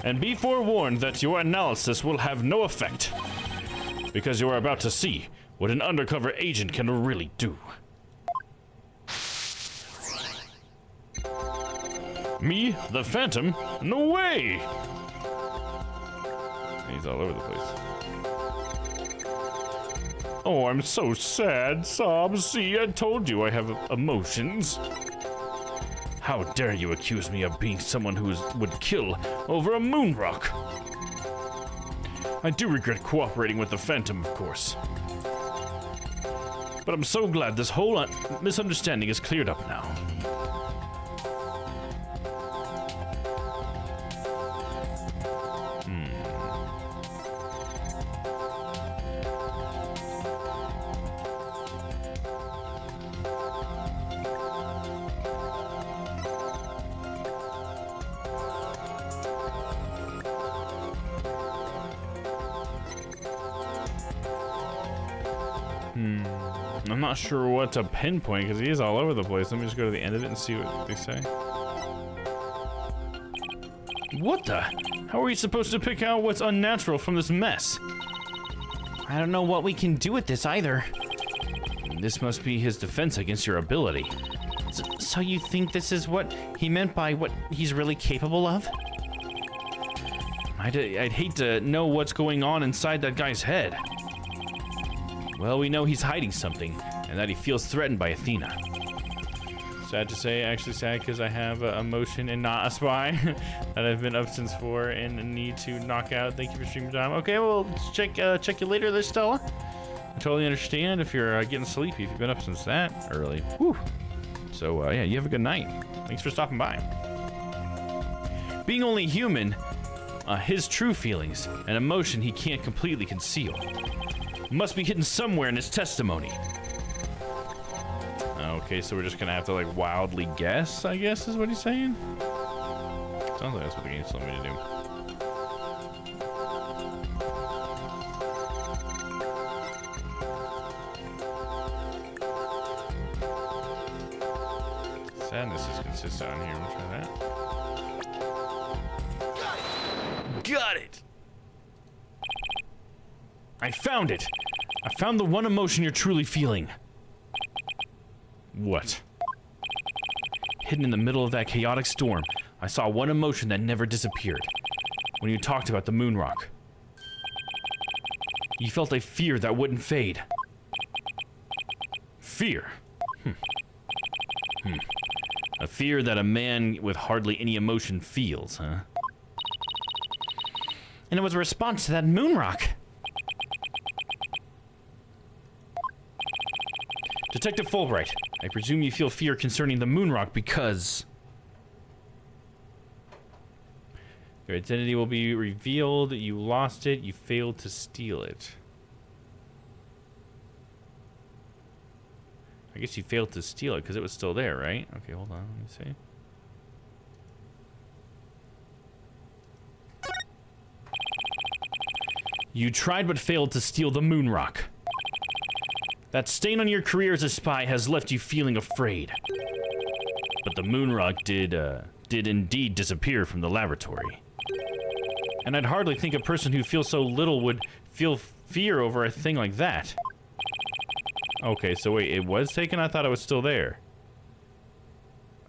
And be forewarned that your analysis will have no effect, because you are about to see what an undercover agent can really do. Me, the Phantom? No way! He's all over the place. Oh, I'm so sad, Sob. See, I told you I have emotions. How dare you accuse me of being someone who would kill over a moon rock? I do regret cooperating with the Phantom, of course. But I'm so glad this whole misunderstanding is cleared up now. I'm not sure what to pinpoint because he is all over the place. Let me just go to the end of it and see what they say. What the? How are we supposed to pick out what's unnatural from this mess? I don't know what we can do with this either. This must be his defense against your ability. So you think this is what he meant by what he's really capable of? I'd hate to know what's going on inside that guy's head. Well, we know he's hiding something, and that he feels threatened by Athena. Sad to say, actually sad because I have a motion and not a spy that I've been up since 4 and need to knock out. Thank you for streaming time. Okay, well, check you later there, Stella. I totally understand if you're getting sleepy, if you've been up since that early. Whew. So, yeah, you have a good night. Thanks for stopping by. Being only human, his true feelings and emotion he can't completely conceal must be hidden somewhere in his testimony. Okay, so we're just gonna have to like wildly guess, I guess is what he's saying. Sounds like that's what the game's telling me to do. Sadness is consistent on here. We'll try that. Got it! I found it! I found the one emotion you're truly feeling. What? Hidden in the middle of that chaotic storm, I saw one emotion that never disappeared. When you talked about the moon rock. You felt a fear that wouldn't fade. Fear? A fear that a man with hardly any emotion feels, huh? And it was a response to that moon rock. Detective Fulbright, I presume you feel fear concerning the moon rock because your identity will be revealed, you lost it, you failed to steal it. I guess you failed to steal it because it was still there, right? Okay, hold on, let me see. You tried but failed to steal the moon rock. That stain on your career as a spy has left you feeling afraid. But the moon rock did indeed disappear from the laboratory. And I'd hardly think a person who feels so little would feel fear over a thing like that. Okay, so wait, it was taken? I thought it was still there.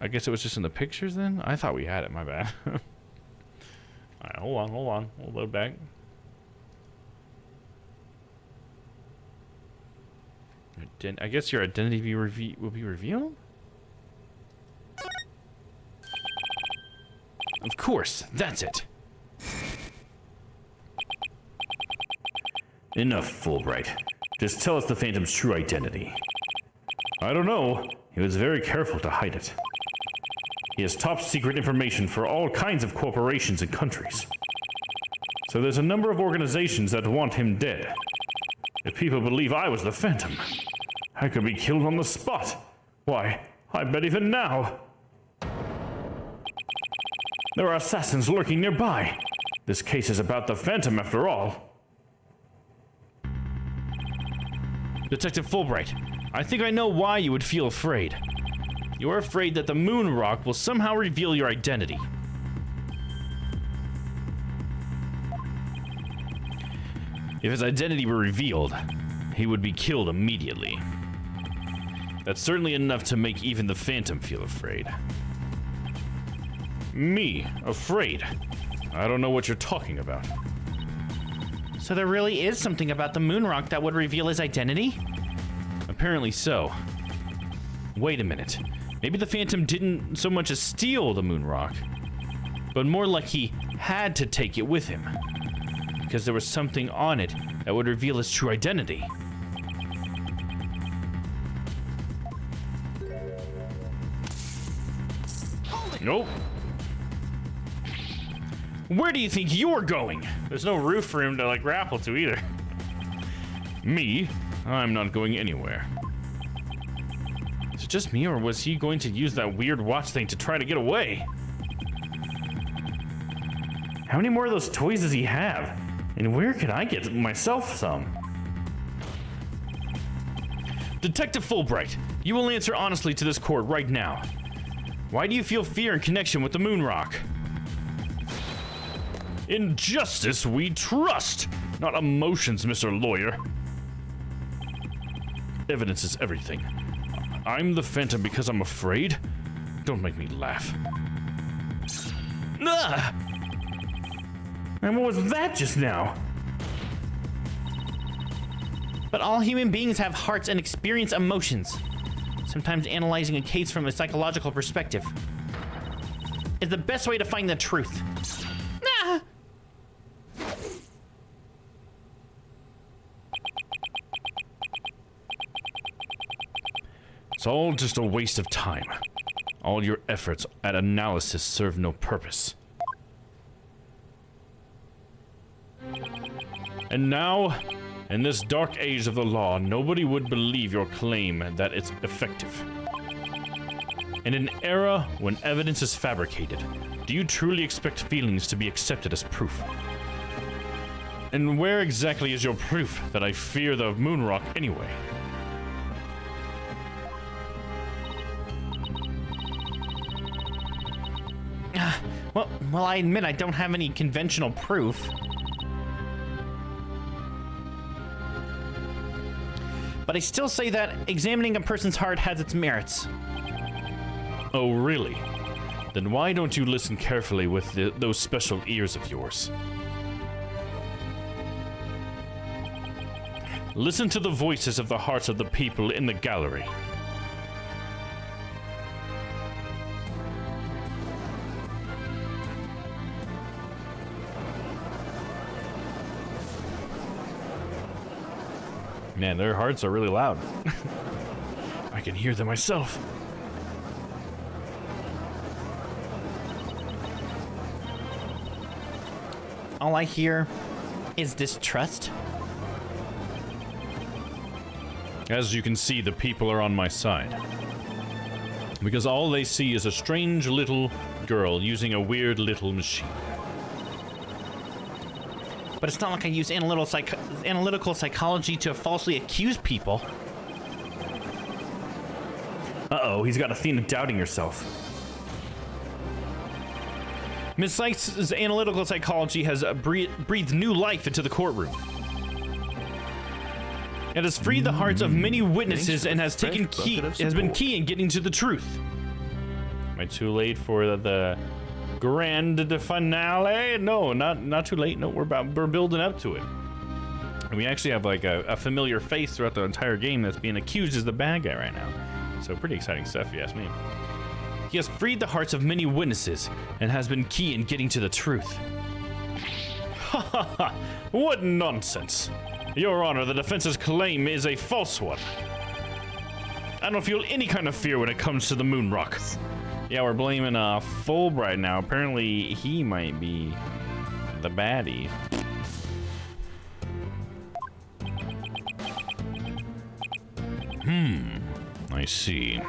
I guess it was just in the pictures then? I thought we had it, my bad. Alright, hold on. We'll load back. I guess your identity will be revealed? Of course, that's it. Enough, Fulbright. Just tell us the Phantom's true identity. I don't know. He was very careful to hide it. He has top secret information for all kinds of corporations and countries. So there's a number of organizations that want him dead. If people believe I was the Phantom, I could be killed on the spot. Why, I bet even now. There are assassins lurking nearby. This case is about the Phantom after all. Detective Fulbright, I think I know why you would feel afraid. You're afraid that the moon rock will somehow reveal your identity. If his identity were revealed, he would be killed immediately. That's certainly enough to make even the Phantom feel afraid. Me? Afraid? I don't know what you're talking about. So there really is something about the moon rock that would reveal his identity? Apparently so. Wait a minute. Maybe the Phantom didn't so much as steal the moon rock, but more like he had to take it with him, because there was something on it that would reveal his true identity. Nope. Where do you think you're going? There's no roof for him to, like, grapple to either. Me? I'm not going anywhere. Is it just me, or was he going to use that weird watch thing to try to get away? How many more of those toys does he have? And where could I get myself some? Detective Fulbright, you will answer honestly to this court right now. Why do you feel fear in connection with the moon rock? In justice we trust, not emotions, Mr. Lawyer. Evidence is everything. I'm the Phantom because I'm afraid? Don't make me laugh. Ah! And what was that just now? But all human beings have hearts and experience emotions. Sometimes analyzing a case from a psychological perspective is the best way to find the truth. Ah! It's all just a waste of time. All your efforts at analysis serve no purpose. And now, in this dark age of the law, nobody would believe your claim that it's effective. In an era when evidence is fabricated, do you truly expect feelings to be accepted as proof? And where exactly is your proof that I fear the moon rock anyway? Well, I admit I don't have any conventional proof. But I still say that examining a person's heart has its merits. Oh, really? Then why don't you listen carefully with those special ears of yours? Listen to the voices of the hearts of the people in the gallery. Man, their hearts are really loud. I can hear them myself. All I hear is distrust. As you can see, the people are on my side. Because all they see is a strange little girl using a weird little machine. But it's not like I use analytical psychology to falsely accuse people. Uh-oh, he's got a theme of doubting yourself. Ms. Sykes' analytical psychology has breathed new life into the courtroom. It has freed the hearts of many witnesses and has been key in getting to the truth. Am I too late for the grand finale? No, not too late. No, we're building up to it. And we actually have like a familiar face throughout the entire game that's being accused as the bad guy right now. So pretty exciting stuff, if you ask me. He has freed the hearts of many witnesses and has been key in getting to the truth. Ha ha ha! What nonsense! Your Honor, the defense's claim is a false one. I don't feel any kind of fear when it comes to the moon rock. Yeah, we're blaming Fulbright now. Apparently, he might be the baddie. I see.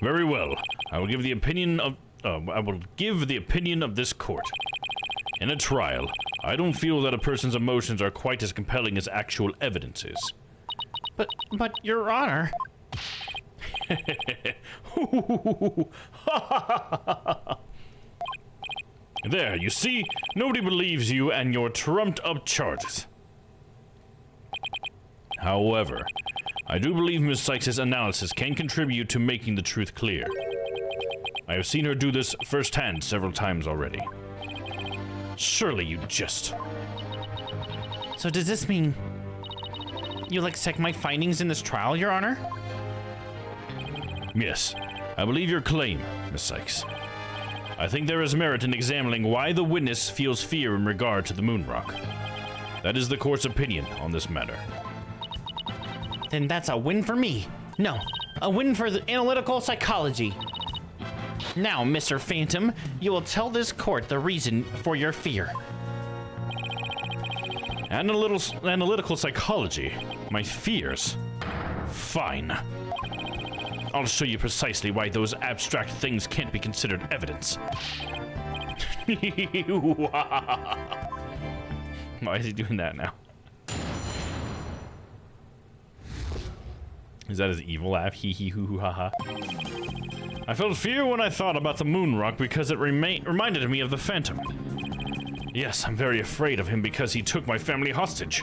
Very well. I will give the opinion of this court. In a trial, I don't feel that a person's emotions are quite as compelling as actual evidence is. But, Your Honor... There, you see? Nobody believes you and your trumped-up charges. However, I do believe Miss Sykes' analysis can contribute to making the truth clear. I have seen her do this firsthand several times already. Surely you just... So does this mean... you'll accept my findings in this trial, Your Honor? Yes, I believe your claim, Miss Sykes. I think there is merit in examining why the witness feels fear in regard to the moon rock. That is the court's opinion on this matter. Then that's a win for me. No, a win for the analytical psychology. Now, Mr. Phantom, you will tell this court the reason for your fear. Analytical psychology? My fears? Fine. I'll show you precisely why those abstract things can't be considered evidence. Why is he doing that now? Is that his evil laugh? Hee hee hoo hoo ha ha. I felt fear when I thought about the moon rock because it reminded me of the Phantom. Yes, I'm very afraid of him because he took my family hostage.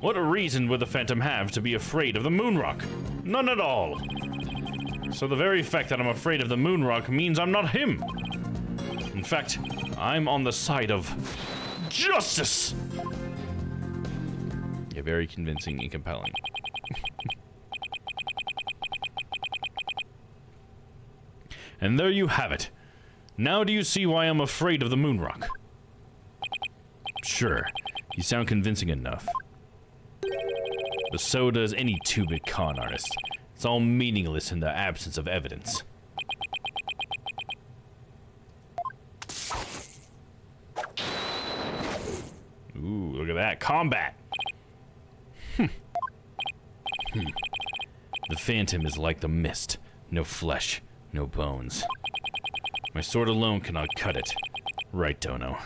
What reason would the Phantom have to be afraid of the moon rock? None at all. So the very fact that I'm afraid of the moon rock means I'm not him. In fact, I'm on the side of justice. Yeah, very convincing and compelling. And there you have it. Now do you see why I'm afraid of the moon rock? Sure, you sound convincing enough. But so does any two-bit con artist. It's all meaningless in the absence of evidence. Ooh, look at that. Combat! The Phantom is like the mist. No flesh, no bones. My sword alone cannot cut it. Right, Dono?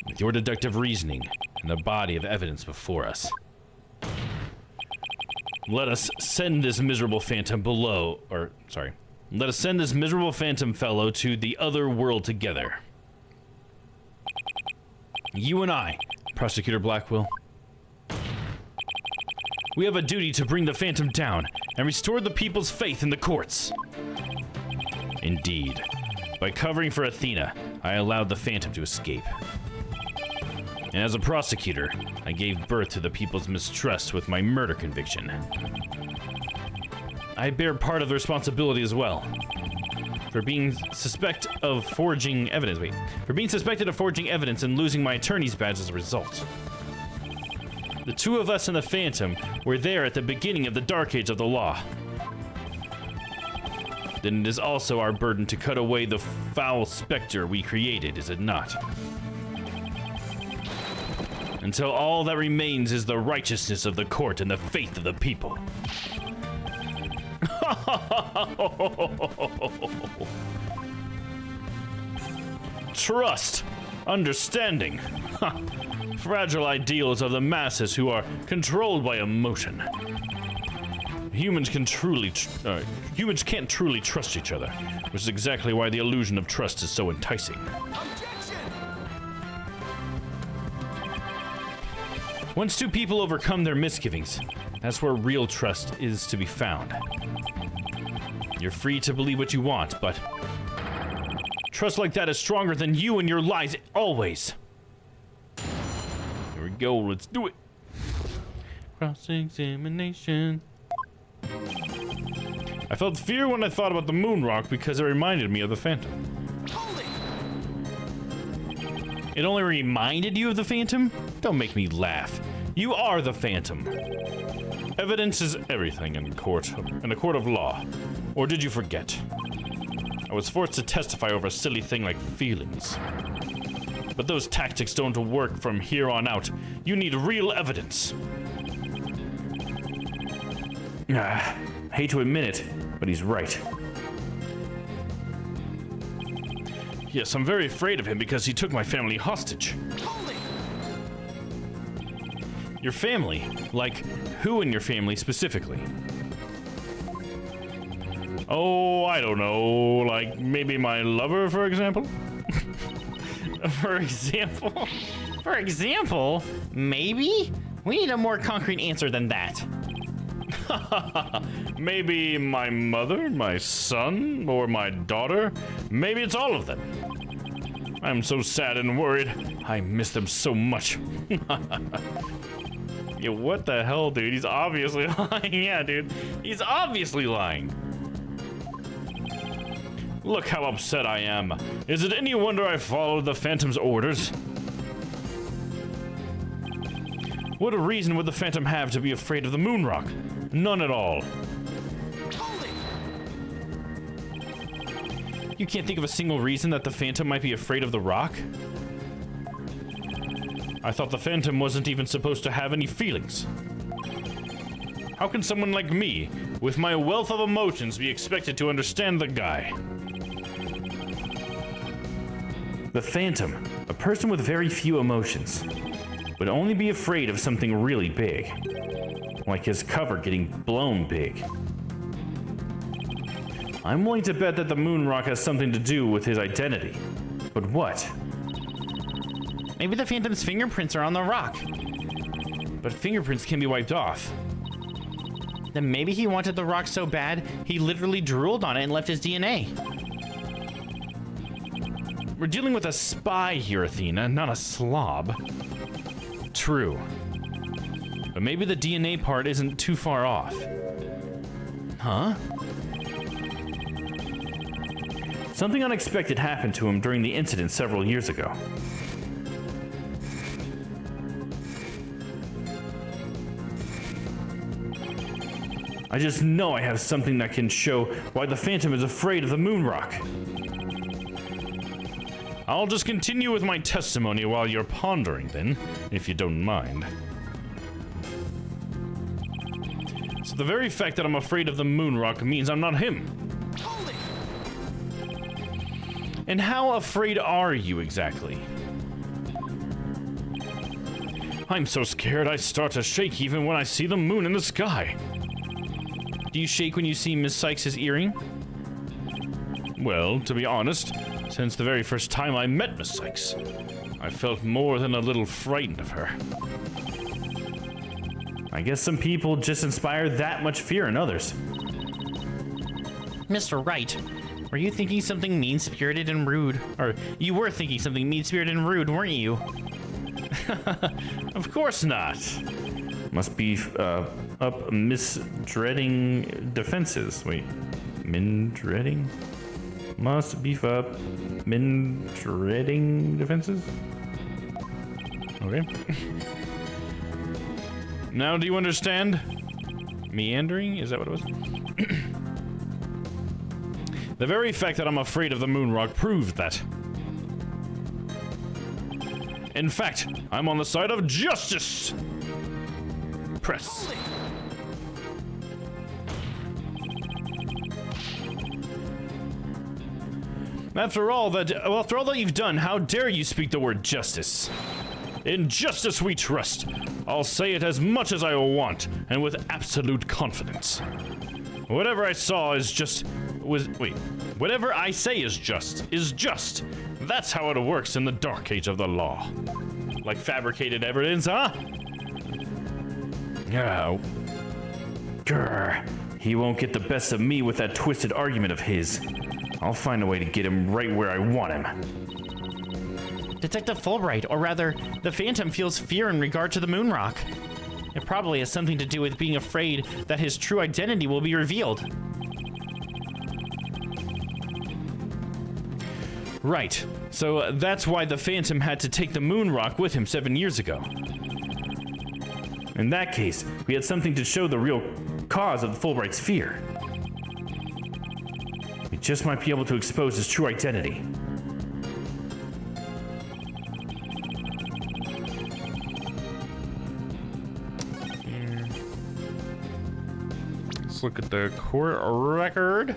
With your deductive reasoning and the body of evidence before us, let us send this miserable phantom let us send this miserable phantom fellow to the other world together. You and I, Prosecutor Blackwell. We have a duty to bring the Phantom down and restore the people's faith in the courts. Indeed, by covering for Athena, I allowed the Phantom to escape. And as a prosecutor, I gave birth to the people's mistrust with my murder conviction. I bear part of the responsibility as well. For being suspected of forging evidence and losing my attorney's badge as a result. The two of us and the Phantom were there at the beginning of the Dark Age of the law. Then it is also our burden to cut away the foul specter we created, is it not? Until all that remains is the righteousness of the court and the faith of the people. Trust, understanding, fragile ideals of the masses who are controlled by emotion. Humans can't truly trust each other, which is exactly why the illusion of trust is so enticing. Once two people overcome their misgivings, that's where real trust is to be found. You're free to believe what you want, but trust like that is stronger than you and your lies always. Here we go, let's do it. Cross-examination. I felt fear when I thought about the moon rock because it reminded me of the Phantom. It only reminded you of the Phantom? Don't make me laugh. You are the Phantom. Evidence is everything in a court of law. Or did you forget? I was forced to testify over a silly thing like feelings. But those tactics don't work from here on out. You need real evidence. Hate to admit it, but he's right. Yes, I'm very afraid of him because he took my family hostage. Your family? Like, who in your family specifically? Oh, I don't know. Like, maybe my lover, for example? For example? For example? Maybe? We need a more concrete answer than that. Maybe my mother, my son, or my daughter? Maybe it's all of them. I'm so sad and worried. I miss them so much. Yeah, what the hell, dude? He's obviously lying. Yeah, dude. He's obviously lying. Look how upset I am. Is it any wonder I followed the Phantom's orders? What reason would the Phantom have to be afraid of the moon rock? None at all. You can't think of a single reason that the Phantom might be afraid of the rock? I thought the Phantom wasn't even supposed to have any feelings. How can someone like me, with my wealth of emotions, be expected to understand the guy? The Phantom, a person with very few emotions, would only be afraid of something really big, like his cover getting blown big. I'm willing to bet that the moon rock has something to do with his identity. But what? Maybe the Phantom's fingerprints are on the rock. But fingerprints can be wiped off. Then maybe he wanted the rock so bad, he literally drooled on it and left his DNA. We're dealing with a spy here, Athena, not a slob. True. But maybe the DNA part isn't too far off. Huh? Something unexpected happened to him during the incident several years ago. I just know I have something that can show why the Phantom is afraid of the moon rock. I'll just continue with my testimony while you're pondering, then, if you don't mind. So the very fact that I'm afraid of the moon rock means I'm not him. And how afraid are you exactly? I'm so scared I start to shake even when I see the moon in the sky. Do you shake when you see Miss Sykes' earring? Well, to be honest, since the very first time I met Miss Sykes, I felt more than a little frightened of her. I guess some people just inspire that much fear in others. Mr. Wright, were you thinking something mean-spirited and rude? Or you were thinking something mean-spirited and rude, weren't you? Of course not. Must be up misdreading defenses. Wait, min-dreading? Must beef up min-dreading defenses? Okay. Now do you understand? Meandering? Is that what it was? The very fact that I'm afraid of the moon rock proves that. In fact, I'm on the side of justice. Press. After all that you've done, how dare you speak the word justice? In justice we trust. I'll say it as much as I want, and with absolute confidence. Whatever I saw is just... Whatever I say is just. That's how it works in the dark age of the law. Like fabricated evidence, huh? Oh. Grr. He won't get the best of me with that twisted argument of his. I'll find a way to get him right where I want him. Detective Fulbright, or rather, the Phantom feels fear in regard to the moon rock. It probably has something to do with being afraid that his true identity will be revealed. Right. So that's why the Phantom had to take the moon rock with him 7 years ago. In that case, we had something to show the real cause of Fulbright's fear. We just might be able to expose his true identity. let's look at the court record.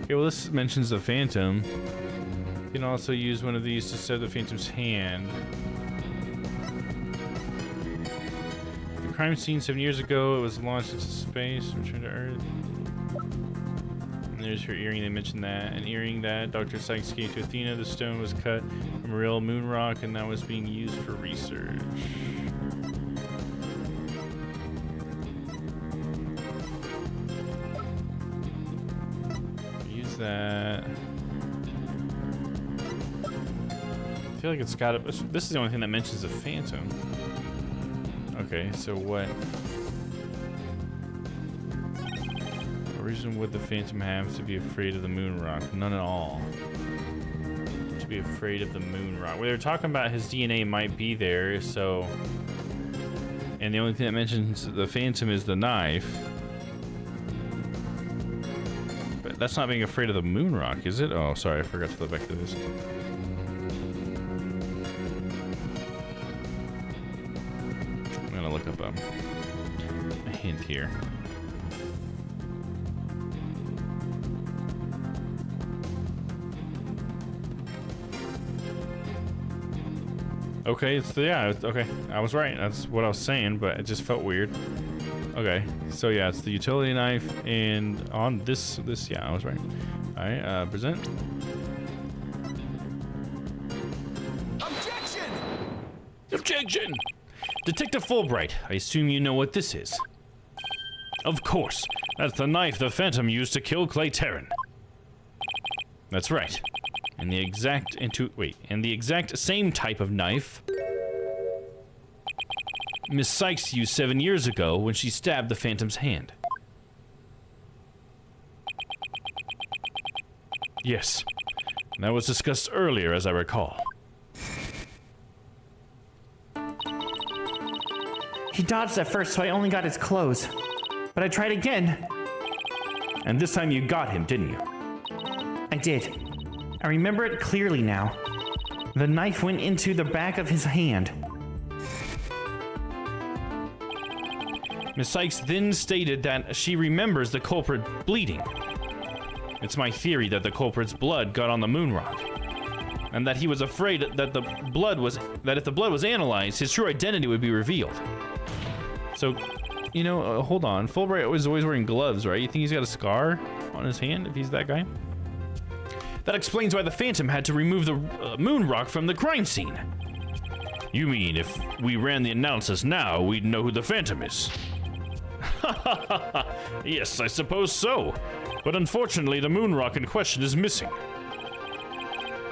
Okay, well, this mentions the Phantom. You can also use one of these to set the Phantom's hand. The crime scene 7 years ago, it was launched into space, returned to Earth. And there's her earring, they mentioned that. An earring that Dr. Sykes gave to Athena. The stone was cut from a real moon rock, and that was being used for research. That I feel like it's got it. This is the only thing that mentions the Phantom. Okay, so what reason would the Phantom have to be afraid of the moon rock? None at all. To be afraid of the moon rock. Well, they're talking about his DNA might be there, so. And the only thing that mentions the Phantom is the knife. That's not being afraid of the moon rock, is it? Oh, sorry, I forgot to flip back to this. I'm gonna look up a hint here. Okay, okay. I was right. That's what I was saying, but it just felt weird. Okay, so yeah, it's the utility knife, and on this, yeah, I was right. All right, present. Objection! Objection! Detective Fulbright, I assume you know what this is. Of course, that's the knife the Phantom used to kill Clay Terran. That's right. And the exact same type of knife Miss Sykes used 7 years ago when she stabbed the Phantom's hand. Yes, that was discussed earlier, as I recall. He dodged at first, so I only got his clothes. But I tried again. And this time you got him, didn't you? I did. I remember it clearly now. The knife went into the back of his hand. Miss Sykes then stated that she remembers the culprit bleeding. It's my theory that the culprit's blood got on the moon rock, and that he was afraid that if the blood was analyzed, his true identity would be revealed. So, you know, hold on. Fulbright was always wearing gloves, right? You think he's got a scar on his hand if he's that guy? That explains why the Phantom had to remove the moon rock from the crime scene. You mean if we ran the analysis now, we'd know who the Phantom is? Yes, I suppose so. But unfortunately, the moon rock in question is missing.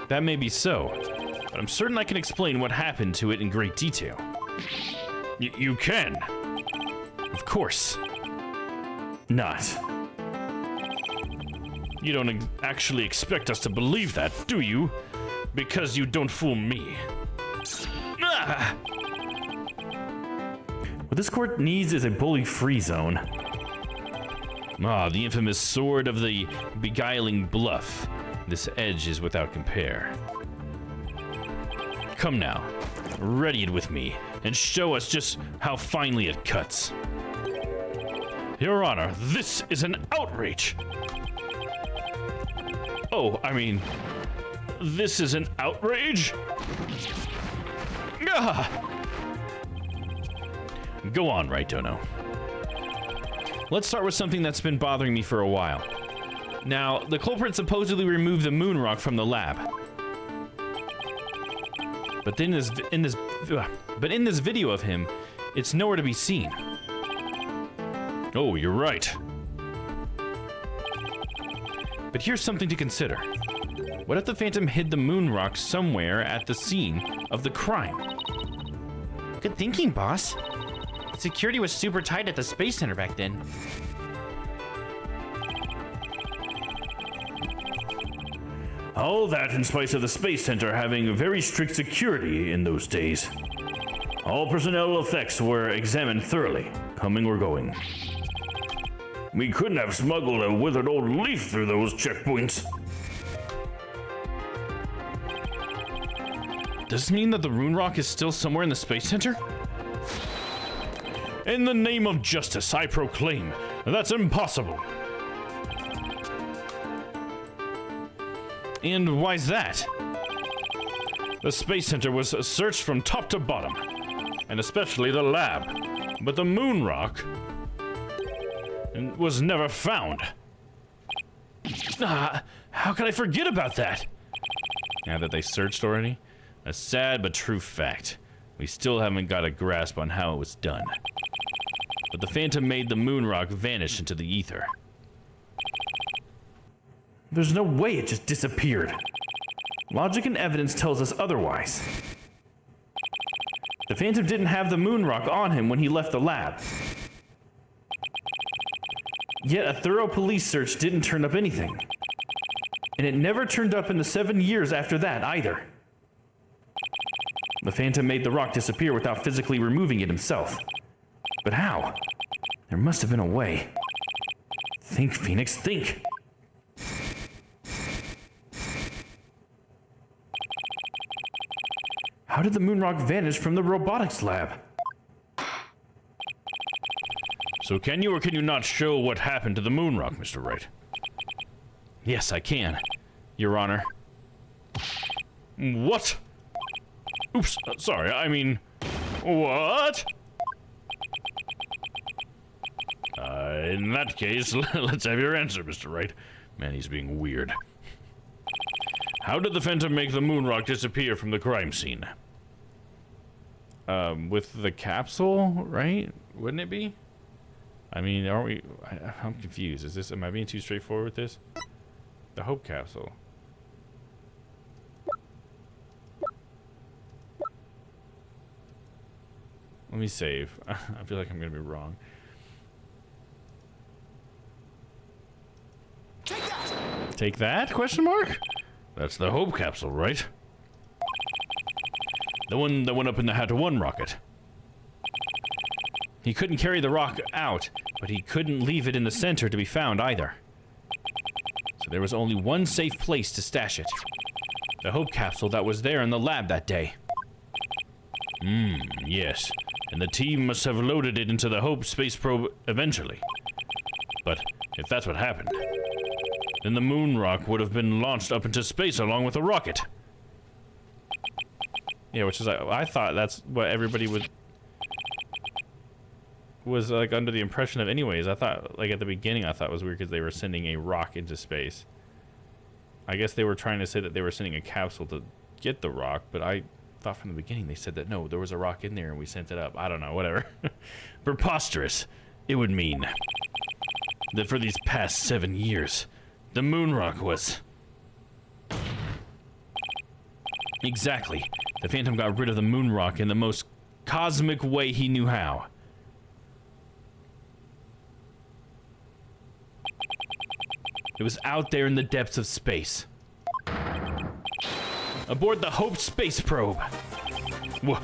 That may be so, but I'm certain I can explain what happened to it in great detail. You can? Of course. Not. You don't actually expect us to believe that, do you? Because you don't fool me. Ah! What this court needs is a bully-free zone. Ah, the infamous sword of the beguiling bluff. This edge is without compare. Come now, ready it with me, and show us just how finely it cuts. Your Honor, this is an outrage! Oh, I mean, this is an outrage? Ah! Go on, Right Dono. Let's start with something that's been bothering me for a while. Now, the culprit supposedly removed the moon rock from the lab. But in this video of him, it's nowhere to be seen. Oh, you're right. But here's something to consider. What if the Phantom hid the moon rock somewhere at the scene of the crime? Good thinking, boss. Security was super tight at the Space Center back then. All that in spite of the Space Center having very strict security in those days. All personnel effects were examined thoroughly, coming or going. We couldn't have smuggled a withered old leaf through those checkpoints. Does this mean that the rune rock is still somewhere in the Space Center? In the name of justice, I proclaim that's impossible. And why's that? The Space Center was searched from top to bottom, and especially the lab. But the moon rock was never found. How could I forget about that? Now that they searched already? A sad but true fact. We still haven't got a grasp on how it was done. But the Phantom made the moon rock vanish into the ether. There's no way it just disappeared. Logic and evidence tells us otherwise. The Phantom didn't have the moon rock on him when he left the lab. Yet a thorough police search didn't turn up anything. And it never turned up in the 7 years after that either. The Phantom made the rock disappear without physically removing it himself. But how? There must have been a way. Think, Phoenix, think! How did the moon rock vanish from the robotics lab? So can you or can you not show what happened to the moon rock, Mr. Wright? Yes, I can, Your Honor. What? Oops, sorry, I mean, what? In that case, let's have your answer, Mr. Wright. Man, he's being weird. How did the Phantom make the moon rock disappear from the crime scene? With the capsule, right? Wouldn't it be? I mean, aren't we... I'm confused. Is this... Am I being too straightforward with this? The Hope capsule. Let me save. I feel like I'm gonna be wrong. Take that? Question mark? That's the Hope capsule, right? The one that went up in the Hatter 1 rocket. He couldn't carry the rock out, but he couldn't leave it in the center to be found either. So there was only one safe place to stash it. The Hope capsule that was there in the lab that day. Yes. And the team must have loaded it into the Hope space probe eventually. But if that's what happened, then the moon rock would have been launched up into space along with the rocket. Yeah, which is... I thought that's what everybody was like under the impression of anyways. I thought, like, at the beginning, I thought it was weird because they were sending a rock into space. I guess they were trying to say that they were sending a capsule to get the rock, but I thought from the beginning they said that no, there was a rock in there and we sent it up. I don't know, whatever. Preposterous. It would mean that for these past 7 years, the moon rock was... Exactly. The Phantom got rid of the moon rock in the most cosmic way he knew how. It was out there in the depths of space. Aboard the Hope space probe. What?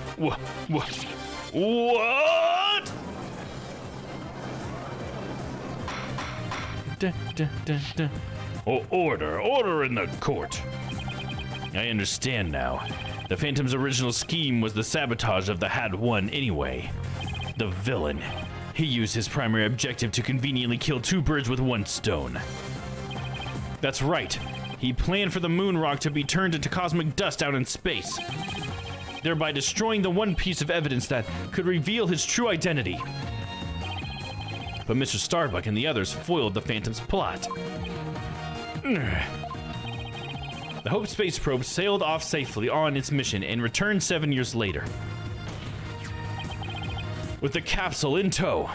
Oh, order in the court. I understand now. The Phantom's original scheme was the sabotage of the Had 1 anyway. The villain. He used his primary objective to conveniently kill two birds with one stone. That's right. He planned for the moon rock to be turned into cosmic dust out in space, thereby destroying the one piece of evidence that could reveal his true identity. But Mr. Starbuck and the others foiled the Phantom's plot. The Hope space probe sailed off safely on its mission and returned 7 years later, with the capsule in tow.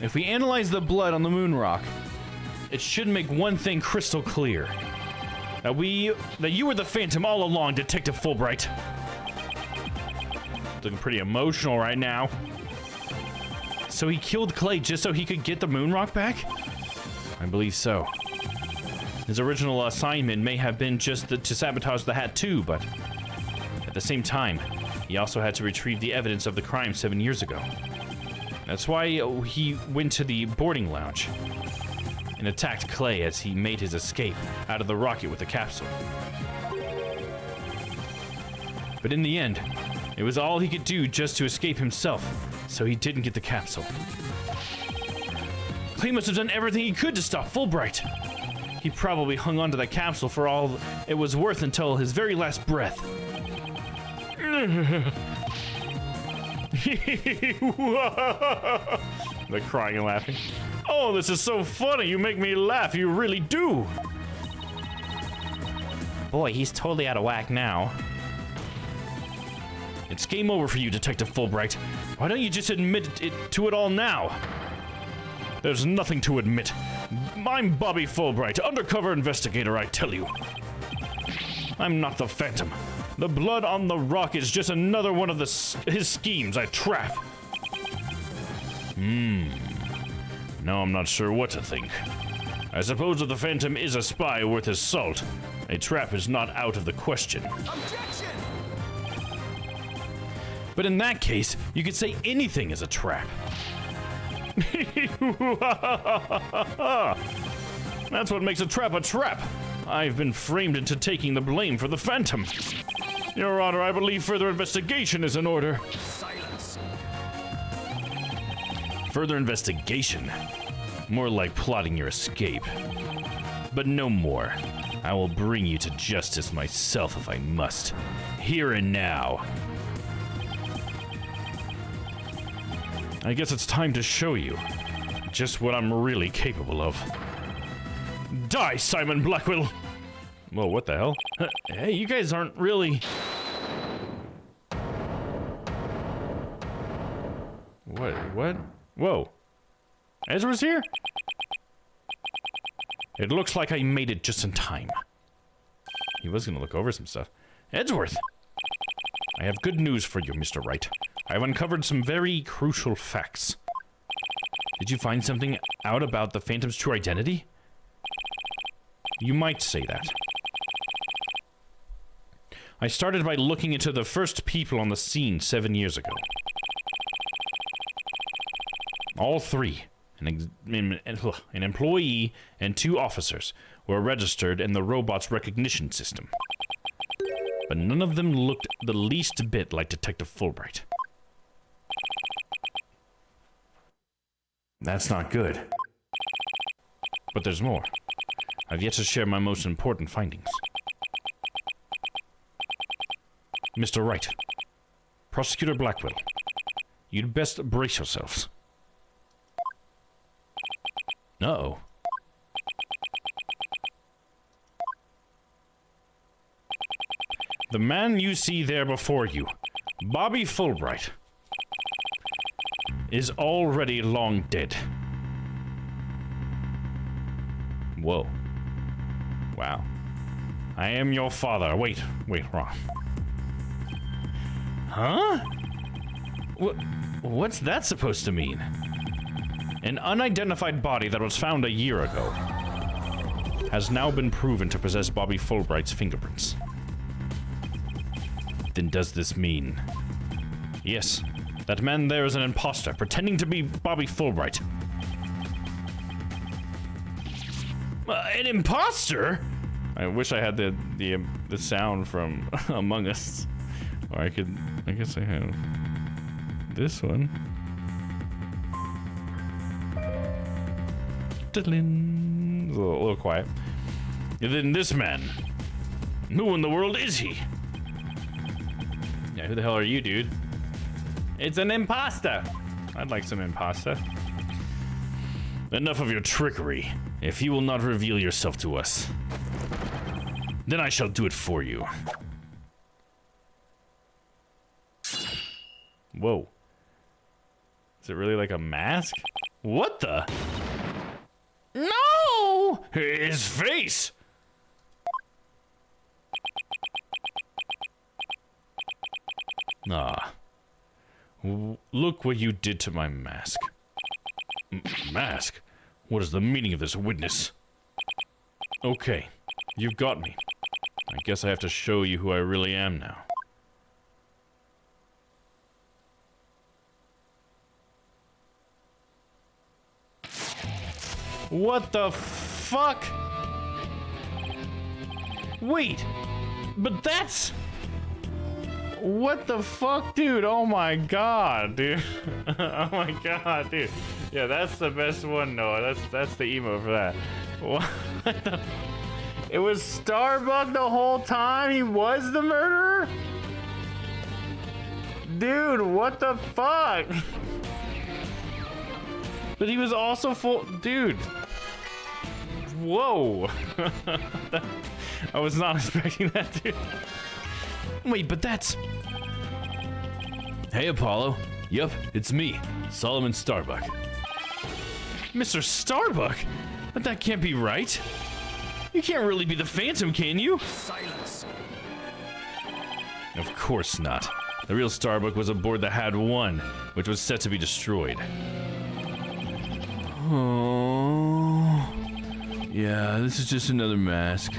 If we analyze the blood on the moon rock, it should make one thing crystal clear. That you were the Phantom all along, Detective Fulbright. Looking pretty emotional right now. So he killed Clay just so he could get the moon rock back? I believe so. His original assignment may have been just to sabotage the Hat too, but at the same time, He also had to retrieve the evidence of the crime 7 years ago. That's why he went to the boarding lounge and attacked Clay as he made his escape out of the rocket with the capsule. But in the end, it was all he could do just to escape himself, so he didn't get the capsule. Clay must have done everything he could to stop Fulbright. He probably hung onto that capsule for all it was worth until his very last breath. They're crying and laughing. Oh, this is so funny. You make me laugh. You really do. Boy, he's totally out of whack now. It's game over for you, Detective Fulbright. Why don't you just admit to it all now? There's nothing to admit. I'm Bobby Fulbright, undercover investigator, I tell you. I'm not the Phantom. The blood on the rock is just another one of his schemes, a trap. Now I'm not sure what to think. I suppose if the Phantom is a spy worth his salt, a trap is not out of the question. Objection! But in that case, you could say anything is a trap. That's what makes a trap a trap. I've been framed into taking the blame for the Phantom. Your Honor, I believe further investigation is in order. Silence. Further investigation? More like plotting your escape. But no more. I will bring you to justice myself if I must. Here and now. I guess it's time to show you just what I'm really capable of. Die, Simon Blackwell! Whoa, what the hell? Hey, you guys aren't really... What? Whoa. Ezra's here? It looks like I made it just in time. He was gonna look over some stuff. Edgeworth! I have good news for you, Mr. Wright. I've uncovered some very crucial facts. Did you find something out about the Phantom's true identity? You might say that. I started by looking into the first people on the scene 7 years ago. All three, an employee and 2 officers, were registered in the robot's recognition system. But none of them looked the least bit like Detective Fulbright. That's not good. But there's more. I've yet to share my most important findings. Mr. Wright, Prosecutor Blackwell, you'd best brace yourselves. Uh-oh. The man you see there before you, Bobby Fulbright, is already long dead. Whoa. Wow. I am your father. Wait, wrong. Huh? What's that supposed to mean? An unidentified body that was found a year ago has now been proven to possess Bobby Fulbright's fingerprints. Then does this mean... Yes, that man there is an imposter, pretending to be Bobby Fulbright. An imposter? I wish I had the sound from Among Us. Or I guess I have this one. Diddlin'. It's a little quiet. And then this man. Who in the world is he? Yeah, who the hell are you, dude? It's an imposter. I'd like some imposter. Enough of your trickery. If you will not reveal yourself to us, then I shall do it for you. Whoa. Is it really like a mask? What the? No! His face! Ah. Look what you did to my mask. Mask? What is the meaning of this, witness? Okay, you've got me. I guess I have to show you who I really am now. What the fuck? Wait, but that's... What the fuck, dude? Oh my god, dude. Oh my god, dude. Yeah, that's the best one, Noah. That's the emo for that. What the... It was Starbuck the whole time? He was the murderer? Dude, what the fuck? But he was also full... Dude. Whoa. I was not expecting that, dude. Wait, but that's... Hey, Apollo. Yup, it's me, Solomon Starbuck. Mr. Starbuck? But that can't be right. You can't really be the Phantom, can you? Silence. Of course not. The real Starbuck was aboard the Had 1, which was set to be destroyed. Oh... Yeah, this is just another mask.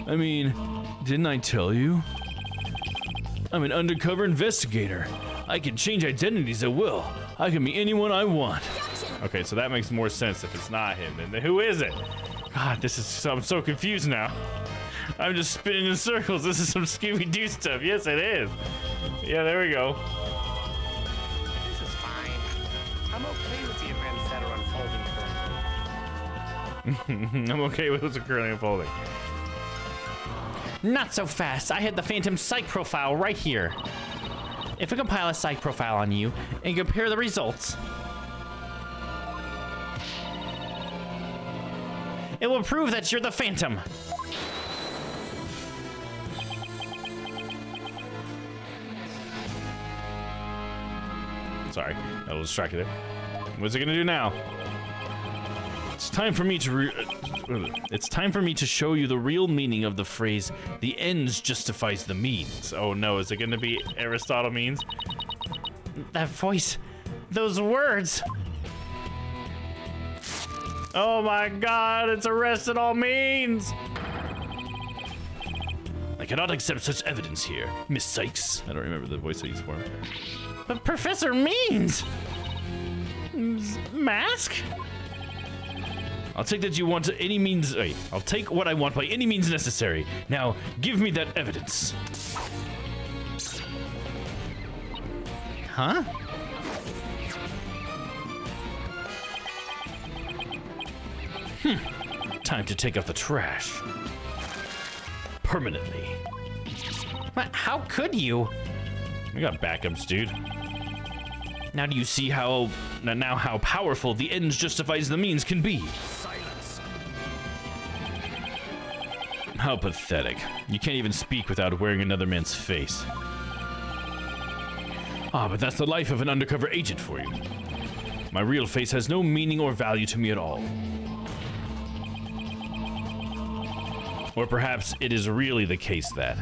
I mean, didn't I tell you? I'm an undercover investigator. I can change identities at will. I can be anyone I want. Okay, so that makes more sense if it's not him. Then who is it? God, I'm so confused now. I'm just spinning in circles. This is some Scooby-Doo stuff. Yes, it is. Yeah, there we go. This is fine. I'm okay with the events that are unfolding currently. I'm okay with what's currently unfolding. Not so fast. I had the Phantom psych profile right here. If we compile a psych profile on you and compare the results, it will prove that you're the Phantom. Sorry, I was distracted there. What's it gonna do now? It's time for me to show you the real meaning of the phrase, the ends justifies the means. Oh no, is it gonna be Aristotle means? That voice, those words. Oh my god, it's arrested all means! I cannot accept such evidence here, Miss Sykes. I don't remember the voice I used for him. But Professor Means! Mask? I'll take that you want any means. Wait, I'll take what I want by any means necessary. Now, give me that evidence. Huh? Time to take out the trash. Permanently. How could you? We got backups, dude. Now do you see how powerful the ends justifies the means can be? Silence. How pathetic. You can't even speak without wearing another man's face. Ah, but that's the life of an undercover agent for you. My real face has no meaning or value to me at all. Or perhaps it is really the case that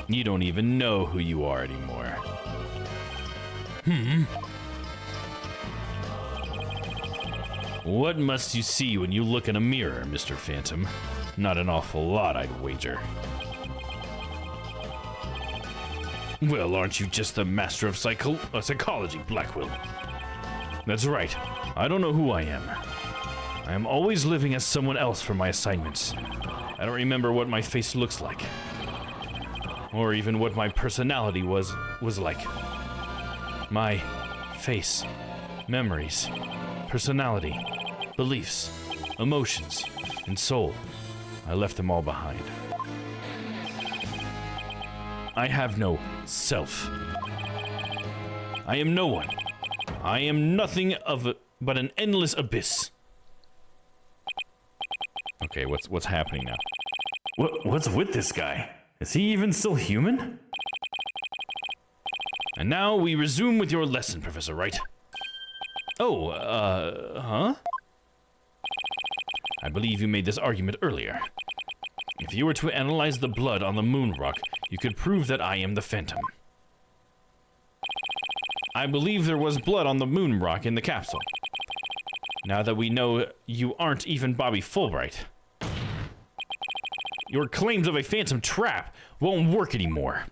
you don't even know who you are anymore. What must you see when you look in a mirror, Mr. Phantom? Not an awful lot, I'd wager. Well, aren't you just the master of psychology, Blackwell? That's right. I don't know who I am. I am always living as someone else for my assignments. I don't remember what my face looks like. Or even what my personality was like. My face, memories, personality, beliefs, emotions, and soul. I left them all behind. I have no self. I am no one. I am nothing but an endless abyss. Okay, what's happening now? What's with this guy? Is he even still human? And now we resume with your lesson, Professor Wright. Oh, huh? I believe you made this argument earlier. If you were to analyze the blood on the moon rock, you could prove that I am the Phantom. I believe there was blood on the moon rock in the capsule. Now that we know you aren't even Bobby Fulbright, your claims of a phantom trap won't work anymore.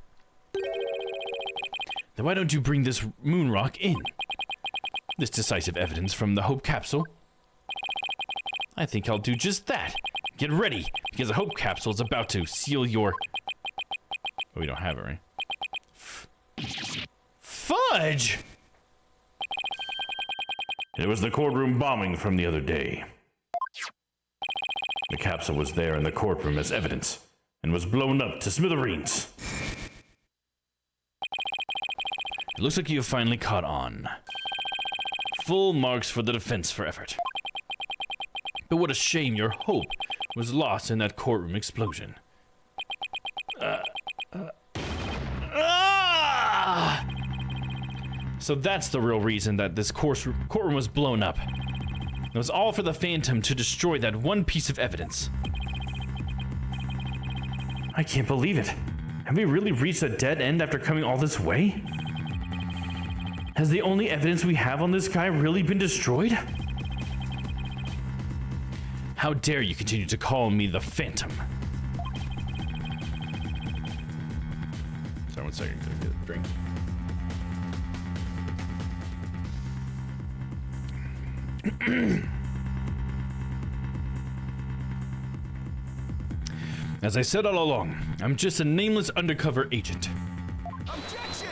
Then why don't you bring this moon rock in? This decisive evidence from the Hope capsule? I think I'll do just that. Get ready, because the Hope Capsule is about to seal your... Oh, we don't have it, right? Fudge! It was the courtroom bombing from the other day. The capsule was there in the courtroom as evidence, and was blown up to smithereens. It looks like you have finally caught on. Full marks for the defense for effort. But what a shame your hope was lost in that courtroom explosion. So that's the real reason that this courtroom was blown up. It was all for the Phantom to destroy that one piece of evidence. I can't believe it. Have we really reached a dead end after coming all this way? Has the only evidence we have on this guy really been destroyed? How dare you continue to call me the Phantom? Sorry, 1 second. Gonna get a drink. As I said all along, I'm just a nameless undercover agent. Objection!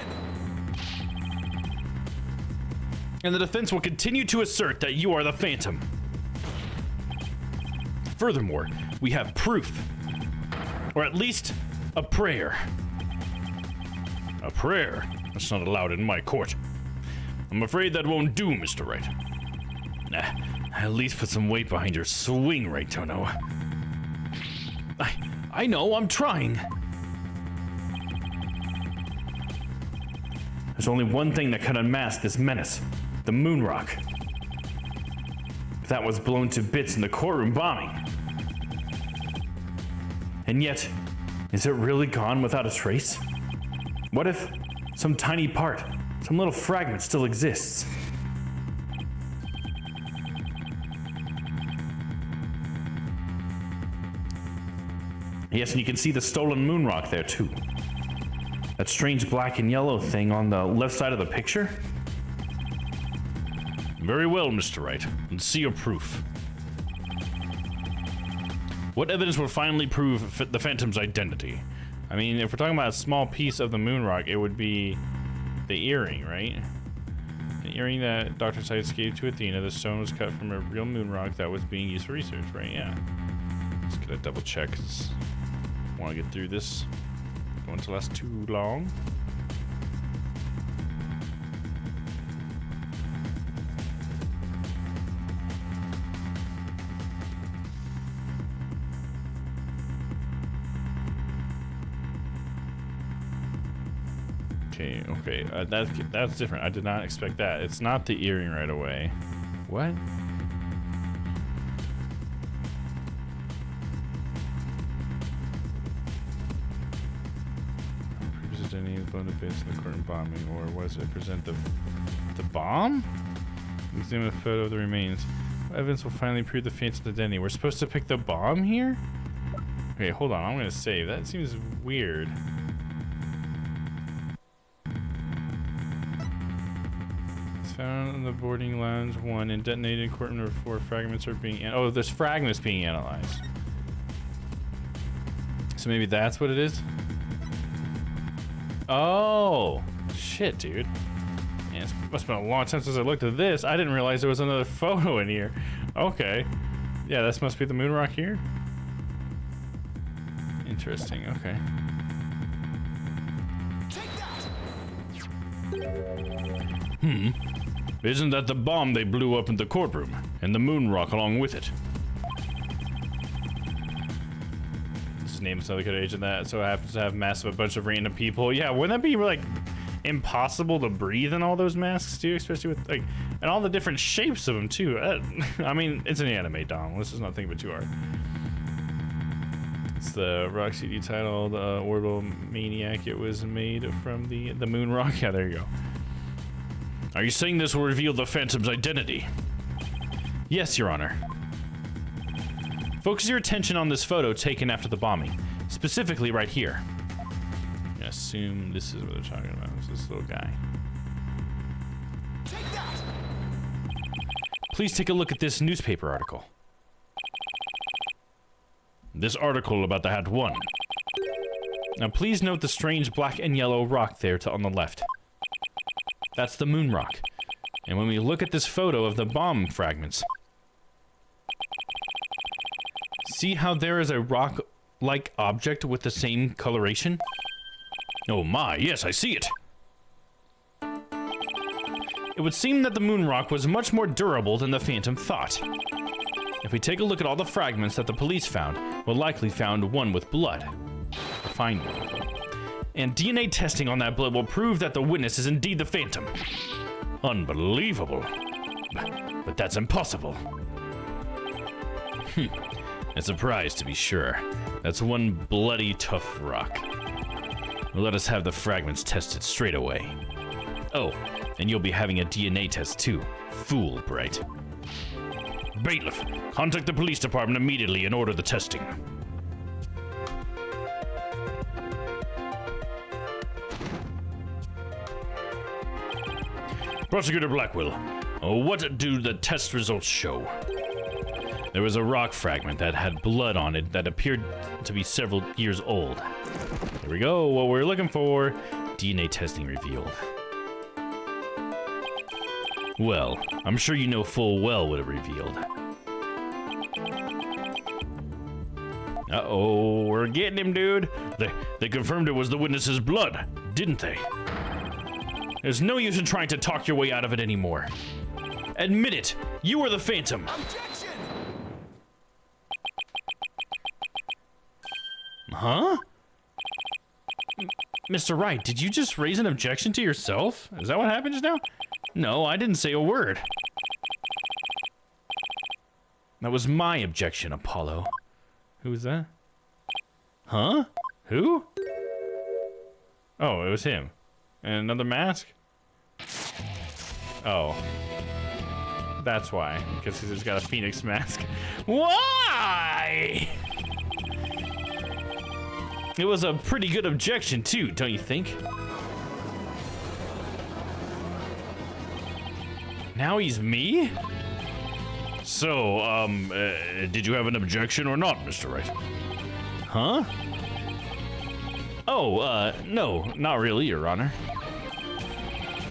And the defense will continue to assert that you are the Phantom. Furthermore, we have proof. Or at least, a prayer. A prayer? That's not allowed in my court. I'm afraid that won't do, Mr. Wright. At least put some weight behind your swing, right, Tono? I know, I'm trying. There's only one thing that can unmask this menace. The moon rock. That was blown to bits in the courtroom bombing. And yet, is it really gone without a trace? What if some tiny part, some little fragment still exists? Yes, and you can see the stolen moon rock there too. That strange black and yellow thing on the left side of the picture? Very well, Mr. Wright. Let's see your proof. What evidence will finally prove the Phantom's identity? I mean, if we're talking about a small piece of the moon rock, it would be the earring, right? The earring that Dr. Seitz gave to Athena. The stone was cut from a real moon rock that was being used for research, right? Yeah. Just gonna double check, because I want to get through this. Don't want it to last too long. Okay, that's different. I did not expect that. It's not the earring right away. What? Presented any blown to bits in the courtroom bombing, or was it present the bomb? Examine a photo of the remains. Evidence will finally prove the Phantom's identity. We're supposed to pick the bomb here? Okay, hold on. I'm gonna save. That seems weird. Found in the boarding lounge 1 and detonated in courtroom number 4. Fragments are being... Oh, there's fragments being analyzed. So maybe that's what it is? Oh! Shit, dude. Man, it must have been a long time since I looked at this. I didn't realize there was another photo in here. Okay. Yeah, this must be the moon rock here. Interesting, okay. Isn't that the bomb they blew up in the courtroom? And the moon rock along with it? Just name another good agent that so happens to have masks of a bunch of random people. Yeah, wouldn't that be like impossible to breathe in all those masks too? Especially with like, and all the different shapes of them too. I mean, it's an anime, Dom. This is not thinking but too hard. It's the rock CD title, the Orbital Maniac. It was made from the moon rock. Yeah, there you go. Are you saying this will reveal the Phantom's identity? Yes, Your Honor. Focus your attention on this photo taken after the bombing, specifically right here. I'm gonna assume this is what they're talking about. It's this little guy. Please take a look at this newspaper article. This article about the Hat won. Now please note the strange black and yellow rock there on the left. That's the moon rock. And when we look at this photo of the bomb fragments, see how there is a rock-like object with the same coloration? Oh my, yes, I see it. It would seem that the moon rock was much more durable than the Phantom thought. If we take a look at all the fragments that the police found, we'll likely found one with blood. Fine. And DNA testing on that blood will prove that the witness is indeed the Phantom. Unbelievable. But that's impossible. A surprise, to be sure. That's one bloody tough rock. Let us have the fragments tested straight away. Oh, and you'll be having a DNA test too. Fool bright. Bailiff, contact the police department immediately and order the testing. Prosecutor Blackwell, what do the test results show? There was a rock fragment that had blood on it that appeared to be several years old. Here we go, what we're looking for. DNA testing revealed. Well, I'm sure you know full well what it revealed. Uh-oh, we're getting him, dude. They confirmed it was the witness's blood, didn't they? There's no use in trying to talk your way out of it anymore. Admit it, you were the Phantom. Objection! Huh? Mr. Wright, did you just raise an objection to yourself? Is that what happened just now? No, I didn't say a word. That was my objection, Apollo. Who was that? Huh? Who? Oh, it was him. And another mask? Oh. That's why. Because he's got a Phoenix mask. Why? It was a pretty good objection, too, don't you think? Now he's me? So, did you have an objection or not, Mr. Wright? Huh? Oh, no, not really, Your Honor.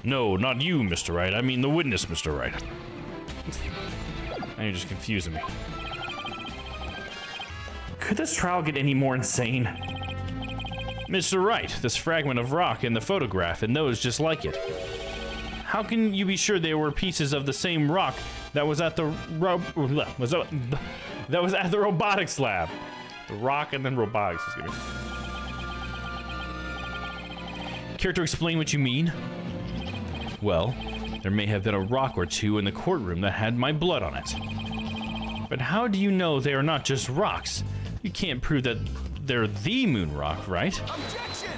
No, not you, Mr. Wright. I mean the witness, Mr. Wright. Now you're just confusing me. Could this trial get any more insane? Mr. Wright, this fragment of rock in the photograph and those just like it. How can you be sure they were pieces of the same rock that was at the that was at the robotics lab? The rock and then robotics. Care to explain what you mean? Well, there may have been a rock or two in the courtroom that had my blood on it. But how do you know they are not just rocks? You can't prove that they're the moon rock, right? Objection!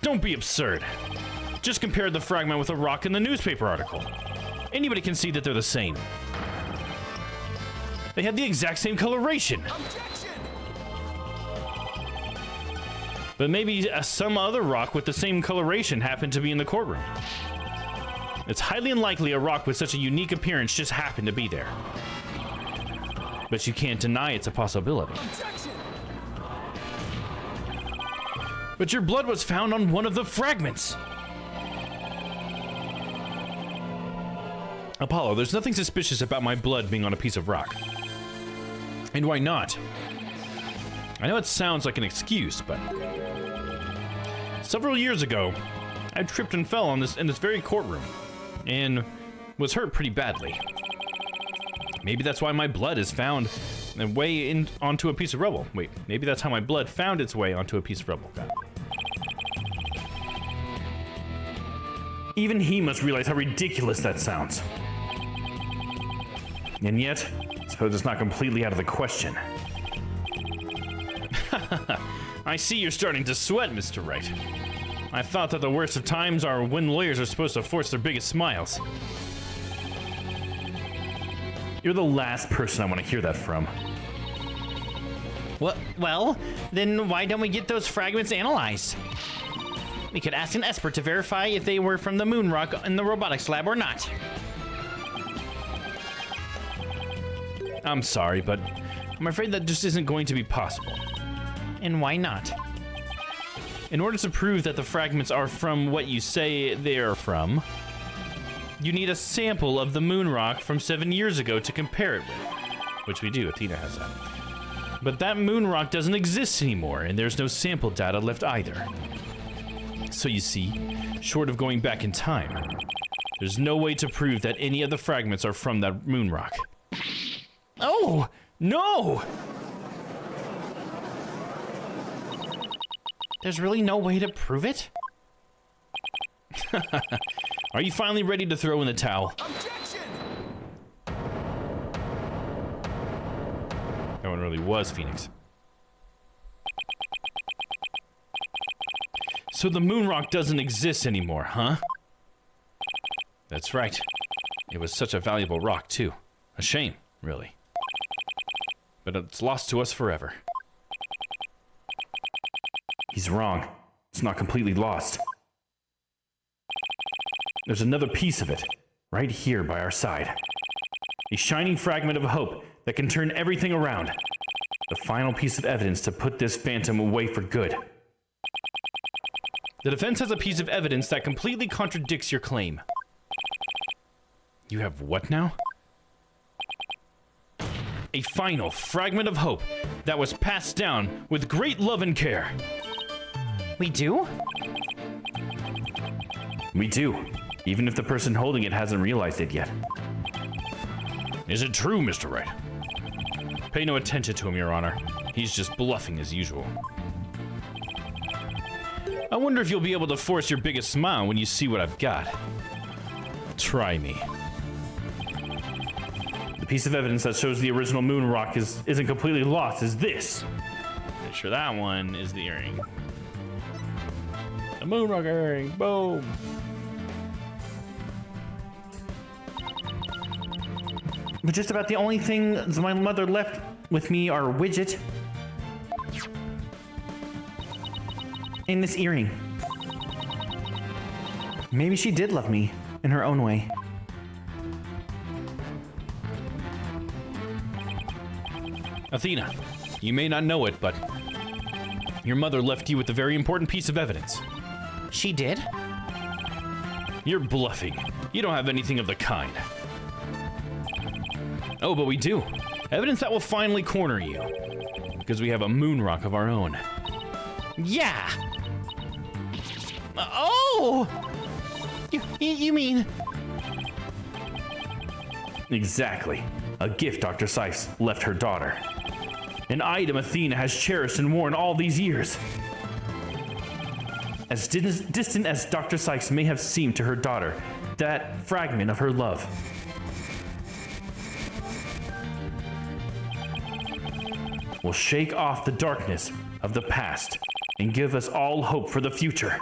Don't be absurd. Just compare the fragment with a rock in the newspaper article. Anybody can see that they're the same. They had the exact same coloration. Objection! But maybe some other rock with the same coloration happened to be in the courtroom. It's highly unlikely a rock with such a unique appearance just happened to be there. But you can't deny it's a possibility. Objection! But your blood was found on one of the fragments. Apollo, there's nothing suspicious about my blood being on a piece of rock. And why not? I know it sounds like an excuse, but several years ago, I tripped and fell in this very courtroom and was hurt pretty badly. Maybe that's why my blood is found and onto a piece of rubble. Wait, maybe that's how my blood found its way onto a piece of rubble. Even he must realize how ridiculous that sounds. And yet, I suppose it's not completely out of the question. I see you're starting to sweat, Mr. Wright. I thought that the worst of times are when lawyers are supposed to force their biggest smiles. You're the last person I want to hear that from. Well, then why don't we get those fragments analyzed? We could ask an expert to verify if they were from the moon rock in the robotics lab or not. I'm sorry, but I'm afraid that just isn't going to be possible. And why not? In order to prove that the fragments are from what you say they are from, you need a sample of the moon rock from 7 years ago to compare it with. Which we do, Athena has that. But that moon rock doesn't exist anymore, and there's no sample data left either. So you see, short of going back in time, there's no way to prove that any of the fragments are from that moon rock. Oh, no! There's really no way to prove it? Are you finally ready to throw in the towel? That one really was Phoenix. So the moon rock doesn't exist anymore, huh? That's right. It was such a valuable rock, too. A shame, really. But it's lost to us forever. He's wrong. It's not completely lost. There's another piece of it, right here by our side. A shining fragment of hope that can turn everything around. The final piece of evidence to put this phantom away for good. The defense has a piece of evidence that completely contradicts your claim. You have what now? A final fragment of hope that was passed down with great love and care. We do? We do, even if the person holding it hasn't realized it yet. Is it true, Mr. Wright? Pay no attention to him, Your Honor. He's just bluffing as usual. I wonder if you'll be able to force your biggest smile when you see what I've got. Try me. The piece of evidence that shows the original moon rock isn't completely lost is this. Pretty sure that one is the earring. The moon rock earring. Boom. But just about the only things my mother left with me are a widget and this earring. Maybe she did love me in her own way. Athena, you may not know it, but your mother left you with a very important piece of evidence. She did? You're bluffing. You don't have anything of the kind. Oh, but we do. Evidence that will finally corner you. Because we have a moon rock of our own. Yeah! Oh! You mean... Exactly. A gift Dr. Sykes left her daughter. An item Athena has cherished and worn all these years. As distant as Dr. Sykes may have seemed to her daughter, that fragment of her love will shake off the darkness of the past and give us all hope for the future.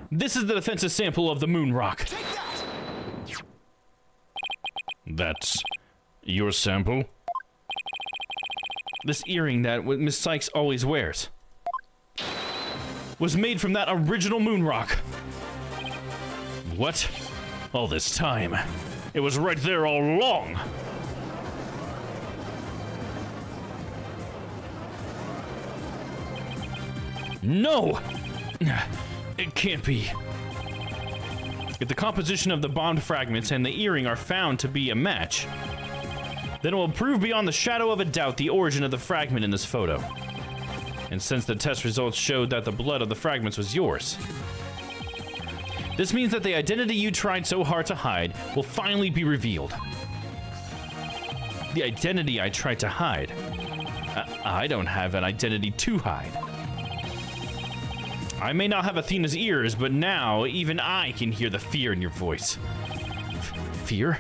This is the defense's sample of the moon rock. That's your sample? This earring that Miss Sykes always wears was made from that original moon rock. What? All this time. It was right there all along. No! It can't be. If the composition of the bombed fragments and the earring are found to be a match, then it will prove beyond the shadow of a doubt the origin of the fragment in this photo. And since the test results showed that the blood of the fragments was yours, this means that the identity you tried so hard to hide will finally be revealed. The identity I tried to hide? I don't have an identity to hide. I may not have Athena's ears, but now even I can hear the fear in your voice. Fear?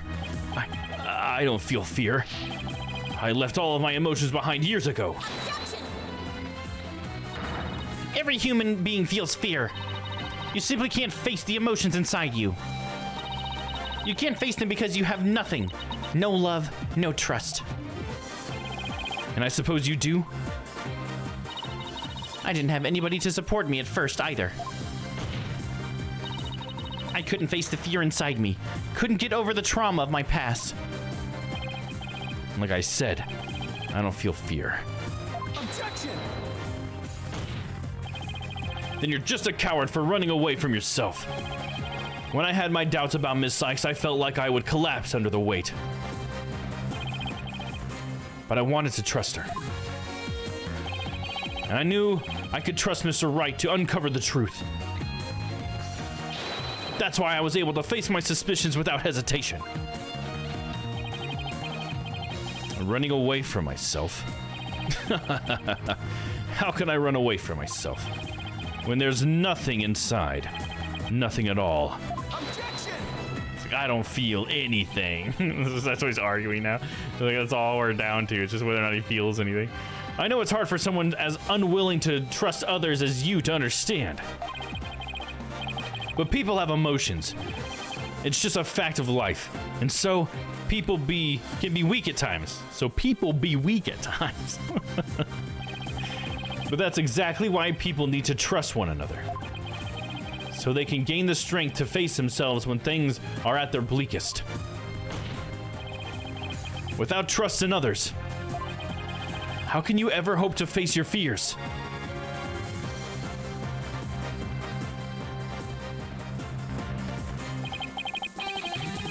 I don't feel fear. I left all of my emotions behind years ago. Every human being feels fear. You simply can't face the emotions inside you. You can't face them because you have nothing. No love, no trust. And I suppose you do? I didn't have anybody to support me at first either. I couldn't face the fear inside me. Couldn't get over the trauma of my past. Like I said, I don't feel fear. Objection! Then you're just a coward for running away from yourself. When I had my doubts about Miss Sykes, I felt like I would collapse under the weight. But I wanted to trust her. And I knew I could trust Mr. Wright to uncover the truth. That's why I was able to face my suspicions without hesitation. Running away from myself? How can I run away from myself when there's nothing inside? Nothing at all. It's like, I don't feel anything. That's what he's arguing now. Like, that's all we're down to. It's just whether or not he feels anything. I know it's hard for someone as unwilling to trust others as you to understand. But people have emotions. It's just a fact of life. And so, people can be weak at times. So people be weak at times. But that's exactly why people need to trust one another. So they can gain the strength to face themselves when things are at their bleakest. Without trust in others, how can you ever hope to face your fears?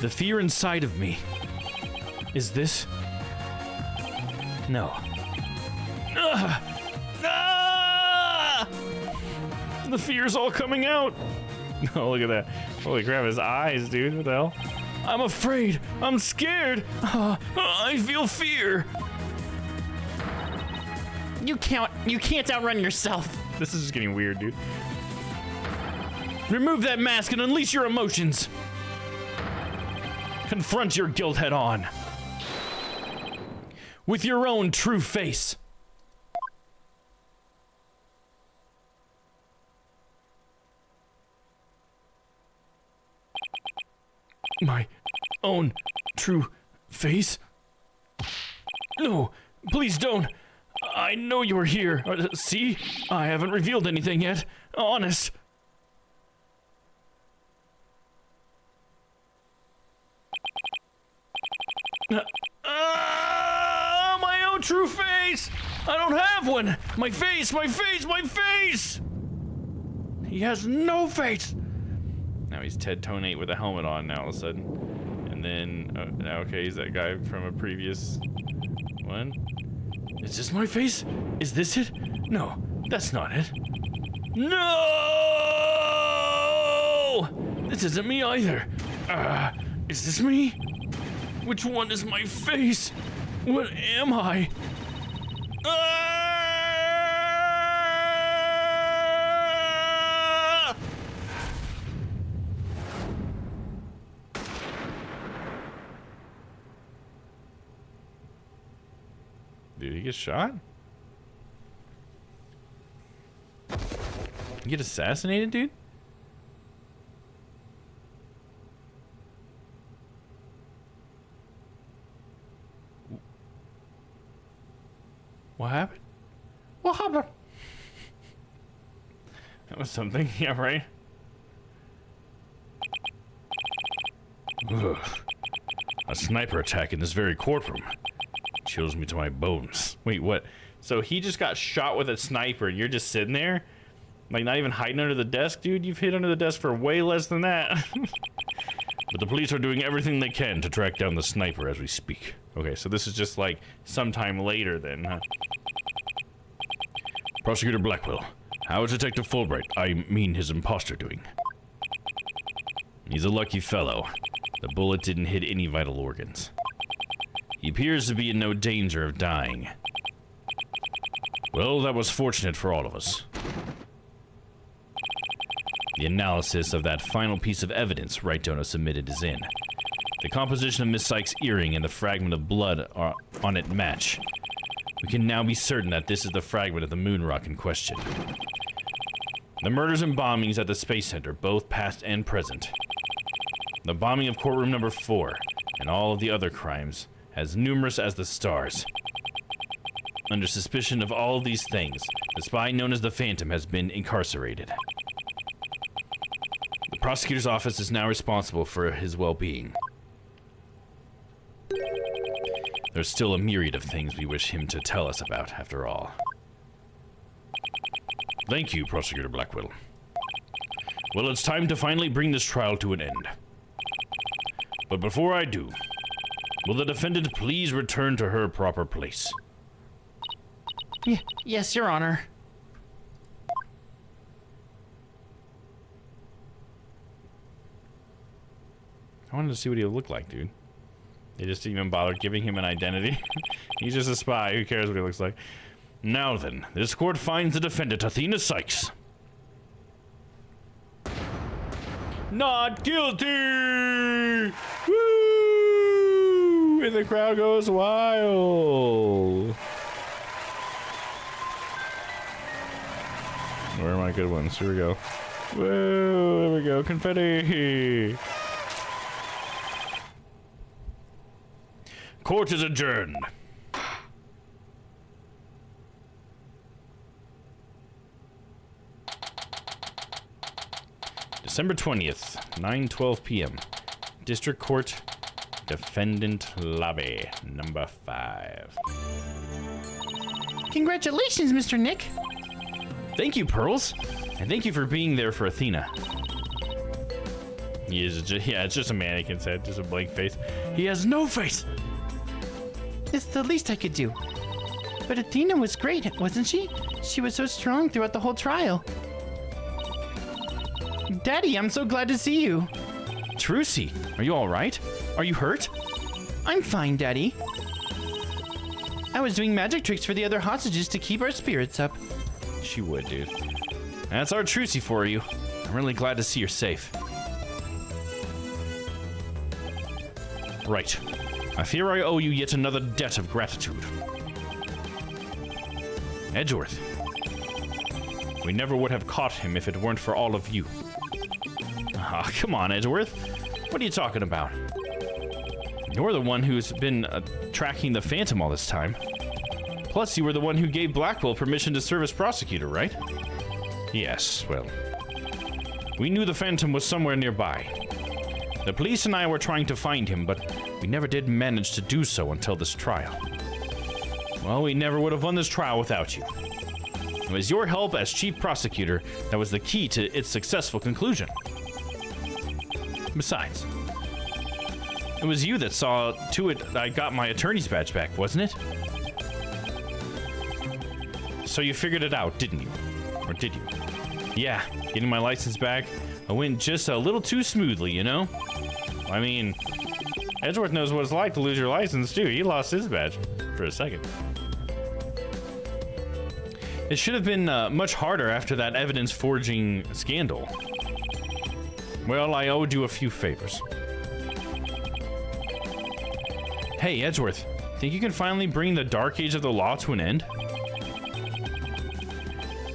The fear inside of me is this? No. The fear's all coming out. Oh, look at that. Holy crap, his eyes, dude. What the hell? I'm afraid. I'm scared. I feel fear. You can't outrun yourself. This is just getting weird, dude. Remove that mask and unleash your emotions. Confront your guilt head on. With your own true face. My own true face? No, please don't. I know you're here. See? I haven't revealed anything yet. Honest. My own true face! I don't have one! My face, my face, my face! He has no face! Now he's Ted Tonate with a helmet on now all of a sudden. And then, okay, he's that guy from a previous one. Is this my face? Is this it? No, that's not it. No! This isn't me either. Is this me? Which one is my face? What am I? Did he get shot? You get assassinated, dude? What happened? What happened? That was something, yeah, right? Ugh. A sniper attack in this very courtroom. Chills me to my bones. Wait, what? So he just got shot with a sniper and you're just sitting there? Like not even hiding under the desk, dude? You've hid under the desk for way less than that. But the police are doing everything they can to track down the sniper as we speak. Okay, so this is just like sometime later then, huh? Prosecutor Blackwell, how is Detective Fulbright, I mean his imposter, doing? He's a lucky fellow. The bullet didn't hit any vital organs. He appears to be in no danger of dying. Well, that was fortunate for all of us. The analysis of that final piece of evidence Wright Dono submitted is in. The composition of Miss Sykes' earring and the fragment of blood on it match. We can now be certain that this is the fragment of the moon rock in question. The murders and bombings at the Space Center, both past and present. The bombing of courtroom number 4, and all of the other crimes, as numerous as the stars. Under suspicion of all of these things, the spy known as the Phantom has been incarcerated. The prosecutor's office is now responsible for his well-being. There's still a myriad of things we wish him to tell us about, after all. Thank you, Prosecutor Blackwell. Well, it's time to finally bring this trial to an end. But before I do, will the defendant please return to her proper place? Yes, Your Honor. I wanted to see what he would look like, dude. They just didn't even bother giving him an identity. He's just a spy. Who cares what he looks like? Now then, this court finds the defendant, Athena Sykes, not guilty! Woo! And the crowd goes wild. Where are my good ones? Here we go. Woo! There we go. Confetti. Court is adjourned. December 20th, 9:12 p.m. District Court, Defendant Lobby, number 5. Congratulations, Mr. Nick. Thank you, Pearls. And thank you for being there for Athena. It's just a mannequin's head, just a blank face. He has no face. It's the least I could do. But Athena was great, wasn't she? She was so strong throughout the whole trial. Daddy, I'm so glad to see you. Trucy, are you all right? Are you hurt? I'm fine, Daddy. I was doing magic tricks for the other hostages to keep our spirits up. She would, dude. That's our Trucy for you. I'm really glad to see you're safe. Right. I fear I owe you yet another debt of gratitude. Edgeworth. We never would have caught him if it weren't for all of you. Ah, come on, Edgeworth. What are you talking about? You're the one who's been tracking the Phantom all this time. Plus, you were the one who gave Blackwell permission to serve as prosecutor, right? Yes, well. We knew the Phantom was somewhere nearby. The police and I were trying to find him, but we never did manage to do so until this trial. Well, we never would have won this trial without you. It was your help as chief prosecutor that was the key to its successful conclusion. Besides, it was you that saw to it that I got my attorney's badge back, wasn't it? So you figured it out, didn't you? Or did you? Yeah, getting my license back, I went just a little too smoothly, you know? I mean, Edgeworth knows what it's like to lose your license, too. He lost his badge for a second. It should have been much harder after that evidence forging scandal. Well, I owed you a few favors. Hey, Edgeworth, think you can finally bring the dark age of the law to an end?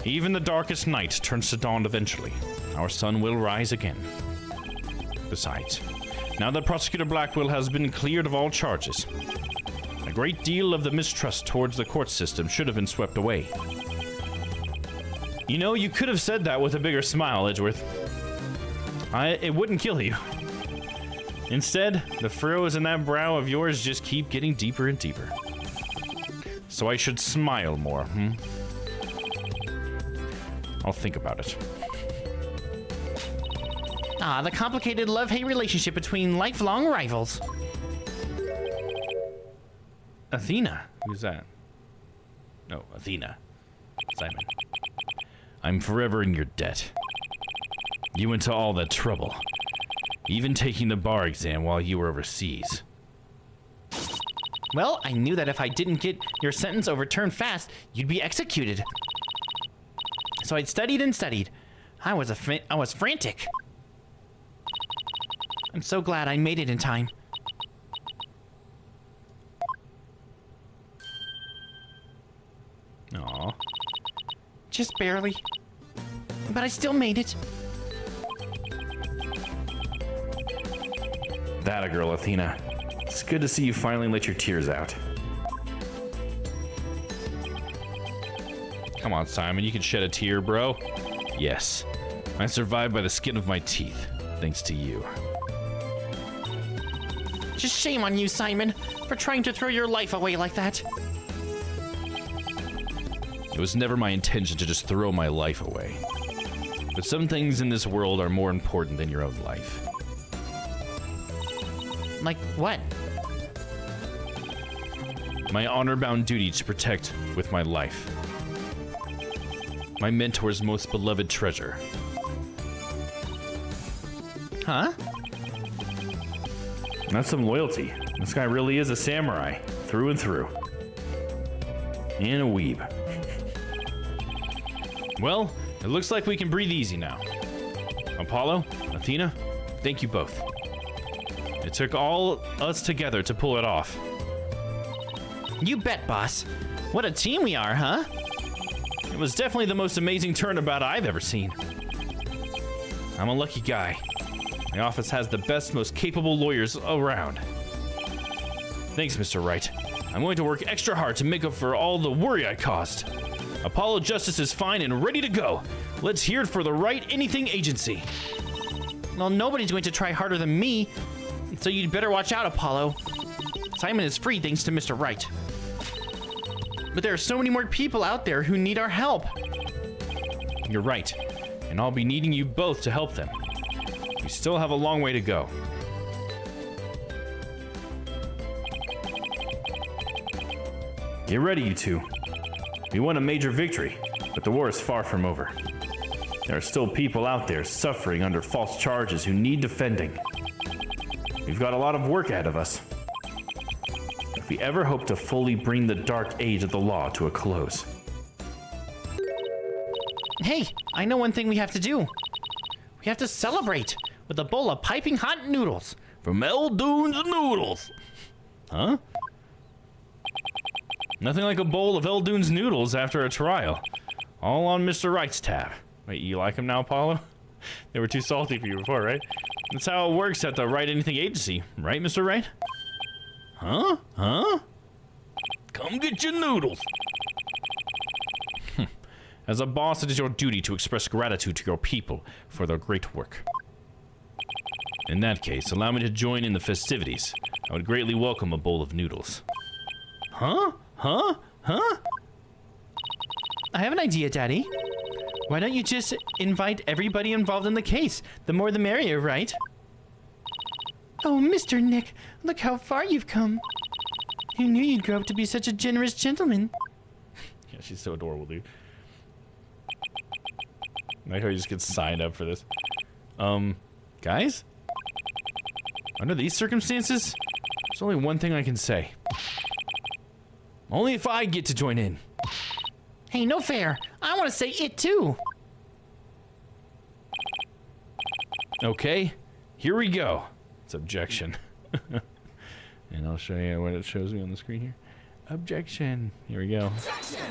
Even the darkest night turns to dawn eventually. Our sun will rise again. Besides, now that Prosecutor Blackwell has been cleared of all charges, a great deal of the mistrust towards the court system should have been swept away. You know, you could have said that with a bigger smile, Edgeworth. It wouldn't kill you. Instead, the furrows in that brow of yours just keep getting deeper and deeper. So I should smile more, I'll think about it. Ah, the complicated love-hate relationship between lifelong rivals. Athena? Who's that? No, Athena. Simon. I'm forever in your debt. You went to all that trouble, even taking the bar exam while you were overseas. Well, I knew that if I didn't get your sentence overturned fast, you'd be executed. So I'd studied and studied. I was frantic. I'm so glad I made it in time. Aww. Just barely. But I still made it. That a girl, Athena. It's good to see you finally let your tears out. Come on, Simon, you can shed a tear, bro. Yes, I survived by the skin of my teeth, thanks to you. Just shame on you, Simon, for trying to throw your life away like that. It was never my intention to just throw my life away. But some things in this world are more important than your own life. Like what? My honor-bound duty to protect with my life. My mentor's most beloved treasure. Huh? That's some loyalty. This guy really is a samurai, through and through. And a weeb. Well, it looks like we can breathe easy now. Apollo, Athena, thank you both. It took all us together to pull it off. You bet, boss. What a team we are, huh? It was definitely the most amazing turnabout I've ever seen. I'm a lucky guy. My office has the best, most capable lawyers around. Thanks, Mr. Wright. I'm going to work extra hard to make up for all the worry I caused. Apollo Justice is fine and ready to go. Let's hear it for the Right Anything Agency. Well, nobody's going to try harder than me, so you'd better watch out, Apollo. Simon is free thanks to Mr. Wright. But there are so many more people out there who need our help. You're right, and I'll be needing you both to help them. We still have a long way to go. Get ready, you two. We won a major victory, but the war is far from over. There are still people out there suffering under false charges who need defending. We've got a lot of work ahead of us. If we ever hope to fully bring the dark age of the law to a close. Hey, I know one thing we have to do. We have to celebrate with a bowl of piping hot noodles. From Eldoon's Noodles. Huh? Nothing like a bowl of Eldoon's noodles after a trial. All on Mr. Wright's tab. Wait, you like them now, Apollo? They were too salty for you before, right? That's how it works at the Right Anything Agency. Right, Mr. Wright? Huh? Huh? Come get your noodles. As a boss, it is your duty to express gratitude to your people for their great work. In that case, allow me to join in the festivities. I would greatly welcome a bowl of noodles. Huh? Huh? Huh? I have an idea, Daddy. Why don't you just invite everybody involved in the case? The more the merrier, right? Oh, Mr. Nick, look how far you've come. Who knew you'd grow up to be such a generous gentleman? Yeah, she's so adorable, dude. I like how he just gets signed up for this. Guys? Under these circumstances, there's only one thing I can say. Only if I get to join in. Hey, no fair. I want to say it too. Okay, here we go. It's objection. And I'll show you what it shows me on the screen here. Objection. Here we go. Objection!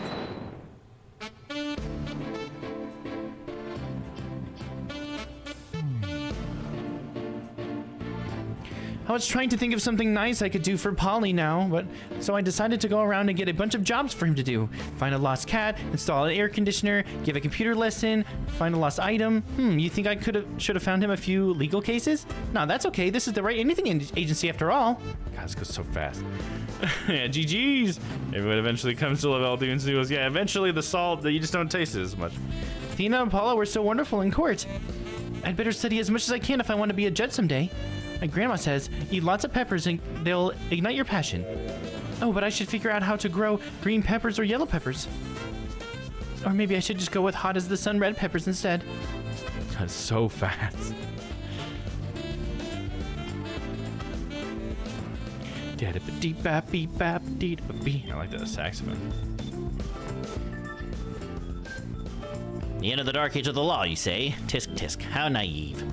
I was trying to think of something nice I could do for Polly now, but so I decided to go around and get a bunch of jobs for him to do. Find a lost cat, install an air conditioner, give a computer lesson, find a lost item. You think I should have found him a few legal cases? No, that's okay. This is the Right Anything Agency after all. God, this goes so fast. Yeah, GG's. Everyone eventually comes to love Eldoon's noodles. Yeah, eventually the salt, you just don't taste it as much. Tina and Paula were so wonderful in court. I'd better study as much as I can if I want to be a judge someday. My grandma says, eat lots of peppers and they'll ignite your passion. Oh, but I should figure out how to grow green peppers or yellow peppers. Or maybe I should just go with hot as the sun red peppers instead. That's so fast. I like that saxophone. The end of the dark age of the law, you say? Tisk tisk, how naive.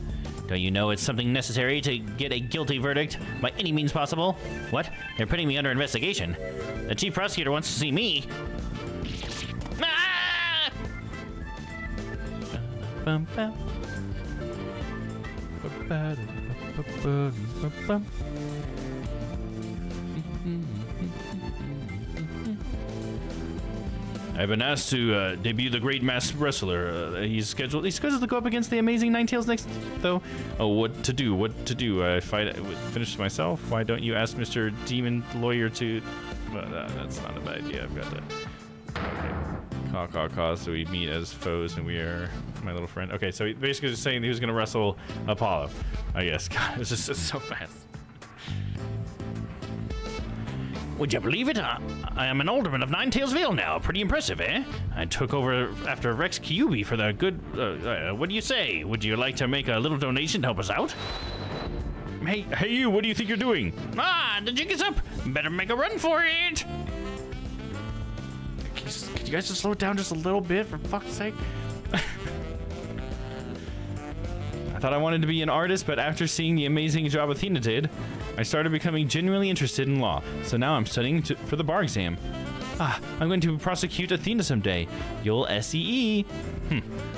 Don't you know it's something necessary to get a guilty verdict by any means possible? What? They're putting me under investigation. The chief prosecutor wants to see me. Ah! I've been asked to debut the great masked wrestler. He's scheduled to go up against the amazing Ninetales next, though. Oh, what to do? What to do? I finish myself? Why don't you ask Mr. Demon Lawyer to... Well, that's not a bad idea. I've got to... Okay. So we meet as foes, and we are my little friend. Okay, so he basically just saying he was going to wrestle Apollo, I guess. God, it's just so fast. Would you believe it? I am an alderman of Ninetailsville now. Pretty impressive, eh? I took over after Rex Kyubi for the good... what do you say? Would you like to make a little donation to help us out? Hey, you, what do you think you're doing? Ah, the jig is up. Better make a run for it. Could you guys just slow it down just a little bit, for fuck's sake? I thought I wanted to be an artist, but after seeing the amazing job Athena did, I started becoming genuinely interested in law. So now I'm studying for the bar exam. I'm going to prosecute Athena someday. You'll SEE.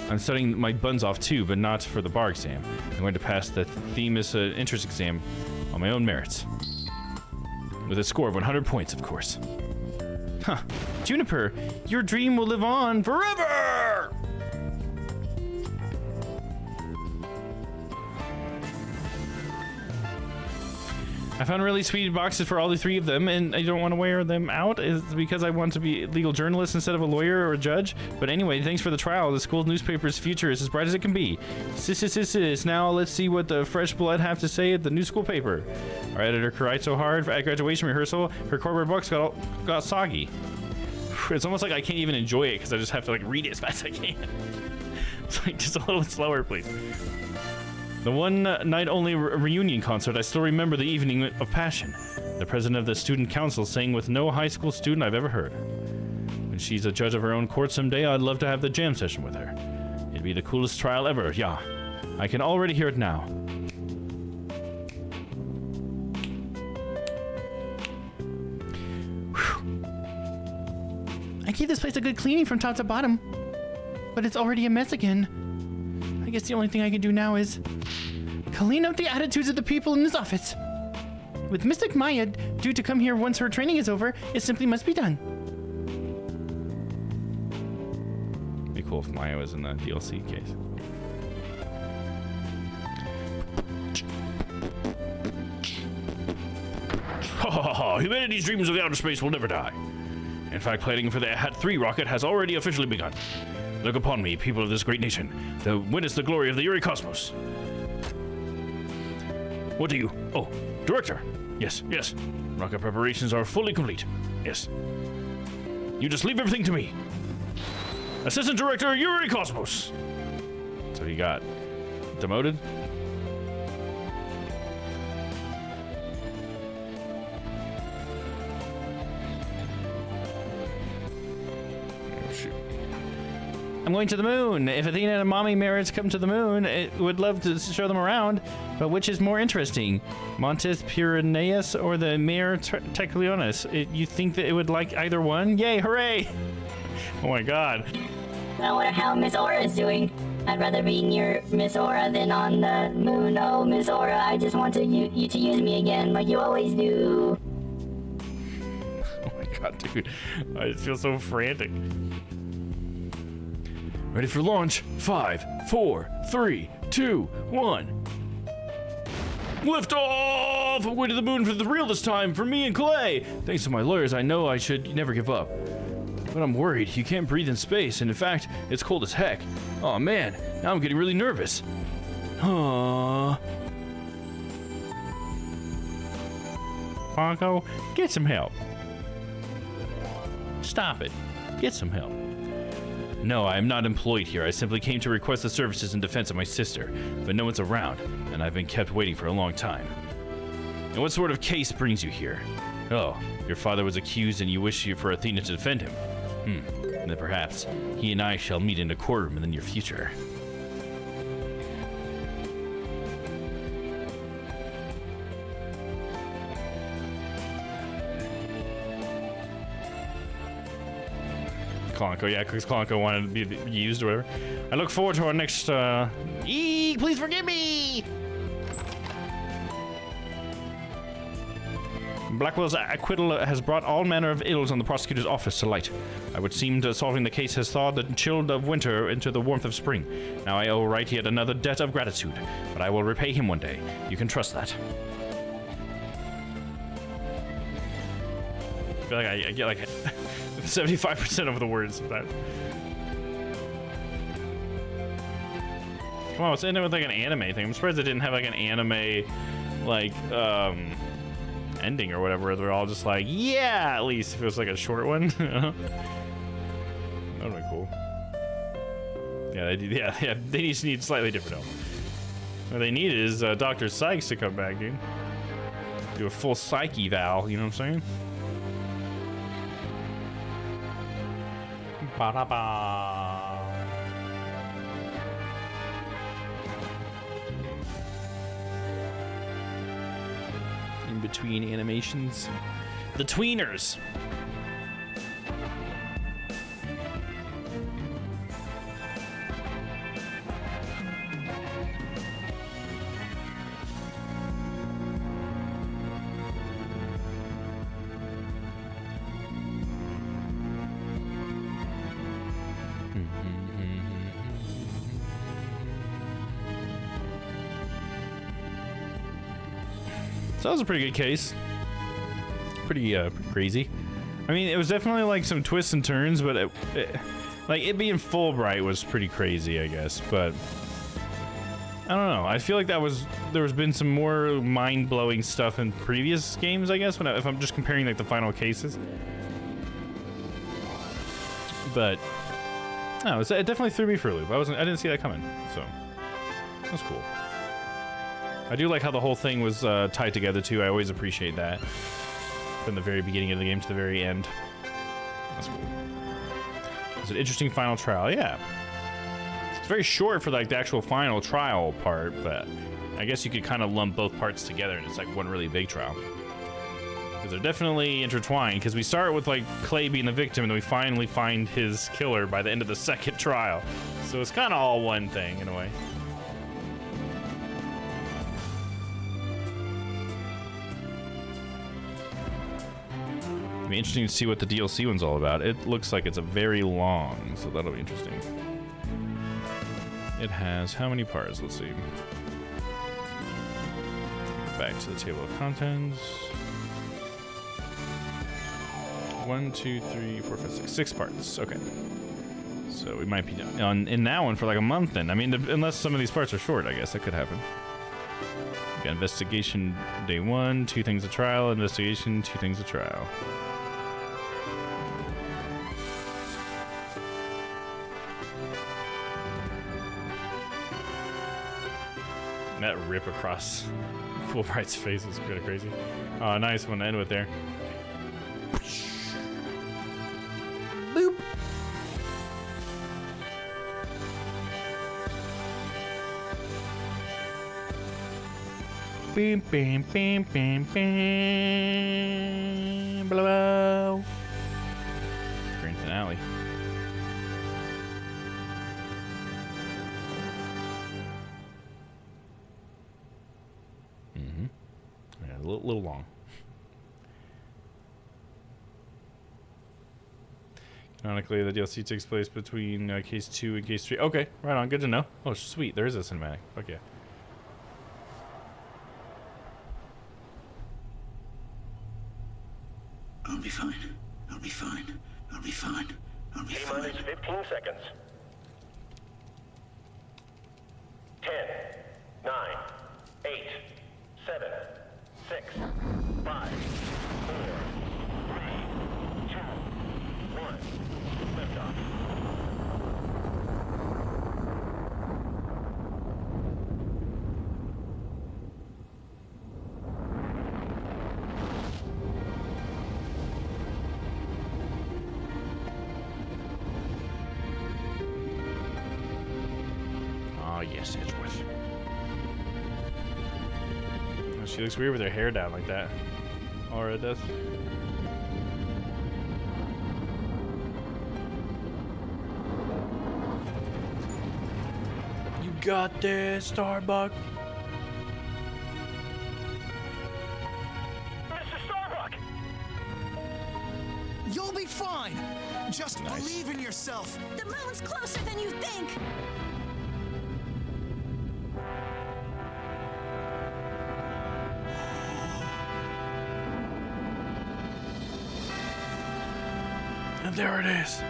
I'm studying my buns off too, but not for the bar exam. I'm going to pass the Themis entrance exam on my own merits. With a score of 100 points, of course. Juniper, your dream will live on forever! I found really sweet boxes for all the three of them, and I don't want to wear them out. Is because I want to be a legal journalist instead of a lawyer or a judge. But anyway, thanks for the trial. The school newspaper's future is as bright as it can be. Sis. Now let's see what the fresh blood have to say at the new school paper. Our editor cried so hard at graduation rehearsal, her corporate books got soggy. It's almost like I can't even enjoy it because I just have to like read it as fast as I can. It's like just a little slower, please. The one night only reunion concert, I still remember the evening of passion. The president of the student council sang with no high school student I've ever heard. When she's a judge of her own court someday, I'd love to have the jam session with her. It'd be the coolest trial ever, yeah. I can already hear it now. I gave this place a good cleaning from top to bottom, but it's already a mess again. I guess the only thing I can do now is clean up the attitudes of the people in this office. With Mystic Maya due to come here once her training is over, it simply must be done. It'd be cool if Maya was in the DLC case. Humanity's dreams of outer space will never die. In fact, planning for the Hat-3 rocket has already officially begun. Look upon me, people of this great nation, to witness the glory of the Yuri cosmos. What do you... Oh, Director. Yes. Rocket preparations are fully complete. Yes. You just leave everything to me. Assistant Director Yuri Cosmos. So he got demoted. I'm going to the moon. If Athena and Mommy Merits come to the moon, it would love to show them around. But which is more interesting, Montes Pyrenees or the Mare Tecleonis? You think that it would like either one? Yay, hooray! Oh my god. I wonder how Miss Aura is doing. I'd rather be near Miss Aura than on the moon. Oh, Miss Aura, I just want you to use me again like you always do. Oh my god, dude. I just feel so frantic. Ready for launch? 5, 4, 3, 2, 1. Lift off! Away to the moon for the real this time, for me and Clay! Thanks to my lawyers, I know I should never give up. But I'm worried. You can't breathe in space, and in fact, it's cold as heck. Oh man, now I'm getting really nervous. Pongo, get some help. Stop it. Get some help. No, I am not employed here. I simply came to request the services in defense of my sister, but no one's around, and I've been kept waiting for a long time. And what sort of case brings you here? Oh, your father was accused and you wish for Athena to defend him. Then perhaps he and I shall meet in a courtroom in the near future. Klonko, yeah, because Klonko wanted to be used or whatever. I look forward to our next, please forgive me! Blackwell's acquittal has brought all manner of ills on the prosecutor's office to light. I would seem that solving the case has thawed the chill of winter into the warmth of spring. Now I owe Wright yet another debt of gratitude, but I will repay him one day. You can trust that. I feel like I get like 75% of the words sometimes. Come on, let's end it with like an anime thing. I'm surprised it didn't have like an anime like ending or whatever, where they're all just like, yeah, at least if it was like a short one. That would be cool. Yeah, they just need slightly different help. What they need is Dr. Sykes to come back, dude. Do a full psych eval, you know what I'm saying? Ba-da-ba. In between animations. The tweeners. So that was a pretty good case. Pretty crazy. I mean, it was definitely like some twists and turns, but like it being Fulbright was pretty crazy, I guess. But I don't know. I feel like there's been some more mind-blowing stuff in previous games, I guess, if I'm just comparing like the final cases. But no, it definitely threw me for a loop. I didn't see that coming, so that's cool. I do like how the whole thing was tied together too. I always appreciate that. From the very beginning of the game to the very end. That's cool. It's an interesting final trial, yeah. It's very short for like the actual final trial part, but I guess you could kind of lump both parts together and it's like one really big trial. Because they're definitely intertwined, because we start with like Clay being the victim and then we finally find his killer by the end of the second trial. So it's kind of all one thing in a way. It'll be interesting to see what the DLC one's all about. It looks like it's a very long, so that'll be interesting. It has how many parts? Let's see. Back to the table of contents. 1, 2, 3, 4, 5, 6. 6 parts. Okay. So we might be done in that one for like a month then. I mean, unless some of these parts are short, I guess that could happen. We got investigation day 1, 2 things of trial, investigation, 2 things of trial. That rip across Fulbright's face was kind of crazy. Oh, nice one to end with there. Boop. Bam, bam, bam, bam, bam. Blah, blah. Grand finale. Yeah, a little long. Canonically, the DLC takes place between case 2 and case 3. Okay, right on. Good to know. Oh, sweet. There is a cinematic. Fuck yeah. I'll be fine. I'll be fine. I'll be fine. I'll be fine. T-minus 15 seconds. 10, 9, 8, 7, 6, 5, 4, 3, 2, 1. Liftoff. Oh, yes, Edgeworth. Oh, she looks weird with her hair down like that. Aura does. You got this, Starbuck. Mr. Starbuck! Just believe in yourself. The moon's closer than you think. And there it is.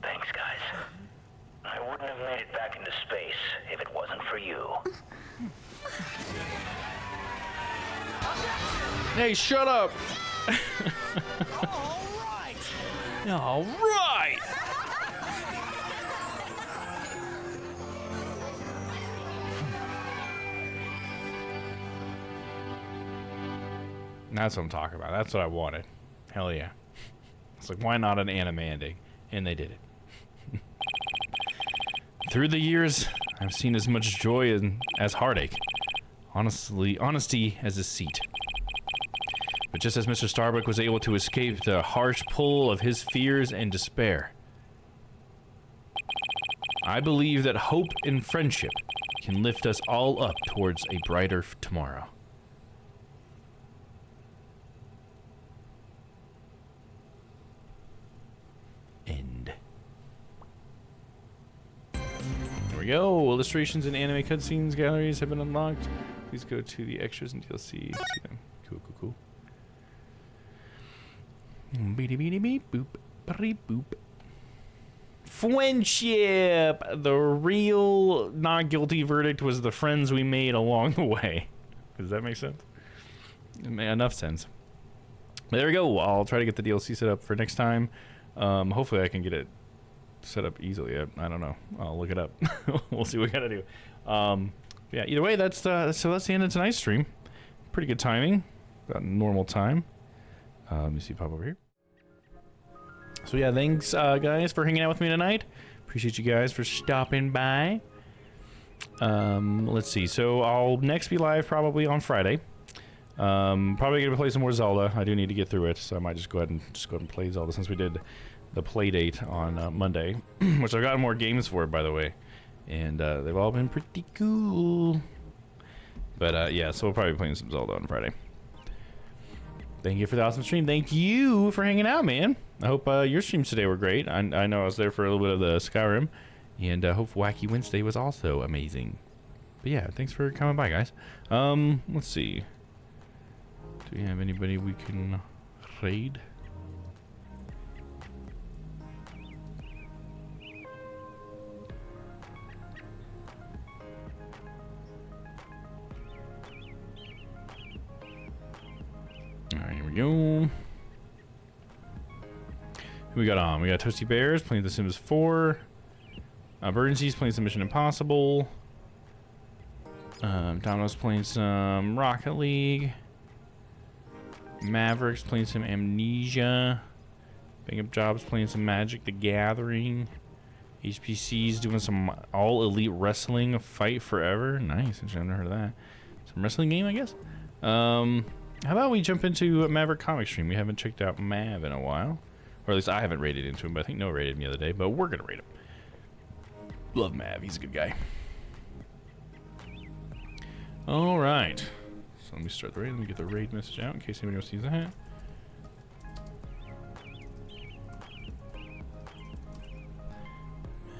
Thanks, guys. I wouldn't have made it back into space if it wasn't for you. Hey, shut up. All right. All right. That's what I'm talking about. That's what I wanted. Hell yeah. It's like, why not an anime ending? And they did it. Through the years, I've seen as much joy as heartache. Honesty as deceit. But just as Mr. Starbuck was able to escape the harsh pull of his fears and despair, I believe that hope and friendship can lift us all up towards a brighter tomorrow. End. There we go. Illustrations and anime cutscenes galleries have been unlocked. Please go to the extras and DLC. See them. Cool, cool, cool. Beady beady beep boop. Beep boop. Friendship! The real not guilty verdict was the friends we made along the way. Does that make sense? It made enough sense. But there we go. I'll try to get the DLC set up for next time. Hopefully I can get it set up easily. I don't know. I'll look it up. We'll see what we gotta do. Yeah, either way, that's the end of tonight's stream. Pretty good timing. About normal time. Let me see, pop over here. So yeah, thanks guys for hanging out with me tonight. Appreciate you guys for stopping by. Let's see. So I'll next be live probably on Friday. Probably gonna play some more Zelda. I do need to get through it, so I might just go ahead and play Zelda since we did the play date on Monday, which I've gotten more games for, by the way, and they've all been pretty cool. But yeah, so we'll probably be playing some Zelda on Friday. Thank you for the awesome stream. Thank you for hanging out, man. I hope your streams today were great. I know I was there for a little bit of the Skyrim, and I hope Wacky Wednesday was also amazing. But yeah, thanks for coming by, guys. Let's see. Do we have anybody we can raid? Alright, here we go. Who we got on? We got Toasty Bears playing The Sims 4. Burgensy's playing some Mission Impossible. Domino's playing some Rocket League. Mavericks playing some Amnesia. Bang Up Jobs playing some Magic the Gathering. HPC's doing some All Elite Wrestling Fight Forever. Nice, I've never heard of that. Some wrestling game, I guess. How about we jump into a Maverick comic stream? We haven't checked out Mav in a while. Or at least I haven't rated into him, but I think Noah rated him the other day. But we're going to rate him. Love Mav. He's a good guy. Alright. So let me start the raid. Let me get the raid message out in case anybody else sees that.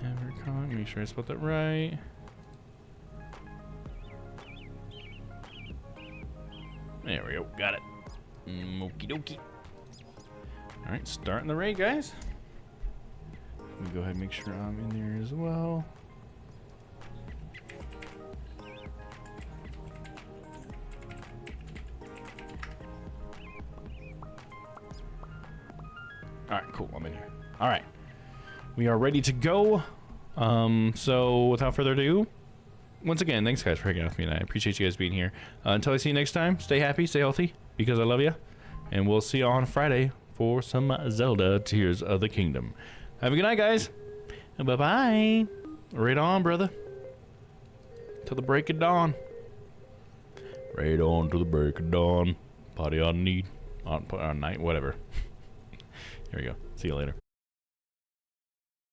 Maverick comic. Make sure I spelled that right. There we go. Got it. Okie dokie. Alright, starting the raid, guys. Let me go ahead and make sure I'm in there as well. Alright, cool. I'm in here. Alright. We are ready to go. So without further ado, once again, thanks guys for hanging out with me tonight. I appreciate you guys being here. Until I see you next time, stay happy, stay healthy, because I love you. And we'll see you on Friday for some Zelda Tears of the Kingdom. Have a good night, guys. Bye-bye. Right on, brother. Till the break of dawn. Right on to the break of dawn. Party on need. On night, whatever. Here we go. See you later.